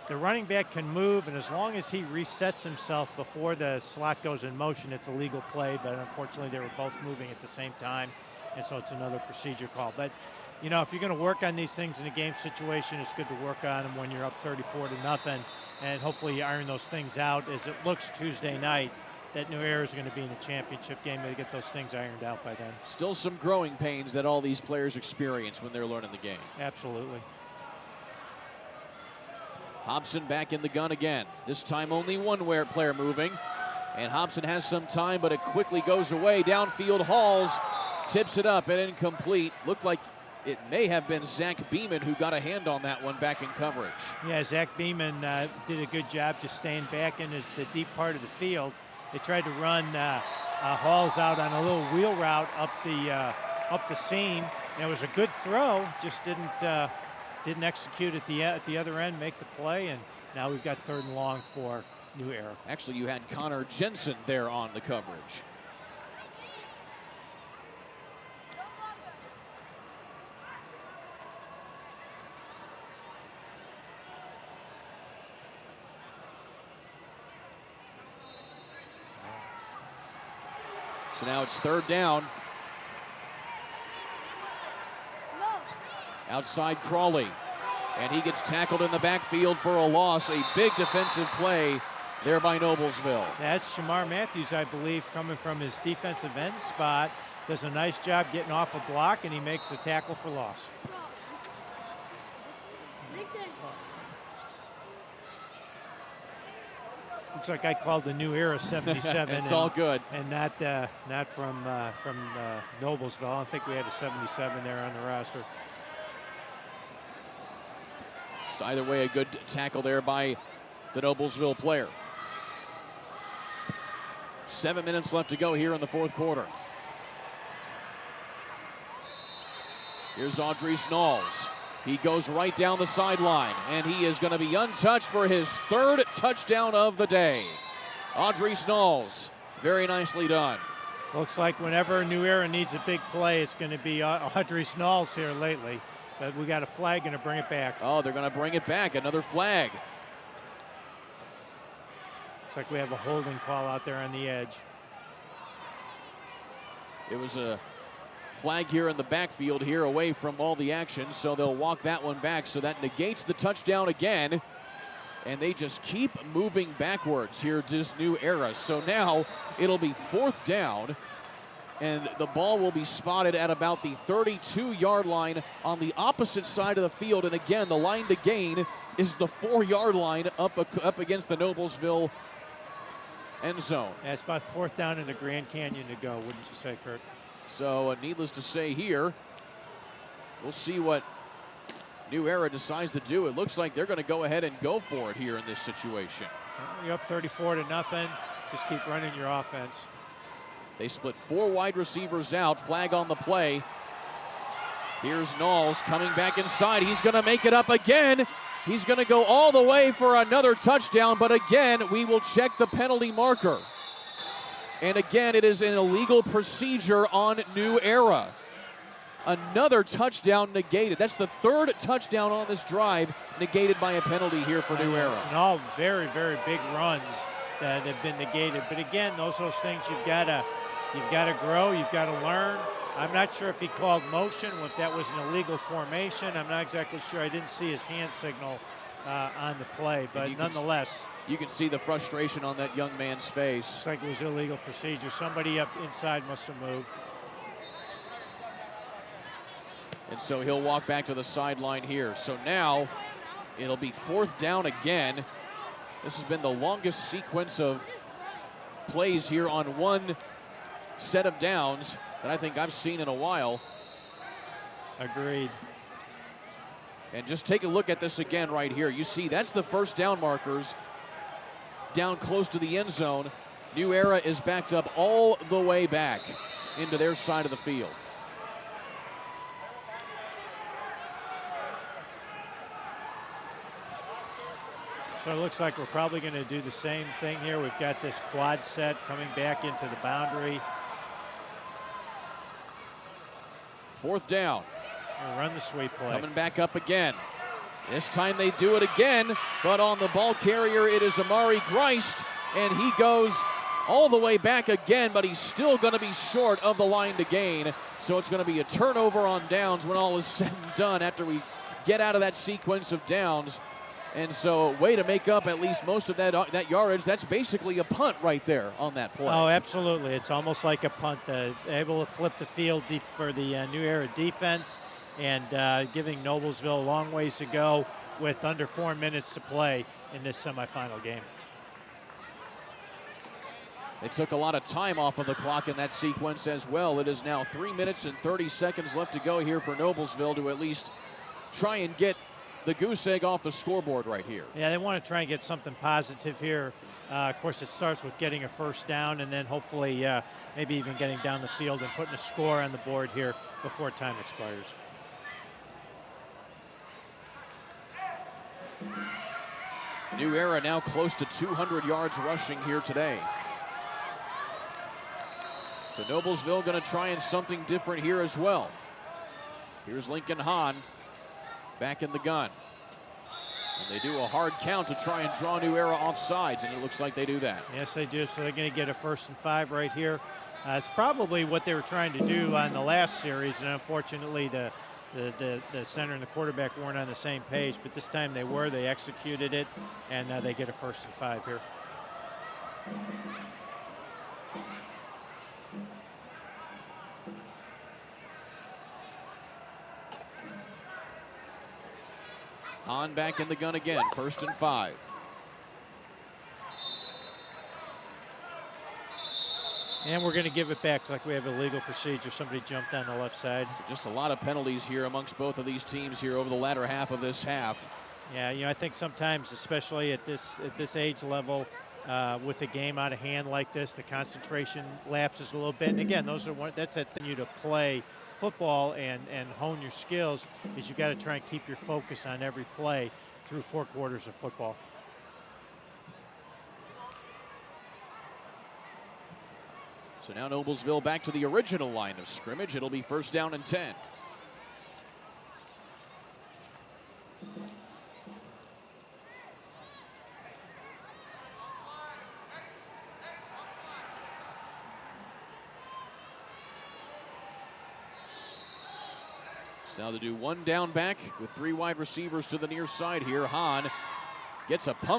The running back can move, and as long as he resets himself before the slot goes in motion, it's a legal play, but unfortunately they were both moving at the same time, and so it's another procedure call. But, you know, if you're going to work on these things in a game situation, it's good to work on them when you're up 34-0, and hopefully you iron those things out. As it looks Tuesday night, that New Era is going to be in the championship game. They get those things ironed out by then. Still some growing pains that all these players experience when they're learning the game. Absolutely. Hobson back in the gun again. This time only one player moving. And Hobson has some time, but it quickly goes away. Downfield, Halls tips it up and incomplete. Looked like it may have been Zach Beeman who got a hand on that one back in coverage. Yeah, Zach Beeman did a good job just staying back in the deep part of the field. They tried to run Halls out on a little wheel route up the seam. And it was a good throw, just didn't execute at the other end, make the play, and now we've got 3rd and long for New Era. Actually, you had Connor Jensen there on the coverage. So now it's 3rd down. Outside Crawley, and he gets tackled in the backfield for a loss. A big defensive play there by Noblesville. That's Shamar Matthews, I believe, coming from his defensive end spot. Does a nice job getting off a block, and he makes a tackle for loss. Looks like I called the New Era 77. It's all good. And not from Noblesville. I don't think we had a 77 there on the roster. Either way, a good tackle there by the Noblesville player. 7 minutes left to go here in the 4th quarter. Here's Audrey Knowles. He goes right down the sideline, and he is going to be untouched for his 3rd touchdown of the day. Audrey Knowles, very nicely done. Looks like whenever New Era needs a big play, it's going to be Audrey Knowles here lately. But we got a flag, going to bring it back. Oh, they're going to bring it back. Another flag. Looks like we have a holding call out there on the edge. It was a flag here in the backfield here away from all the action, so they'll walk that one back. So that negates the touchdown again. And they just keep moving backwards here to this New Era. So now it'll be 4th down. And the ball will be spotted at about the 32-yard line on the opposite side of the field. And again, the line to gain is the 4-yard line up against the Noblesville end zone. Yeah, it's about 4th down in the Grand Canyon to go, wouldn't you say, Kurt? So needless to say here, we'll see what New Era decides to do. It looks like they're going to go ahead and go for it here in this situation. You're up 34-0. Just keep running your offense. They split 4 wide receivers out. Flag on the play. Here's Knowles coming back inside. He's going to make it up again. He's going to go all the way for another touchdown, but again, we will check the penalty marker. And again, it is an illegal procedure on New Era. Another touchdown negated. That's the 3rd touchdown on this drive negated by a penalty here for New Era. And all very, very big runs that have been negated. But again, those things you've got to grow, you've got to learn. I'm not sure if he called motion, or if that was an illegal formation. I'm not exactly sure. I didn't see his hand signal on the play, but nonetheless. You can see the frustration on that young man's face. Looks like it was illegal procedure. Somebody up inside must have moved. And so he'll walk back to the sideline here. So now it'll be 4th down again. This has been the longest sequence of plays here on one set of downs that I think I've seen in a while. Agreed. And just take a look at this again right here. You see that's the 1st down markers down close to the end zone. New Era is backed up all the way back into their side of the field. So it looks like we're probably going to do the same thing here. We've got this quad set coming back into the boundary. 4th down. We'll run the sweep play. Coming back up again. This time they do it again, but on the ball carrier it is Amari Greist, and he goes all the way back again, but he's still going to be short of the line to gain. So it's going to be a turnover on downs when all is said and done after we get out of that sequence of downs. And so way to make up at least most of that yardage. That's basically a punt right there on that play. Oh, absolutely. It's almost like a punt. Able to flip the field for the New Era defense, and giving Noblesville a long ways to go with under 4 minutes to play in this semifinal game. They took a lot of time off of the clock in that sequence as well. It is now 3 minutes and 30 seconds left to go here for Noblesville to at least try and get the goose egg off the scoreboard right here. Yeah, they want to try and get something positive here. Of course, it starts with getting a 1st down, and then hopefully maybe even getting down the field and putting a score on the board here before time expires. New Era now close to 200 yards rushing here today. So Noblesville going to try and something different here as well. Here's Lincoln Hahn back in the gun. And they do a hard count to try and draw New Era off sides, and it looks like they do that. Yes, they do. So they're going to get a 1st and 5 right here. It's probably what they were trying to do on the last series, and unfortunately the center and the quarterback weren't on the same page, but this time they were. They executed it, and they get a 1st and 5 here. Hahn back in the gun again, 1st and 5. And we're going to give it back. It's like we have a legal procedure. Somebody jumped on the left side. So just a lot of penalties here amongst both of these teams here over the latter half of this half. Yeah, you know, I think sometimes, especially at this age level, with a game out of hand like this, the concentration lapses a little bit. And again, that's a thing you to play football and hone your skills, is you got to try and keep your focus on every play through 4 quarters of football. So now Noblesville back to the original line of scrimmage. It'll be 1st down and 10. So now they do 1 down back with 3 wide receivers to the near side here. Hahn gets a pump